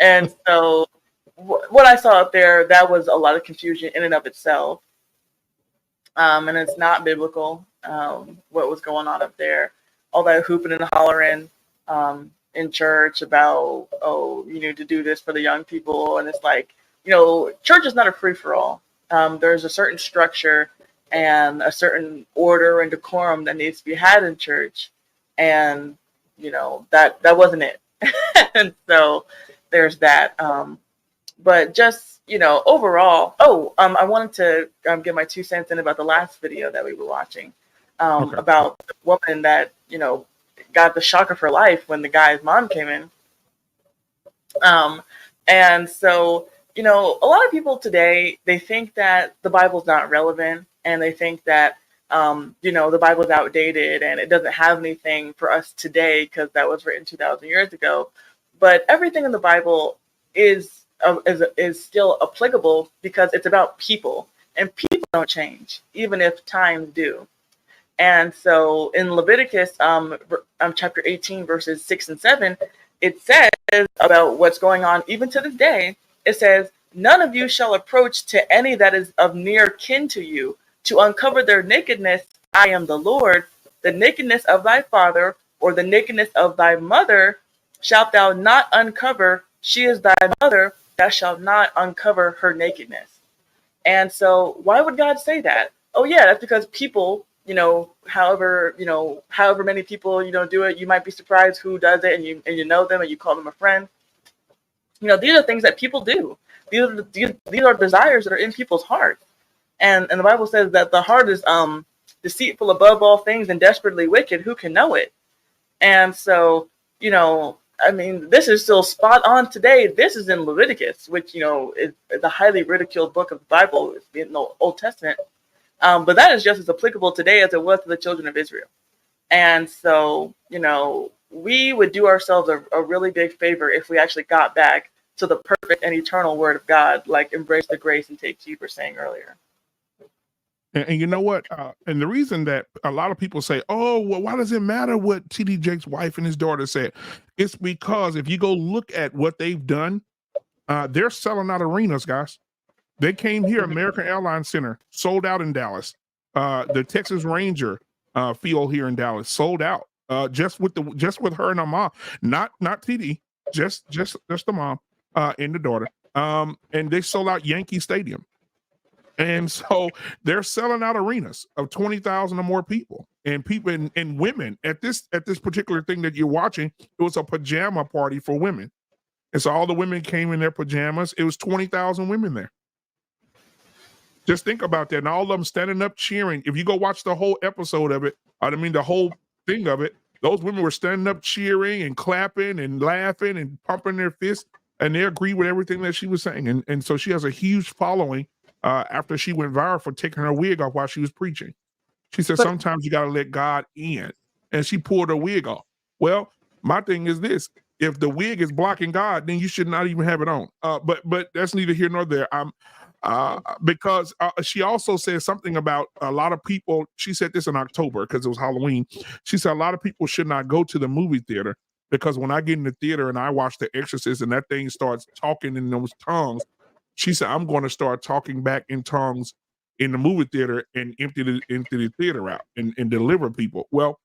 And so what I saw up there, that was a lot of confusion in and of itself. And it's not biblical, what was going on up there. All that hooping and hollering in church about, you need to do this for the young people. And it's like, church is not a free-for-all. There's a certain structure and a certain order and decorum that needs to be had in church. And, that wasn't it. And so there's that. But just, overall, I wanted to give my 2 cents in about the last video that we were watching about the woman that, got the shock of her life when the guy's mom came in. And so, a lot of people today, they think that the Bible's not relevant, and they think that, The Bible's outdated and it doesn't have anything for us today because that was written 2,000 years ago. But everything in the Bible is still applicable because it's about people, and people don't change, even if times do. And so in Leviticus chapter 18, verses 6 and 7, it says about what's going on even to this day. It says, "None of you shall approach to any that is of near kin to you, to uncover their nakedness. I am the Lord. The nakedness of thy father or the nakedness of thy mother shalt thou not uncover. She is thy mother, thou shalt not uncover her nakedness." And so why would God say that? Oh yeah, that's because people, however many people, do it, you might be surprised who does it, and you know them and you call them a friend. These are things that people do. These are desires that are in people's hearts. And the Bible says that the heart is deceitful above all things and desperately wicked. Who can know it? And so, this is still spot on today. This is in Leviticus, which, is the highly ridiculed book of the Bible in the Old Testament. But that is just as applicable today as it was to the children of Israel. And so, we would do ourselves a really big favor if we actually got back to the perfect and eternal word of God, like embrace the grace and take heed, we were saying earlier. And you know what? And the reason that a lot of people say, "Oh, well, why does it matter what T.D. Jakes' wife and his daughter said?" It's because if you go look at what they've done, they're selling out arenas, guys. They came here, American Airlines Center, sold out in Dallas. The Texas Ranger field here in Dallas sold out. Just with her and her mom, not TD, just the mom and the daughter. And they sold out Yankee Stadium. And so they're selling out arenas of 20,000 or more people, and people and women at this particular thing that you're watching. It was a pajama party for women. And so all the women came in their pajamas. It was 20,000 women there. Just think about that. And all of them standing up cheering. If you go watch the whole episode of it, the whole thing of it, those women were standing up cheering and clapping and laughing and pumping their fists. And they agree with everything that she was saying. And so she has a huge following after she went viral for taking her wig off while she was preaching. She said, sometimes you got to let God in. And she pulled her wig off. Well, my thing is this. If the wig is blocking God, then you should not even have it on. But that's neither here nor there. Because she also said something about a lot of people. She said this in October because it was Halloween. She said a lot of people should not go to the movie theater because when I get in the theater and I watch The Exorcist and that thing starts talking in those tongues, she said, I'm going to start talking back in tongues in the movie theater and empty the theater out and deliver people. Well,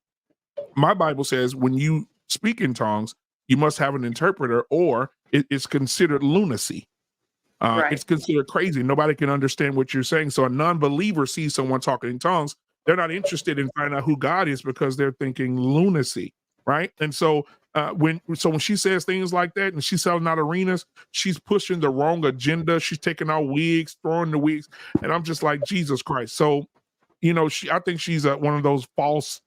my Bible says when you speak in tongues, you must have an interpreter or it's considered lunacy. Right. It's considered crazy. Nobody can understand what you're saying. So a non-believer sees someone talking in tongues. They're not interested in finding out who God is because they're thinking lunacy, right? And so when she says things like that and she's selling out arenas, she's pushing the wrong agenda. She's taking out wigs, throwing the wigs, and I'm just like, Jesus Christ. So, I think she's one of those false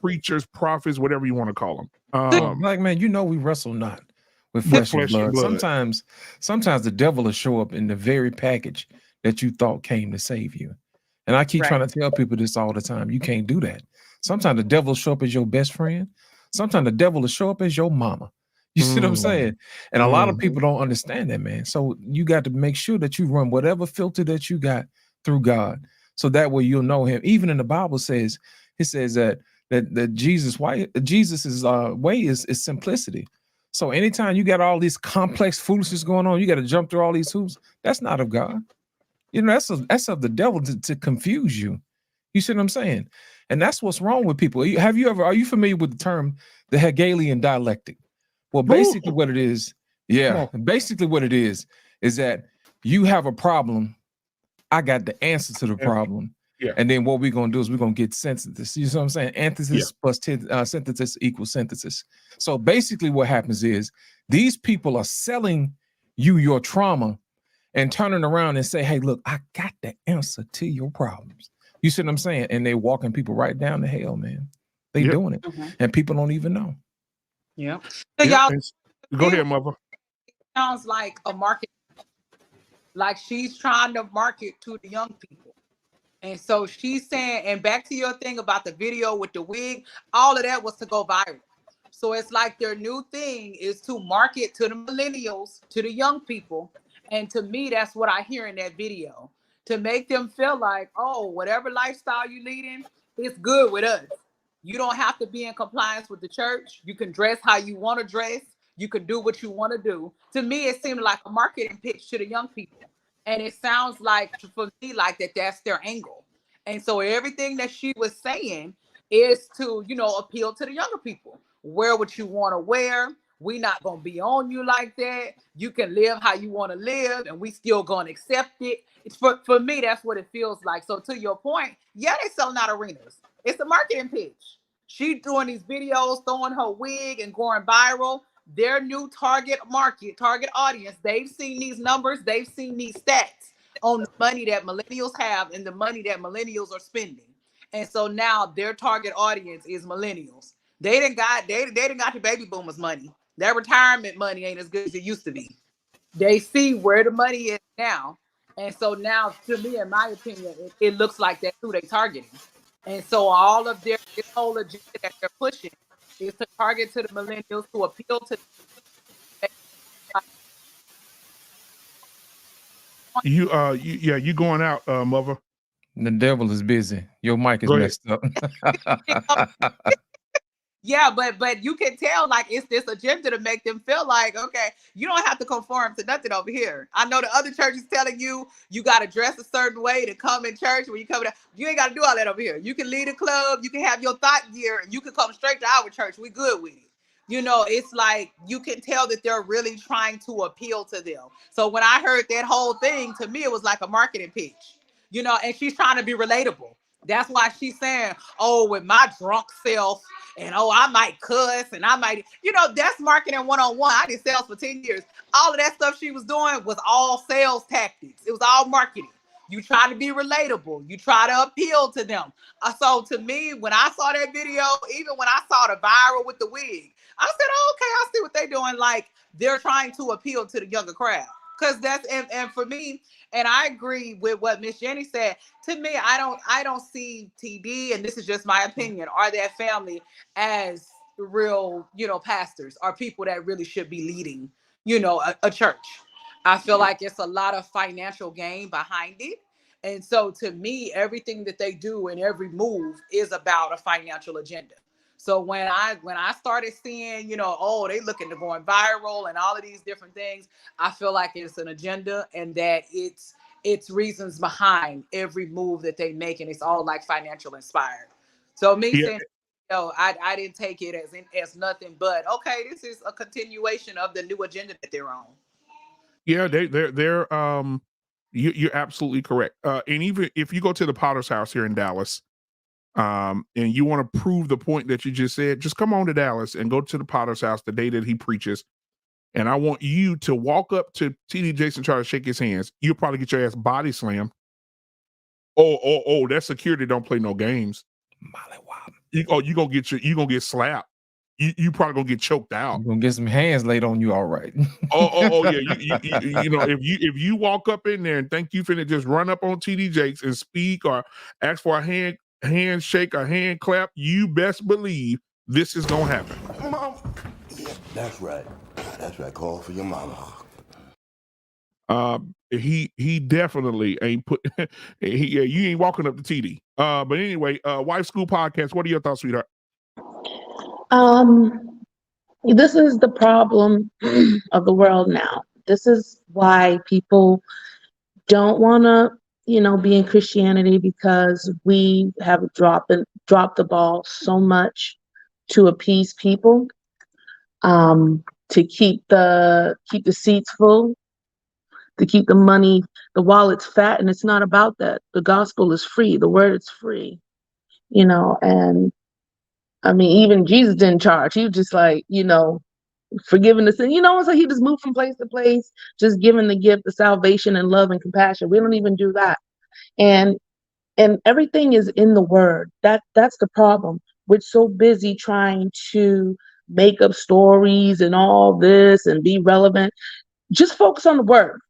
preachers, prophets, whatever you want to call them. Black man, we wrestle not with flesh and blood. Sometimes the devil will show up in the very package that you thought came to save you. And I keep trying to tell people this all the time. You can't do that. Sometimes the devil will show up as your best friend. Sometimes the devil will show up as your mama. You see what I'm saying? And a lot of people don't understand that, man. So you got to make sure that you run whatever filter that you got through God. So that way you'll know him. Even in the Bible says, it says that Jesus' way is simplicity. So anytime you got all these complex foolishness going on, you got to jump through all these hoops. That's not of God. That's of the devil to confuse you. You see what I'm saying? And that's what's wrong with people. Are you familiar with the term the Hegelian dialectic? Well, basically what it is, basically what it is that you have a problem. I got the answer to the problem. Yeah. And then what we're going to do is we're going to get synthesis. You see what I'm saying? Antithesis plus synthesis equals synthesis. So basically what happens is these people are selling you your trauma and turning around and say, hey, look, I got the answer to your problems. You see what I'm saying? And they're walking people right down to hell, man. They doing it. And people don't even know. Yeah. So y'all go ahead, mother. Sounds like a market, like she's trying to market to the young people. And so she's saying, and back to your thing about the video with the wig, all of that was to go viral. So it's like their new thing is to market to the millennials, to the young people. And to me, that's what I hear in that video, to make them feel like, oh, whatever lifestyle you leading, it's good with us. You don't have to be in compliance with the church. You can dress how you want to dress. You can do what you want to do. To me, it seemed like a marketing pitch to the young people. And it sounds like, for me, like that's their angle. And so everything that she was saying is to, appeal to the younger people. Wear what you want to wear. We not going to be on you like that. You can live how you want to live, and we still going to accept it. It's for me, that's what it feels like. So to your point, yeah, they selling out arenas. It's a marketing pitch. She doing these videos, throwing her wig and going viral. Their new target market, target audience, they've seen these numbers, they've seen these stats on the money that millennials have and the money that millennials are spending. And so now their target audience is millennials. They done got the baby boomers money. Their retirement money ain't as good as it used to be. They see where the money is now. And so now, to me, in my opinion, it looks like that's who they're targeting. And so all of this whole agenda that they're pushing is to target to the millennials, to appeal to you going out, mother. The devil is busy. Your mic is messed up. Yeah, but you can tell, like, it's this agenda to make them feel like, okay, you don't have to conform to nothing over here. I know the other churches telling you got to dress a certain way to come in church. When you come, you ain't got to do all that over here. You can lead a club, you can have your thought gear, and you can come straight to our church. We good with it. It's like you can tell that they're really trying to appeal to them. So when I heard that whole thing, to me, it was like a marketing pitch, and she's trying to be relatable. That's why she's saying, oh, with my drunk self, and oh, I might cuss, and I might, that's marketing 101. I did sales for 10 years. All of that stuff she was doing was all sales tactics. It was all marketing. You try to be relatable. You try to appeal to them. So to me, when I saw that video, even when I saw the viral with the wig, I said, oh, okay, I see what they're doing. Like, they're trying to appeal to the younger crowd. Because that's, and for me, and I agree with what Miss Jenny said. To me, I don't see TD, and this is just my opinion, or that family as real, pastors, or people that really should be leading, a church. I feel like it's a lot of financial gain behind it. And so to me, everything that they do and every move is about a financial agenda. So when I started seeing, oh, they looking to going viral and all of these different things, I feel like it's an agenda, and that it's reasons behind every move that they make, and it's all like financial inspired. So me saying, I didn't take it as nothing but, okay, this is a continuation of the new agenda that they're on. Yeah, they're you're absolutely correct. And even if you go to the Potter's House here in Dallas, and you want to prove the point that you just said, just come on to Dallas and go to the Potter's House the day that he preaches. And I want you to walk up to TD Jakes and try to shake his hands. You'll probably get your ass body slammed. Oh, that security don't play no games. You gonna get slapped. You probably gonna get choked out. You're gonna get some hands laid on you, all right. Yeah. If you walk up in there and think you finna just run up on TD Jakes and speak or ask for a handshake or hand clap, you best believe this is gonna happen. Mom. Yeah, that's right. That's right. Call for your mama. He definitely ain't put. You ain't walking up to TD. But anyway, Wife School Podcast. What are your thoughts, sweetheart? This is the problem of the world now. This is why people don't want to, be in Christianity, because we have dropped the ball so much to appease people, to keep the seats full, to keep the money, the wallets fat. And it's not about that. The gospel is free. The word is free, and I mean, even Jesus didn't charge. He was just like, forgiving the sin. It's like he just moved from place to place, just giving the gift of salvation and love and compassion. We don't even do that. And everything is in the word. That's the problem. We're so busy trying to make up stories and all this and be relevant. Just focus on the word,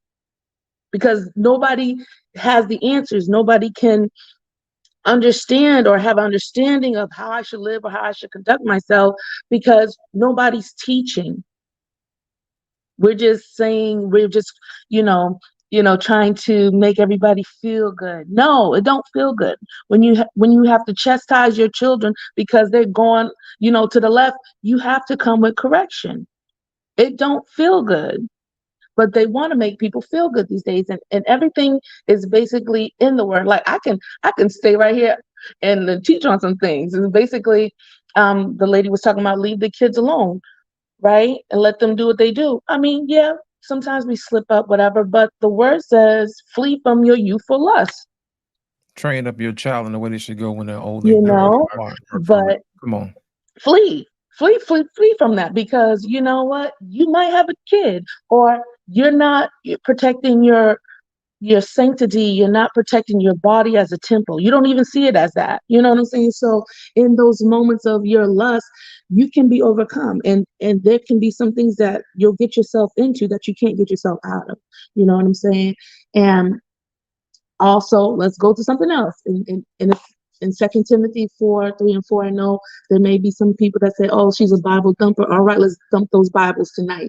because nobody has the answers. Nobody can understand or have understanding of how I should live or how I should conduct myself, because nobody's teaching. We're just saying, we're just, trying to make everybody feel good. No, it don't feel good when you have to chastise your children because they're going, to the left. You have to come with correction. It don't feel good, but they want to make people feel good these days, and everything is basically in the word. Like I can stay right here and teach on some things. And basically, the lady was talking about leave the kids alone, right, and let them do what they do. I mean, yeah, sometimes we slip up, whatever, but the word says flee from your youthful lust. Train up your child in the way they should go when they're older. But Come on. Flee from that, because you know what? You might have a kid, or you're not protecting your sanctity. You're not protecting your body as a temple. You don't even see it as that. You know what I'm saying? So in those moments of your lust, you can be overcome, and there can be some things that you'll get yourself into that you can't get yourself out of. You know what I'm saying? And also, let's go to something else. In 2 Timothy 4:3-4, I know there may be some people that say, oh, she's a Bible thumper. All right, let's dump those Bibles tonight.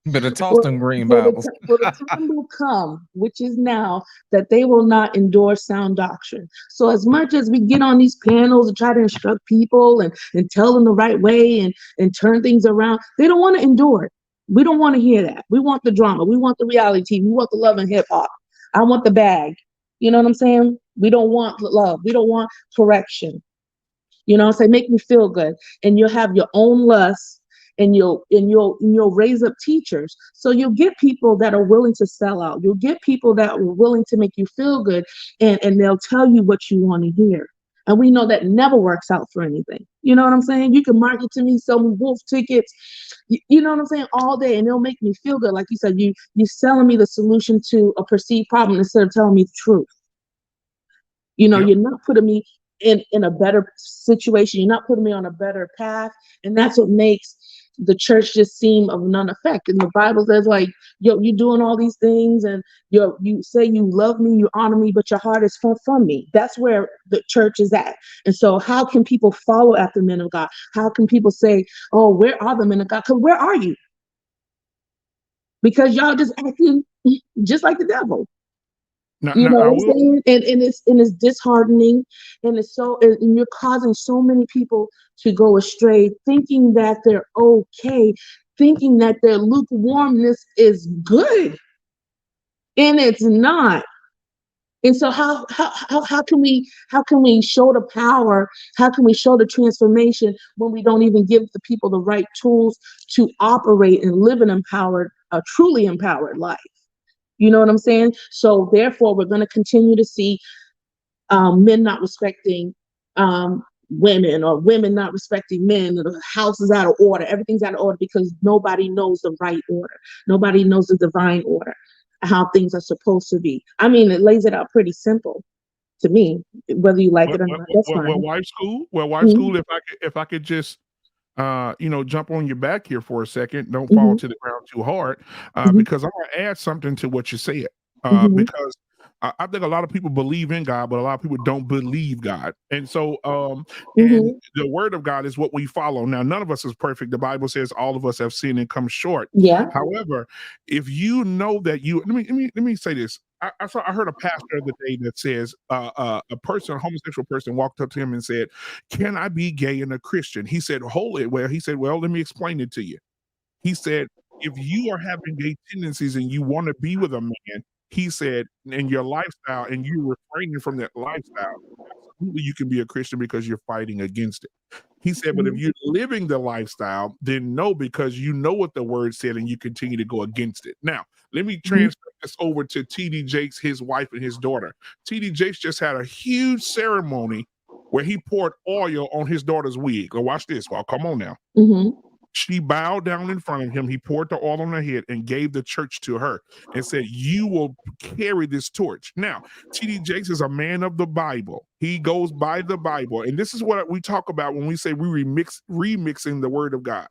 Better toss them green Bibles. For the time will come, which is now, that they will not endorse sound doctrine. So as much as we get on these panels and try to instruct people and tell them the right way and turn things around, they don't want to endure it. We don't want to hear that. We want the drama. We want the reality. We want the love and hip hop. I want the bag. You know what I'm saying? We don't want love. We don't want correction. Say, make me feel good. And you'll have your own lust, and you'll raise up teachers. So you'll get people that are willing to sell out. You'll get people that are willing to make you feel good, and they'll tell you what you want to hear. And we know that never works out for anything. You know what I'm saying? You can market to me, sell me wolf tickets, you know what I'm saying, all day, and it'll make me feel good. Like you said, you're selling me the solution to a perceived problem instead of telling me the truth. You're not putting me in a better situation. You're not putting me on a better path. And that's what makes the church just seem of none effect. And the Bible says, like, you're doing all these things, and you say you love me, you honor me, but your heart is far from me. That's where the church is at. And so how can people follow after men of God? How can people say, oh, where are the men of God? Because where are you? Because y'all just acting just like the devil. What I'm saying? And it's disheartening, and and you're causing so many people to go astray, thinking that they're okay, thinking that their lukewarmness is good, and it's not. And so how can we show the power? How can we show the transformation when we don't even give the people the right tools to operate and live an empowered, a truly empowered life? You know what I'm saying? So therefore, we're going to continue to see men not respecting women, or women not respecting men. The house is out of order. Everything's out of order because nobody knows the right order. Nobody knows the divine order, how things are supposed to be. I mean, it lays it out pretty simple to me, whether you like it or not. That's fine. Wife school. If I could just jump on your back here for a second. Don't fall to the ground too hard, because I'm going to add something to what you said, because I think a lot of people believe in God, but a lot of people don't believe God. And so, and the word of God is what we follow. Now, none of us is perfect. The Bible says all of us have sinned and come short. Yeah. However, if you know that let me say this. I heard a pastor the other day that says a homosexual person walked up to him and said, "Can I be gay and a Christian?" He said, "Hold it." Well, he said, "Well, let me explain it to you." He said, "If you are having gay tendencies and you want to be with a man," he said, "in your lifestyle, and you're refraining from that lifestyle, absolutely you can be a Christian because you're fighting against it." He said, "But if you're living the lifestyle, then no, because you know what the word said and you continue to go against it." Now, let me transfer this over to TD Jakes, his wife, and his daughter. TD Jakes just had a huge ceremony where he poured oil on his daughter's wig. Well, watch this. Well, come on now. She bowed down in front of him. He poured the oil on her head and gave the church to her and said, "You will carry this torch." Now, TD Jakes is a man of the Bible. He goes by the Bible. And this is what we talk about when we say we remixing the word of God.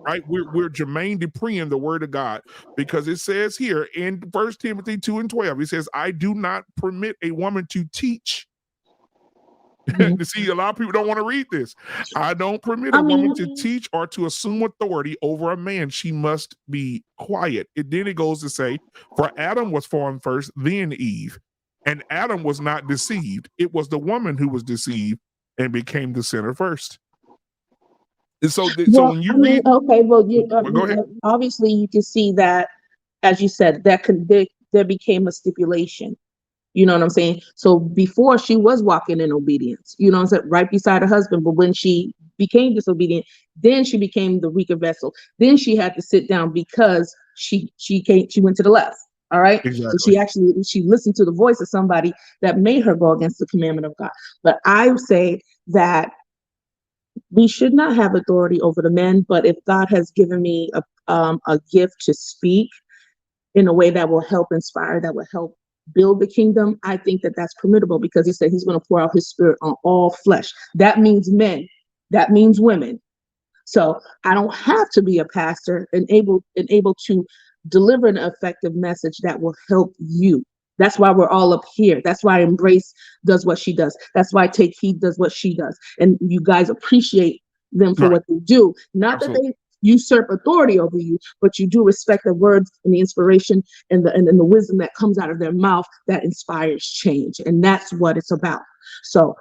Right? We're Jermaine Dupreeing the word of God, because it says here in 1 Timothy 2:12, it says, "I do not permit a woman to teach See, a lot of people don't want to read this. I don't permit a woman to teach or to assume authority over a man. She must be quiet. Then it goes to say, for Adam was formed first, then Eve. And Adam was not deceived. It was the woman who was deceived and became the sinner first. And so when you read, okay, well, go ahead. Obviously, you can see that, as you said, that there became a stipulation. You know what I'm saying? So before, she was walking in obedience, you know what I'm saying, right beside her husband. But when she became disobedient, then she became the weaker vessel. Then she had to sit down because she went to the left. All right. Exactly. So she listened to the voice of somebody that made her go against the commandment of God. But I would say that we should not have authority over the men. But if God has given me a gift to speak in a way that will help inspire, that will help build the kingdom, I think that that's permissible, because he said he's going to pour out his spirit on all flesh. That means men. That means women. So I don't have to be a pastor and able to deliver an effective message that will help you. That's why we're all up here. That's why Embrace does what she does. That's why Take Heed does what she does. And you guys appreciate them for what they do. Not Absolutely. That they usurp authority over you, but you do respect the words and the inspiration and the wisdom that comes out of their mouth that inspires change. And that's what it's about. So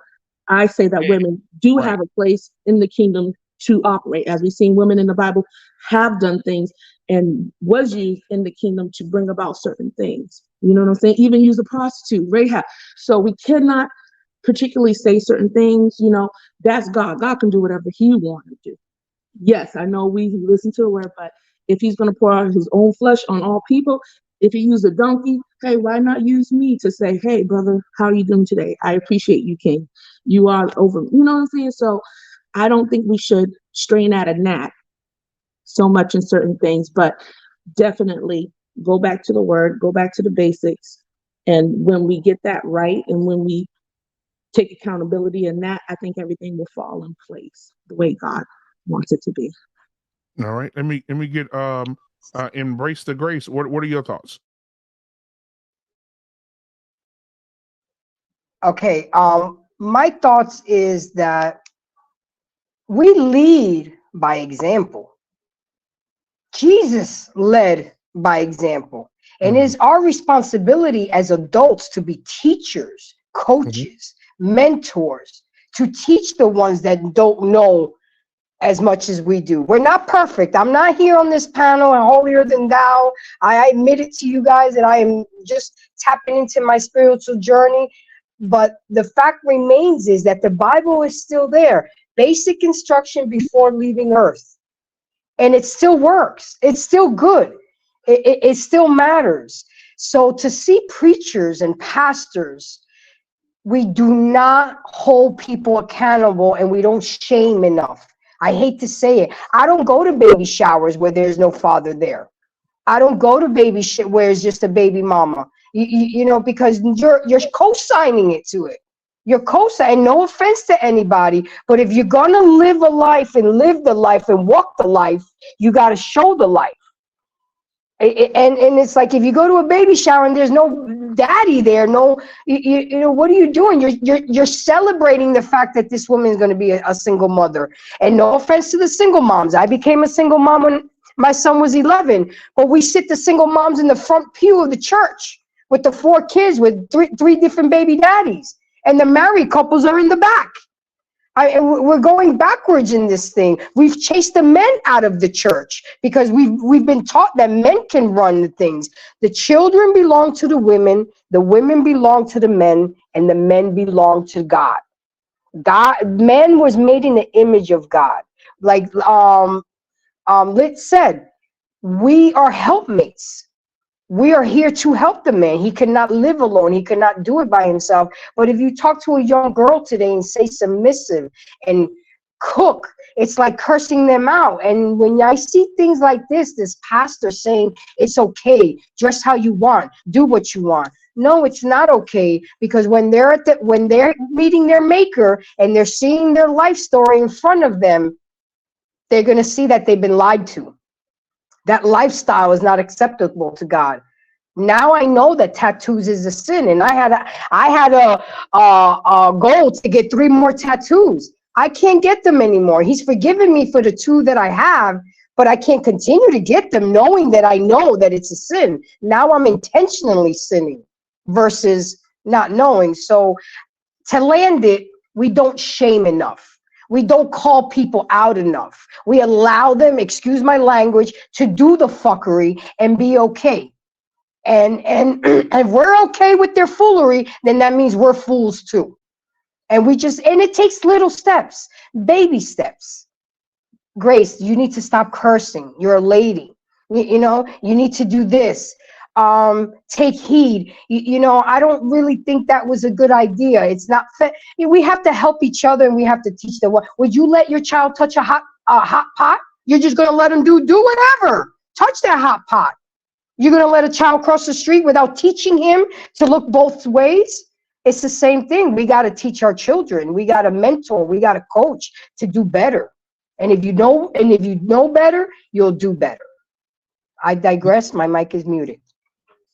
I say that women do have a place in the kingdom to operate. As we've seen, women in the Bible have done things and was used in the kingdom to bring about certain things. You know what I'm saying? Even use a prostitute, Rahab. So we cannot particularly say certain things, you know, that's God. God can do whatever he wants to do. Yes, I know we listen to the word, but if he's going to pour out his own flesh on all people, if he used a donkey, hey, why not use me to say, hey, brother, how are you doing today? I appreciate you, King. You are over. You know what I'm saying? So I don't think we should strain at a gnat so much in certain things, but definitely go back to the word, go back to the basics. And when we get that right, and when we take accountability in that, I think everything will fall in place the way God wants it to be. All right. Let me get Embrace the Grace. What are your thoughts? Okay. My thoughts is that we lead by example. Jesus led by example. And it's our responsibility as adults to be teachers, coaches, mentors, to teach the ones that don't know as much as we do. We're not perfect. I'm not here on this panel and holier than thou. I admit it to you guys that I am just tapping into my spiritual journey. But the fact remains is that the Bible is still there. Basic instruction before leaving earth. And it still works. It's still good. It still matters. So to see preachers and pastors, we do not hold people accountable and we don't shame enough. I hate to say it. I don't go to baby showers where there's no father there. I don't go to baby shit where it's just a baby mama. You know, because you're co-signing it to it. You're co-signing. No offense to anybody, but if you're gonna live a life and live the life and walk the life, you got to show the life. And it's like, if you go to a baby shower and there's no daddy there, no, you know, what are you doing? You're celebrating the fact that this woman is going to be a single mother. And no offense to the single moms. I became a single mom when my son was 11, but we sit the single moms in the front pew of the church with the 4 kids with three different baby daddies. And the married couples are in the back. We're going backwards in this thing. We've chased the men out of the church because we've been taught that men can run the things. The children belong to the women belong to the men, and the men belong to God. Man was made in the image of God. Like Lit said, we are helpmates. We are here to help the man. He cannot live alone. He cannot do it by himself. But if you talk to a young girl today and say submissive and cook, it's like cursing them out. And when I see things like this pastor saying it's okay, dress how you want, do what you want. No, it's not okay, because when they're meeting their maker and they're seeing their life story in front of them, they're going to see that they've been lied to. That lifestyle is not acceptable to God. Now I know that tattoos is a sin, and I had a goal to get 3 more tattoos. I can't get them anymore. He's forgiven me for the 2 that I have, but I can't continue to get them knowing that I know that it's a sin. Now I'm intentionally sinning versus not knowing. So to land it, we don't shame enough. We don't call people out enough. We allow them, excuse my language, to do the fuckery and be okay. And if we're okay with their foolery, then that means we're fools too. And it takes little steps, baby steps. Grace, you need to stop cursing. You're a lady. You know, you need to do this. Take heed. You know, I don't really think that was a good idea. It's not fair. We have to help each other, and we have to teach them. Would you let your child touch a hot pot? You're just going to let them do whatever. Touch that hot pot. You're going to let a child cross the street without teaching him to look both ways? It's the same thing. We got to teach our children. We got to mentor. We got to coach to do better. And if you know better, you'll do better. I digress. My mic is muted.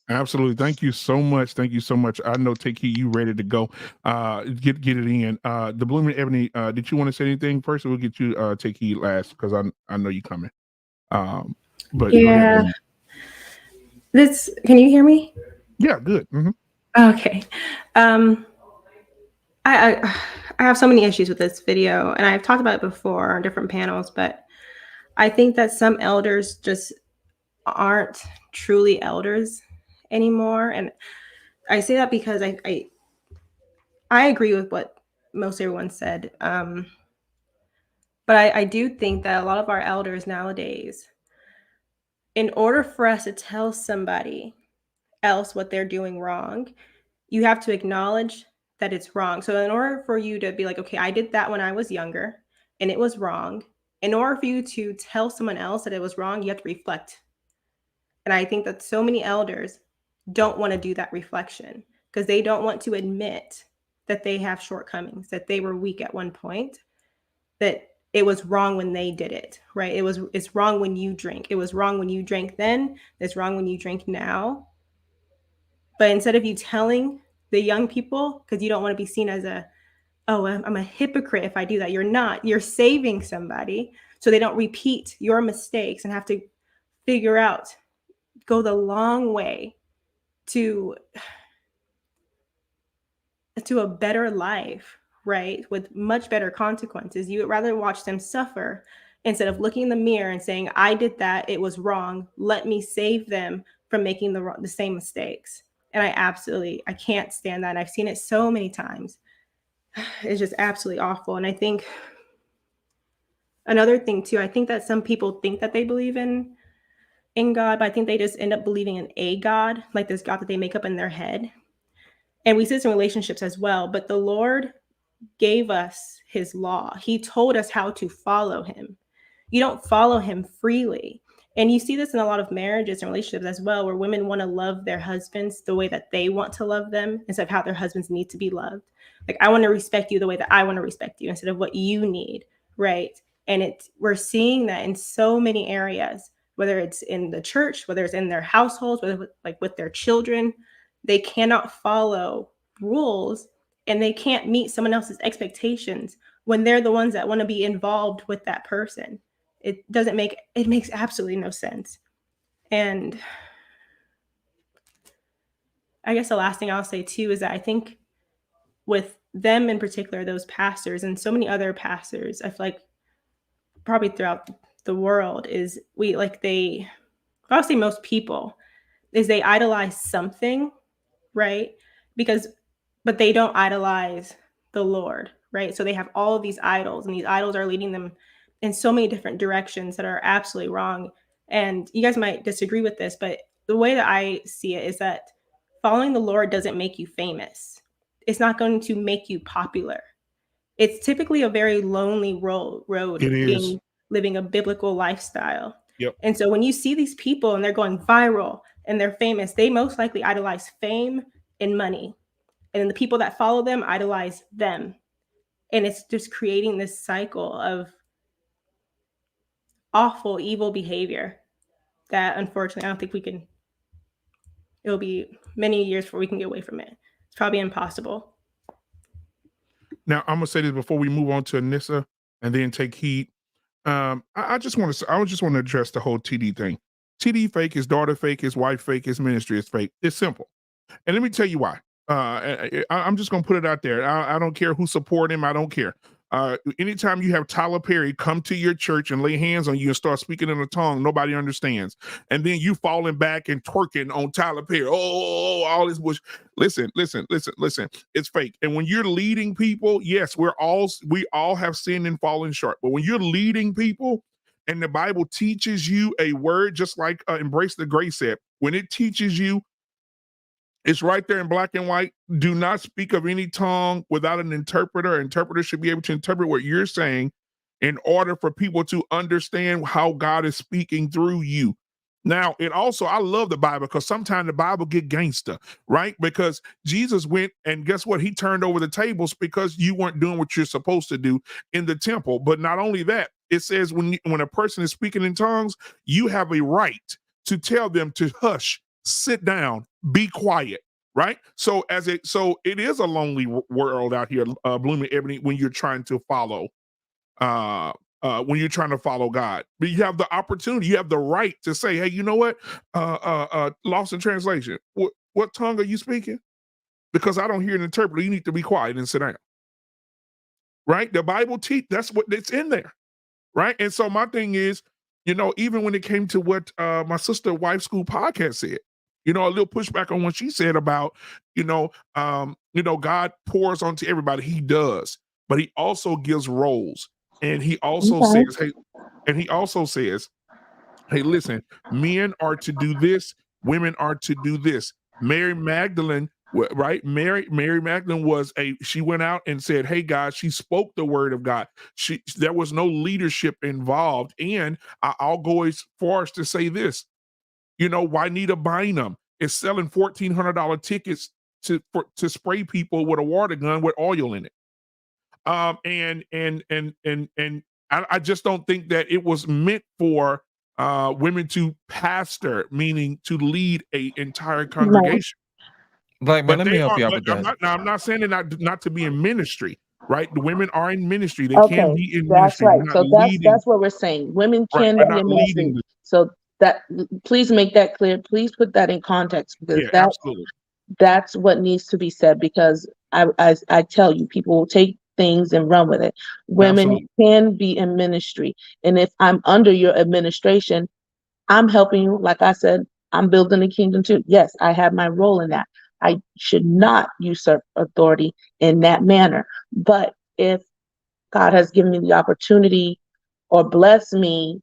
Absolutely. Thank you so much. Thank you so much. I know Take Heed, you ready to go. Get it in. The Blooming Ebony, did you want to say anything first, or we'll get you Take Heed last, because I know you coming. But yeah. go ahead. Can you hear me? Yeah, good. Mm-hmm. Okay. I have so many issues with this video, and I've talked about it before on different panels, but I think that some elders just aren't truly elders anymore. And I say that because I agree with what most everyone said. But I do think that a lot of our elders nowadays, in order for us to tell somebody else what they're doing wrong, you have to acknowledge that it's wrong. So in order for you to be like, okay, I did that when I was younger and it was wrong. In order for you to tell someone else that it was wrong, you have to reflect. And I think that so many elders don't want to do that reflection because they don't want to admit that they have shortcomings, that they were weak at one point, that it was wrong when they did it, right? It's wrong when you drink. It was wrong when you drank then. It's wrong when you drink now. But instead of you telling the young people, because you don't want to be seen as I'm a hypocrite if I do that. You're not. You're saving somebody so they don't repeat your mistakes and have to figure out, go the long way to a better life, right? With much better consequences. You would rather watch them suffer instead of looking in the mirror and saying, I did that, it was wrong. Let me save them from making the same mistakes. And I can't stand that. And I've seen it so many times. It's just absolutely awful. And I think another thing too, I think that some people think that they believe in God, but I think they just end up believing in a God, like this God that they make up in their head. And we see this in relationships as well, but the Lord gave us his law. He told us how to follow him. You don't follow him freely. And you see this in a lot of marriages and relationships as well, where women want to love their husbands the way that they want to love them instead of how their husbands need to be loved. Like, I want to respect you the way that I want to respect you instead of what you need, right? And we're seeing that in so many areas, whether it's in the church, whether it's in their households, whether like with their children. They cannot follow rules and they can't meet someone else's expectations when they're the ones that want to be involved with that person. It makes absolutely no sense. And I guess the last thing I'll say too is that I think with them in particular, those pastors and so many other pastors, I feel like probably throughout the world is I'll say most people, is they idolize something, right? But they don't idolize the Lord, right? So they have all of these idols, and these idols are leading them in so many different directions that are absolutely wrong. And you guys might disagree with this, but the way that I see it is that following the Lord doesn't make you famous. It's not going to make you popular. It's typically a very lonely road living a biblical lifestyle. Yep. And so when you see these people and they're going viral and they're famous, they most likely idolize fame and money. And then the people that follow them idolize them. And it's just creating this cycle of awful, evil behavior that unfortunately I don't think we can it'll be many years before we can get away from it. It's probably impossible. Now, I'm gonna say this before we move on to Anissa and then take heed. I just want to address the whole TD thing. TD fake, his daughter fake, his wife fake, his ministry is fake. It's simple. And let me tell you why. I'm just gonna put it out there. I don't care who support him. I don't care. Anytime you have Tyler Perry come to your church and lay hands on you and start speaking in a tongue nobody understands, and then you falling back and twerking on Tyler Perry, all this bush. Listen. It's fake. And when you're leading people, yes, we all have sinned and fallen short. But when you're leading people, and the Bible teaches you a word, just like Embrace the Grace said, when it teaches you, it's right there in black and white. Do not speak of any tongue without an interpreter. An interpreter should be able to interpret what you're saying in order for people to understand how God is speaking through you. Now, I love the Bible because sometimes the Bible get gangster, right? Because Jesus went and guess what? He turned over the tables because you weren't doing what you're supposed to do in the temple. But not only that, it says when a person is speaking in tongues, you have a right to tell them to hush, sit down, be quiet, right? So it is a lonely world out here, Blooming Ebony, when you're trying to follow God. But you have the opportunity, you have the right to say, hey, you know what? Lost in translation. What tongue are you speaking? Because I don't hear an interpreter. You need to be quiet and sit down. Right? The Bible that's what it's in there. Right? And so my thing is, even when it came to what my sister Wife School podcast said, a little pushback on what she said about, God pours onto everybody. He does, but he also gives roles. And he also says, hey, listen, men are to do this, women are to do this. Mary Magdalene, right? Mary Magdalene she went out and said, hey, God, she spoke the word of God. There was no leadership involved. And I'll go as far as to say this. Juanita Bynum is selling $1,400 tickets to spray people with a water gun with oil in it. And I just don't think that it was meant for women to pastor, meaning to lead a entire congregation. Black man, let me help you out with that. I'm not saying not to be in ministry, right? The women are in ministry. They Okay, can be in that's ministry. right. So that's what we're saying. Women can be in ministry. So please make that clear. Please put that in context because absolutely. That's what needs to be said because I tell you, people will take things and run with it. Women can be in ministry. And if I'm under your administration, I'm helping you. Like I said, I'm building the kingdom too. Yes, I have my role in that. I should not usurp authority in that manner. But if God has given me the opportunity or blessed me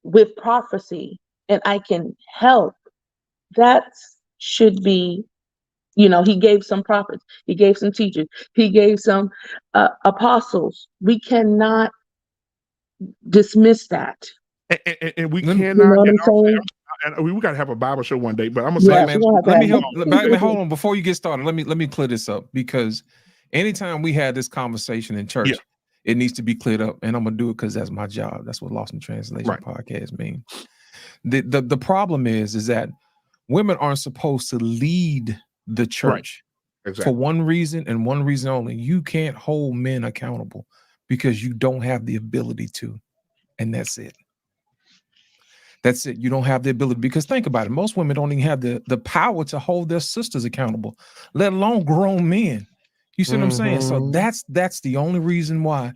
with prophecy and I can help, that should be, he gave some prophets, he gave some teachers, he gave some apostles. We cannot dismiss that. And we cannot, and we got to have a Bible show one day, but I'm gonna say, let me help. Hold on, before you get started, let me clear this up because anytime we had this conversation in church, it needs to be cleared up, and I'm gonna do it because that's my job. That's what Lost in Translation podcast means. The problem is that women aren't supposed to lead the church for one reason and one reason only. You can't hold men accountable because you don't have the ability to, and that's it. That's it. You don't have the ability because think about it. Most women don't even have the power to hold their sisters accountable, let alone grown men. You see what I'm saying? So that's the only reason why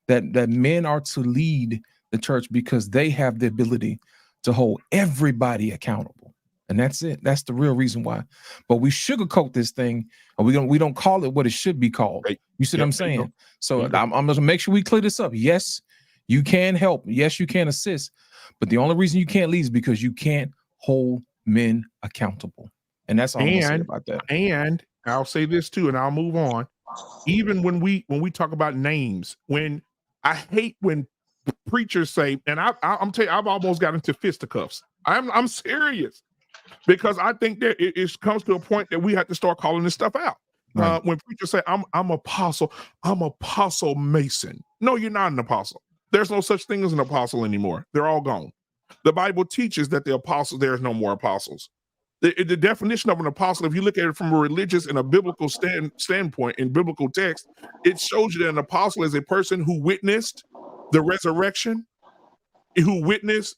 that men are to lead the church because they have the ability to hold everybody accountable. And that's it. That's the real reason why. But we sugarcoat this thing and we don't call it what it should be called. You see what I'm saying? So I'm going to make sure we clear this up. Yes, you can help. Yes, you can assist. But the only reason you can't lead is because you can't hold men accountable. And that's all I'm gonna say about that. And I'll say this too, and I'll move on. Even when we talk about names, when I hate when preachers say, and I'm telling you, I've almost got into fisticuffs. I'm serious because I think that it comes to a point that we have to start calling this stuff out. Right. When preachers say, I'm apostle Mason. No, you're not an apostle. There's no such thing as an apostle anymore. They're all gone. The Bible teaches that the apostles, there's no more apostles. The definition of an apostle, if you look at it from a religious and a biblical standpoint in biblical text, it shows you that an apostle is a person who witnessed the resurrection, who witnessed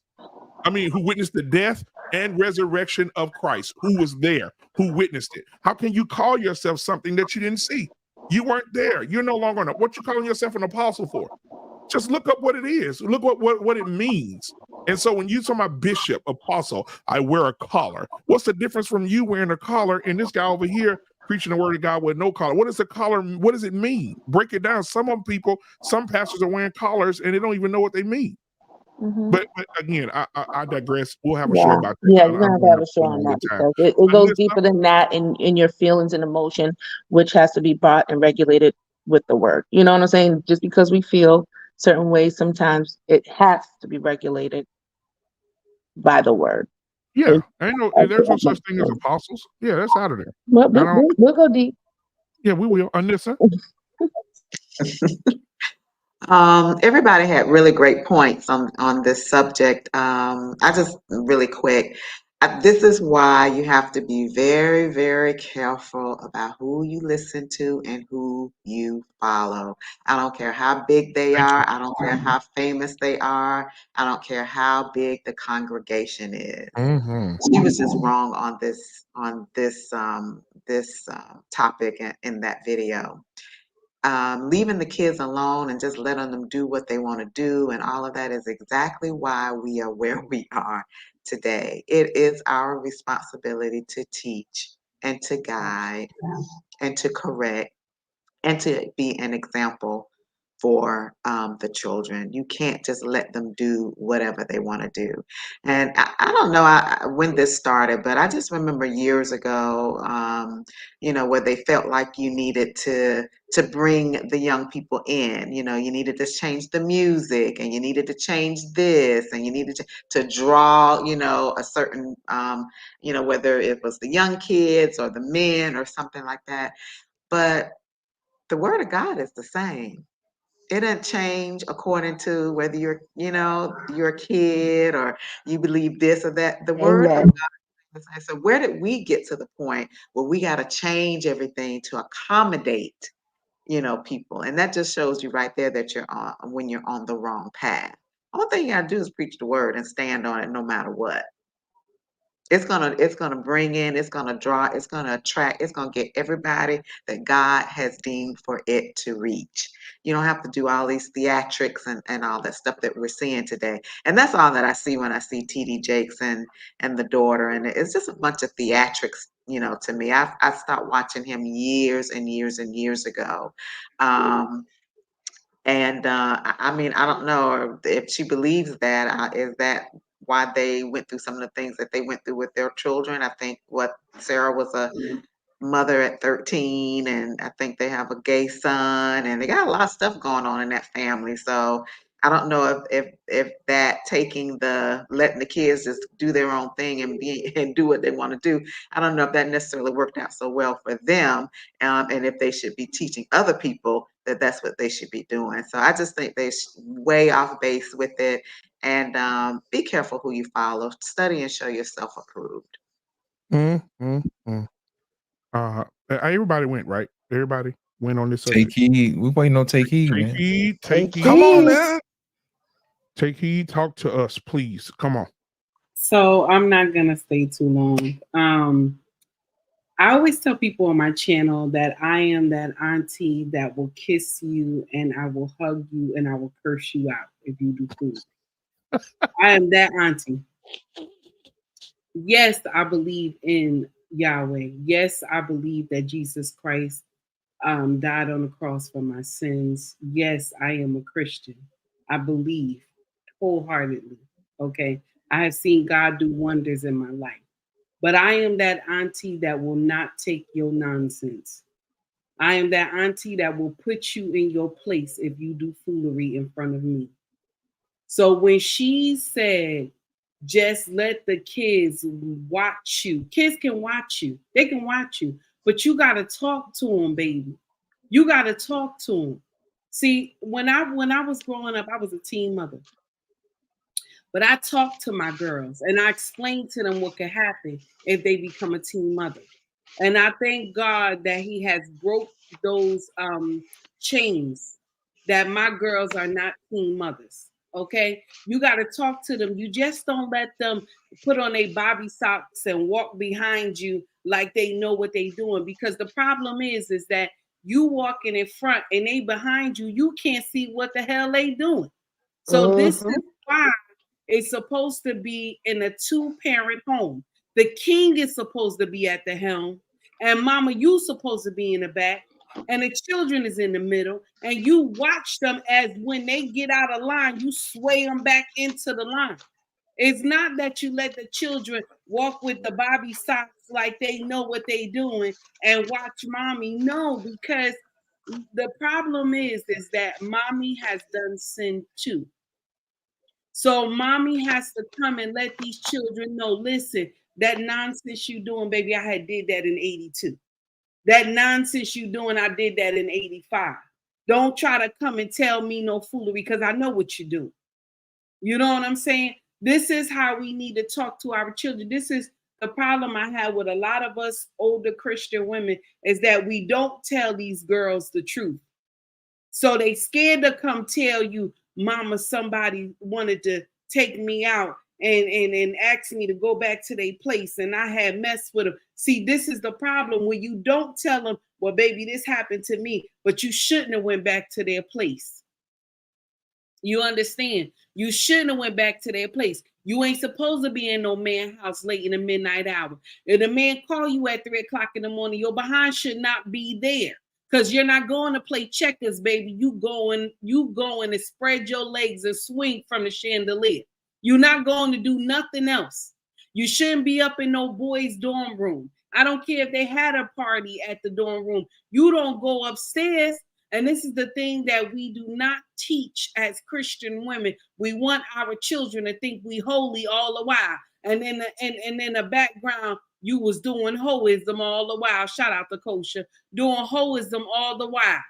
the death and resurrection of Christ, who was there, who witnessed it. How can you call yourself something that you didn't see? You weren't there. You're no longer what you calling yourself an apostle for? Just look up what it is. Look what it means. And so when you talk about bishop, apostle, I wear a collar. What's the difference from you wearing a collar and this guy over here preaching the word of God with no collar? What is a collar? What does it mean? Break it down. Some pastors are wearing collars and they don't even know what they mean. But again, I digress. We'll have a show about that. Yeah, you're gonna have to have a show on that because it goes deeper than that in your feelings and emotion, which has to be brought and regulated with the word. You know what I'm saying? Just because we feel certain ways, sometimes it has to be regulated by the word. Yeah, there's no such thing as apostles. Yeah, that's out of there. We'll go deep. Yeah, we will. Anissa? Everybody had really great points on this subject. I just really quick. This is why you have to be very, very careful about who you listen to and who you follow. I don't care how big they are. I don't care how famous they are. I don't care how big the congregation is. She was just wrong on this topic in that video. Leaving the kids alone and just letting them do what they want to do and all of that is exactly why we are where we are today. It is our responsibility to teach and to guide and to correct and to be an example for the children. You can't just let them do whatever they want to do. And I don't know when this started, but I just remember years ago, where they felt like you needed to bring the young people in. You needed to change the music and you needed to change this and you needed to draw, a certain, whether it was the young kids or the men or something like that. But the word of God is the same. It doesn't change according to whether you're a kid or you believe this or that. The word of God is the same. So where did we get to the point where we got to change everything to accommodate, people? And that just shows you right there that when you're on the wrong path. All thing you got to do is preach the word and stand on it no matter what. It's gonna bring in, it's gonna draw, it's gonna attract, it's gonna get everybody that God has deemed for it to reach. You don't have to do all these theatrics and all that stuff that we're seeing today. And that's all that I see when I see TD Jakes and the daughter. And it's just a bunch of theatrics, to me. I stopped watching him years and years and years ago. I don't know if she believes that. Is that why they went through some of the things that they went through with their children? I think Sarah was a mother at 13, and I think they have a gay son, and they got a lot of stuff going on in that family. So I don't know if that letting the kids just do their own thing and do what they want to do. I don't know if that necessarily worked out so well for them, and if they should be teaching other people that that's what they should be doing. So I just think they're way off base with it. And be careful who you follow. Study and show yourself approved. Everybody went, right? Everybody went on this subject. Take heed. We waiting on take heed, man. Take heed. Come on now. Take heed. Talk to us, please. Come on. So I'm not gonna stay too long. I always tell people on my channel that I am that auntie that will kiss you and I will hug you and I will curse you out if you do food. I am that auntie. Yes, I believe in Yahweh. Yes, I believe that Jesus Christ died on the cross for my sins. Yes, I am a Christian. I believe wholeheartedly. Okay. I have seen God do wonders in my life. But I am that auntie that will not take your nonsense. I am that auntie that will put you in your place if you do foolery in front of me. So when she said, just let the kids watch you. Kids can watch you. They can watch you. But you got to talk to them, baby. You got to talk to them. See, when I was growing up, I was a teen mother. But I talk to my girls and I explain to them what could happen if they become a teen mother. And I thank God that He has broke those chains, that my girls are not teen mothers. Okay, you got to talk to them. You just don't let them put on their Bobby socks and walk behind you like they know what they're doing. Because the problem is that you walking in front and they behind you, you can't see what the hell they doing. So this is why it's supposed to be in a 2-parent home. The king is supposed to be at the helm, and mama, you supposed to be in the back, and the children is in the middle, and you watch them as when they get out of line, you sway them back into the line. It's not that you let the children walk with the Bobby socks like they know what they doing and watch mommy. No, because the problem is that mommy has done sin too. So mommy has to come and let these children know, listen, that nonsense you doing, baby, I had did that in 82. That nonsense you doing, I did that in 85. Don't try to come and tell me no foolery because I know what you do. You know what I'm saying? This is how we need to talk to our children. This is the problem I have with a lot of us older Christian women is that we don't tell these girls the truth. So they scared to come tell you, mama, somebody wanted to take me out and ask me to go back to their place and I had messed with them. See, this is the problem when you don't tell them, well, baby, this happened to me, but you shouldn't have went back to their place. You understand? You shouldn't have went back to their place. You ain't supposed to be in no man's house late in the midnight hour. If the man call you at 3 o'clock in the morning, your behind should not be there. Because you're not going to play checkers, baby. You going to spread your legs and swing from the chandelier. You're not going to do nothing else. You shouldn't be up in no boys' dorm room. I don't care if they had a party at the dorm room. You don't go upstairs. And this is the thing that we do not teach as Christian women. We want our children to think we holy all the while. And in the background, you was doing hoism all the while. Shout out to Kosha. Doing hoism all the while.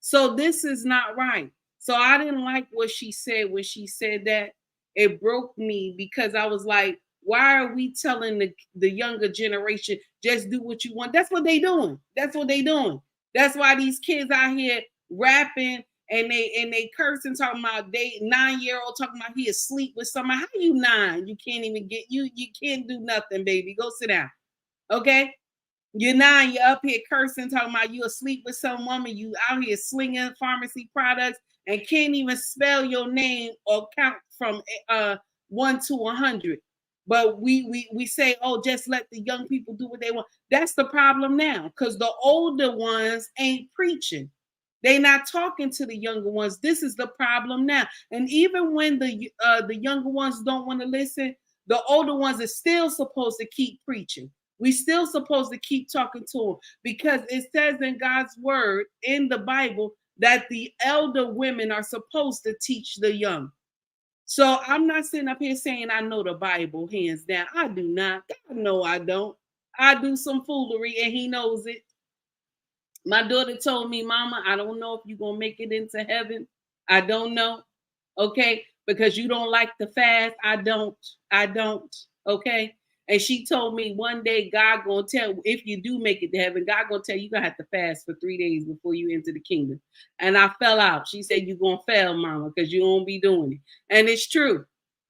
So this is not right. So I didn't like what she said when she said that. It broke me because I was like, why are we telling the younger generation, just do what you want? That's what they doing. That's what they doing. That's why these kids out here rapping and they cursing, talking about they 9-year-old talking about he asleep with somebody. How you 9? You can't even get you can't do nothing, baby. Go sit down. Okay? You're 9, you're up here cursing, talking about you asleep with some woman, you out here slinging pharmacy products and can't even spell your name or count from 1 to 100. But we say, oh, just let the young people do what they want. That's the problem now, because the older ones ain't preaching. They're not talking to the younger ones. This is the problem now. And even when the younger ones don't want to listen, the older ones are still supposed to keep preaching. We still supposed to keep talking to them because it says in God's word in the Bible that the elder women are supposed to teach the young. So I'm not sitting up here saying I know the Bible hands down. I do not. God, no, I don't. I do some foolery and he knows it. My daughter told me, Mama, I don't know if you're going to make it into heaven. I don't know. Okay. Because you don't like the fast. I don't. Okay. And she told me one day, God going to tell, if you do make it to heaven, God going to tell you, you're going to have to fast for 3 days before you enter the kingdom. And I fell out. She said, you're going to fail, Mama, because you won't be doing it. And it's true.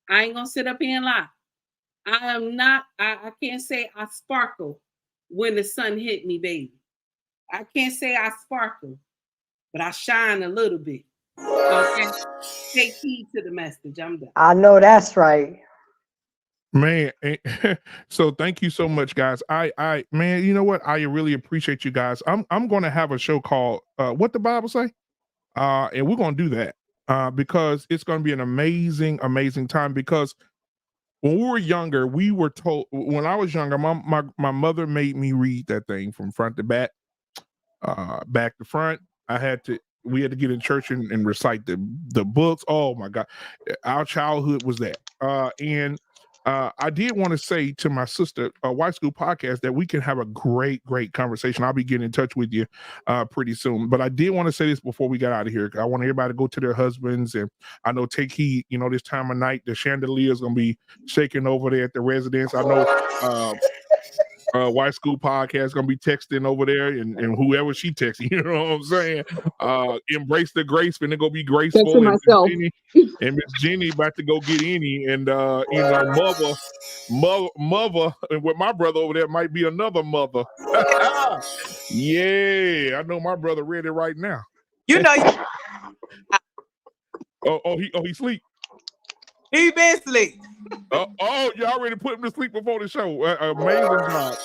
I ain't going to sit up here and lie. I am not, I can't say I sparkle when the sun hit me, baby. I can't say I sparkle, but I shine a little bit. Okay? Take heed to the message. I'm done. I know that's right. Man, so thank you so much, guys. I man, you know what? I really appreciate you guys. I'm going to have a show called What the Bible Say, and we're going to do that because it's going to be an amazing time. Because when we were younger, we were told. When I was younger, my mother made me read that thing from front to back, back to front. We had to get in church and recite the books. Oh my God, our childhood was that, and I did want to say to my sister, White School Podcast, that we can have a great conversation. I'll be getting in touch with you pretty soon. But I did want to say this before we got out of here. I want everybody to go to their husbands, and I know take heed. You know, this time of night, the chandelier is going to be shaking over there at the residence. I know White School Podcast is going to be texting over there, and whoever she texting, you know what I'm saying? Embrace the grace, and they're going to be graceful. Texting myself. And Miss Jenny about to go get any, and you know, mother, and with my brother over there might be another mother. Yeah, I know my brother ready right now. You know, he sleep. He been asleep. You already put him to sleep before the show.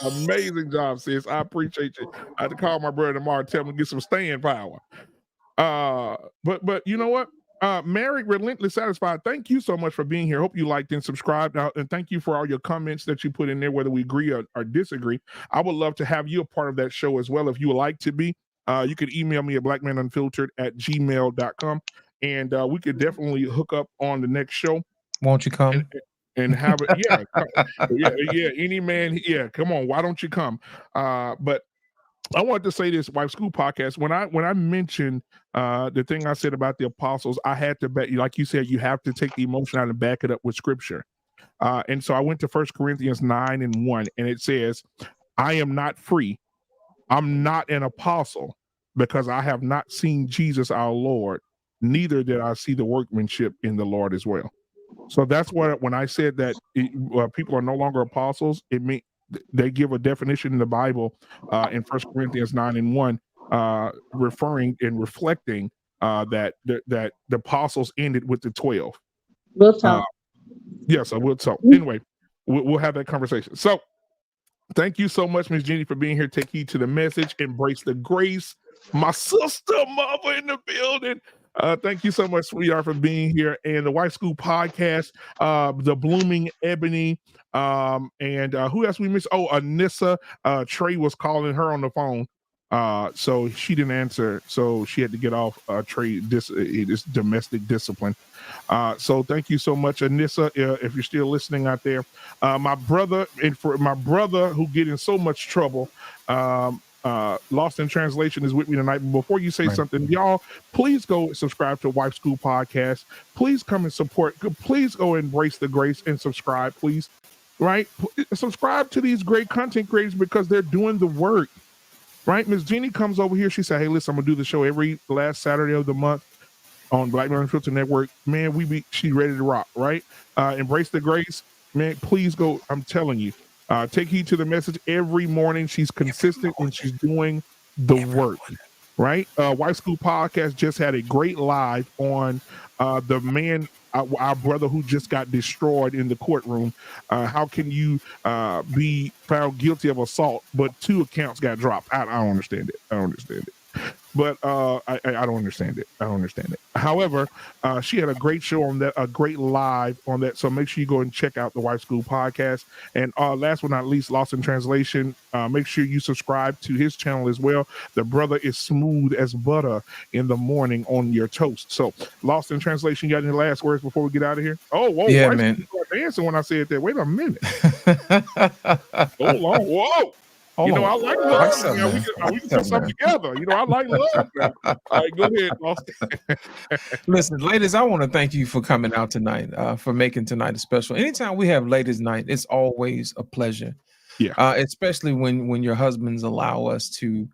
Amazing job, sis. I appreciate you. I have to call my brother tomorrow and tell him to get some staying power. But you know what? Married, Relentless, Satisfied, thank you so much for being here. Hope you liked and subscribed. And thank you for all your comments that you put in there, whether we agree or disagree. I would love to have you a part of that show as well if you would like to be. You could email me at blackmanunfiltered@gmail.com, and we could definitely hook up on the next show. Won't you come? And have it, yeah. Any man, come on. Why don't you come? But I wanted to say this, Wife School Podcast. When I mentioned the thing I said about the apostles, I had to bet you, like you said, you have to take the emotion out and back it up with scripture. And so I went to 1 Corinthians 9:1, and it says, "I am not free. I'm not an apostle, because I have not seen Jesus our Lord. Neither did I see the workmanship in the Lord as well." So that's what, when I said that people are no longer apostles, it means they give a definition in the Bible in 1 Corinthians 9:1, referring and reflecting that the apostles ended with the 12. We'll talk. So we'll talk. Anyway, we'll have that conversation. So thank you so much, Miss Jenny, for being here. Take heed to the message. Embrace the grace. My sister, mother in the building. Thank you so much, sweetheart, for being here. And the White School Podcast, the Blooming Ebony, and who else we missed? Oh, Anissa. Trey was calling her on the phone, so she didn't answer, so she had to get off. Trey, this domestic discipline. So thank you so much, Anissa, if you're still listening out there. My brother, and for my brother who get in so much trouble, Lost in Translation is with me tonight. But before you say something, y'all, please go subscribe to Wife School Podcast. Please come and support. Please go embrace the grace and subscribe, please. Right? Subscribe to these great content creators because they're doing the work. Right? Miss Jenny comes over here. She said, "Hey, listen, I'm gonna do the show every last Saturday of the month on Black Man Unfiltered Network." Man, she's ready to rock. Right? Embrace the grace, man. Please go. I'm telling you. Take heed to the message every morning. She's consistent and she's doing the work, right? White School Podcast just had a great live on the man, our brother who just got destroyed in the courtroom. How can you be found guilty of assault, but 2 accounts got dropped? I don't understand it. But I don't understand it. However, she had a great show on that, a great live on that. So make sure you go and check out the White School Podcast. And last but not least, Lost in Translation. Make sure you subscribe to his channel as well. The brother is smooth as butter in the morning on your toast. So Lost in Translation, you got any last words before we get out of here? Oh, whoa. Yeah, man. You started dancing when I said that. Wait a minute. Hold on. Whoa. I like love. We can put something together. I like love. Now. All right, go ahead, Austin. Listen, ladies, I want to thank you for coming out tonight, for making tonight a special. Anytime we have ladies' night, it's always a pleasure. Yeah. Especially when your husbands allow us to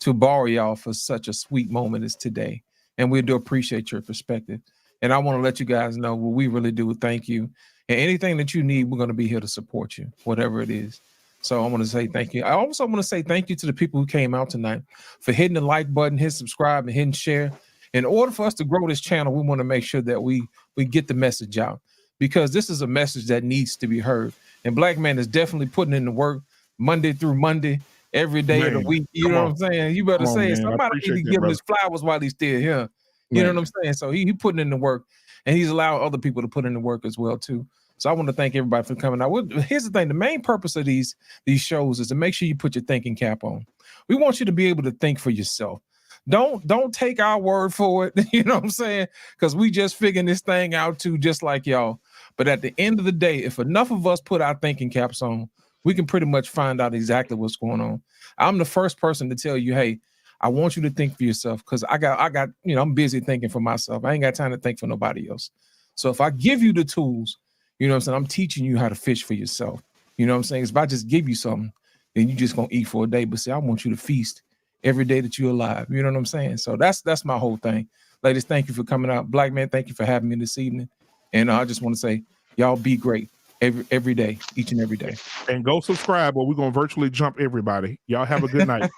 borrow y'all for such a sweet moment as today. And we do appreciate your perspective. And I want to let you guys know what we really do. Thank you. And anything that you need, we're going to be here to support you, whatever it is. So I want to say thank you. I also want to say thank you to the people who came out tonight for hitting the like button, hit subscribe, and hitting share. In order for us to grow this channel, we want to make sure that we get the message out, because this is a message that needs to be heard. And Black Man is definitely putting in the work Monday through Monday, every day of the week. You know what I'm saying? You better say it. Somebody need to give him his flowers while he's still here. You know what I'm saying? So he putting in the work, and he's allowing other people to put in the work as well too. So I want to thank everybody for coming out. Here's the thing. The main purpose of these shows is to make sure you put your thinking cap on. We want you to be able to think for yourself. Don't take our word for it. You know what I'm saying? Because we just figuring this thing out too, just like y'all. But at the end of the day, if enough of us put our thinking caps on, we can pretty much find out exactly what's going on. I'm the first person to tell you, hey, I want you to think for yourself, because I got, I'm busy thinking for myself. I ain't got time to think for nobody else. So if I give you the tools, you know what I'm saying, I'm teaching you how to fish for yourself. You know what I'm saying? If I just give you something, then you just gonna eat for a day. But see, I want you to feast every day that you're alive. You know what I'm saying? So that's my whole thing. Ladies, thank you for coming out. Black man, thank you for having me this evening. And I just want to say, y'all be great every day, each and every day. And go subscribe, or we're gonna virtually jump everybody. Y'all have a good night.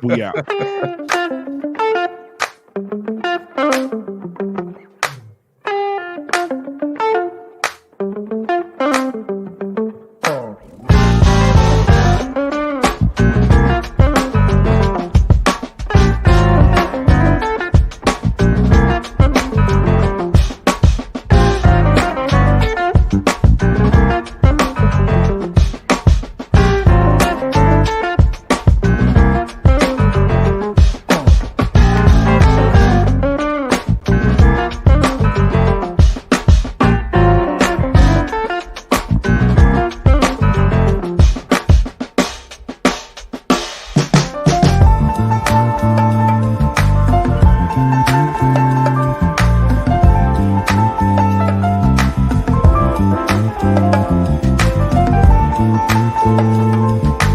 We out. Thank you.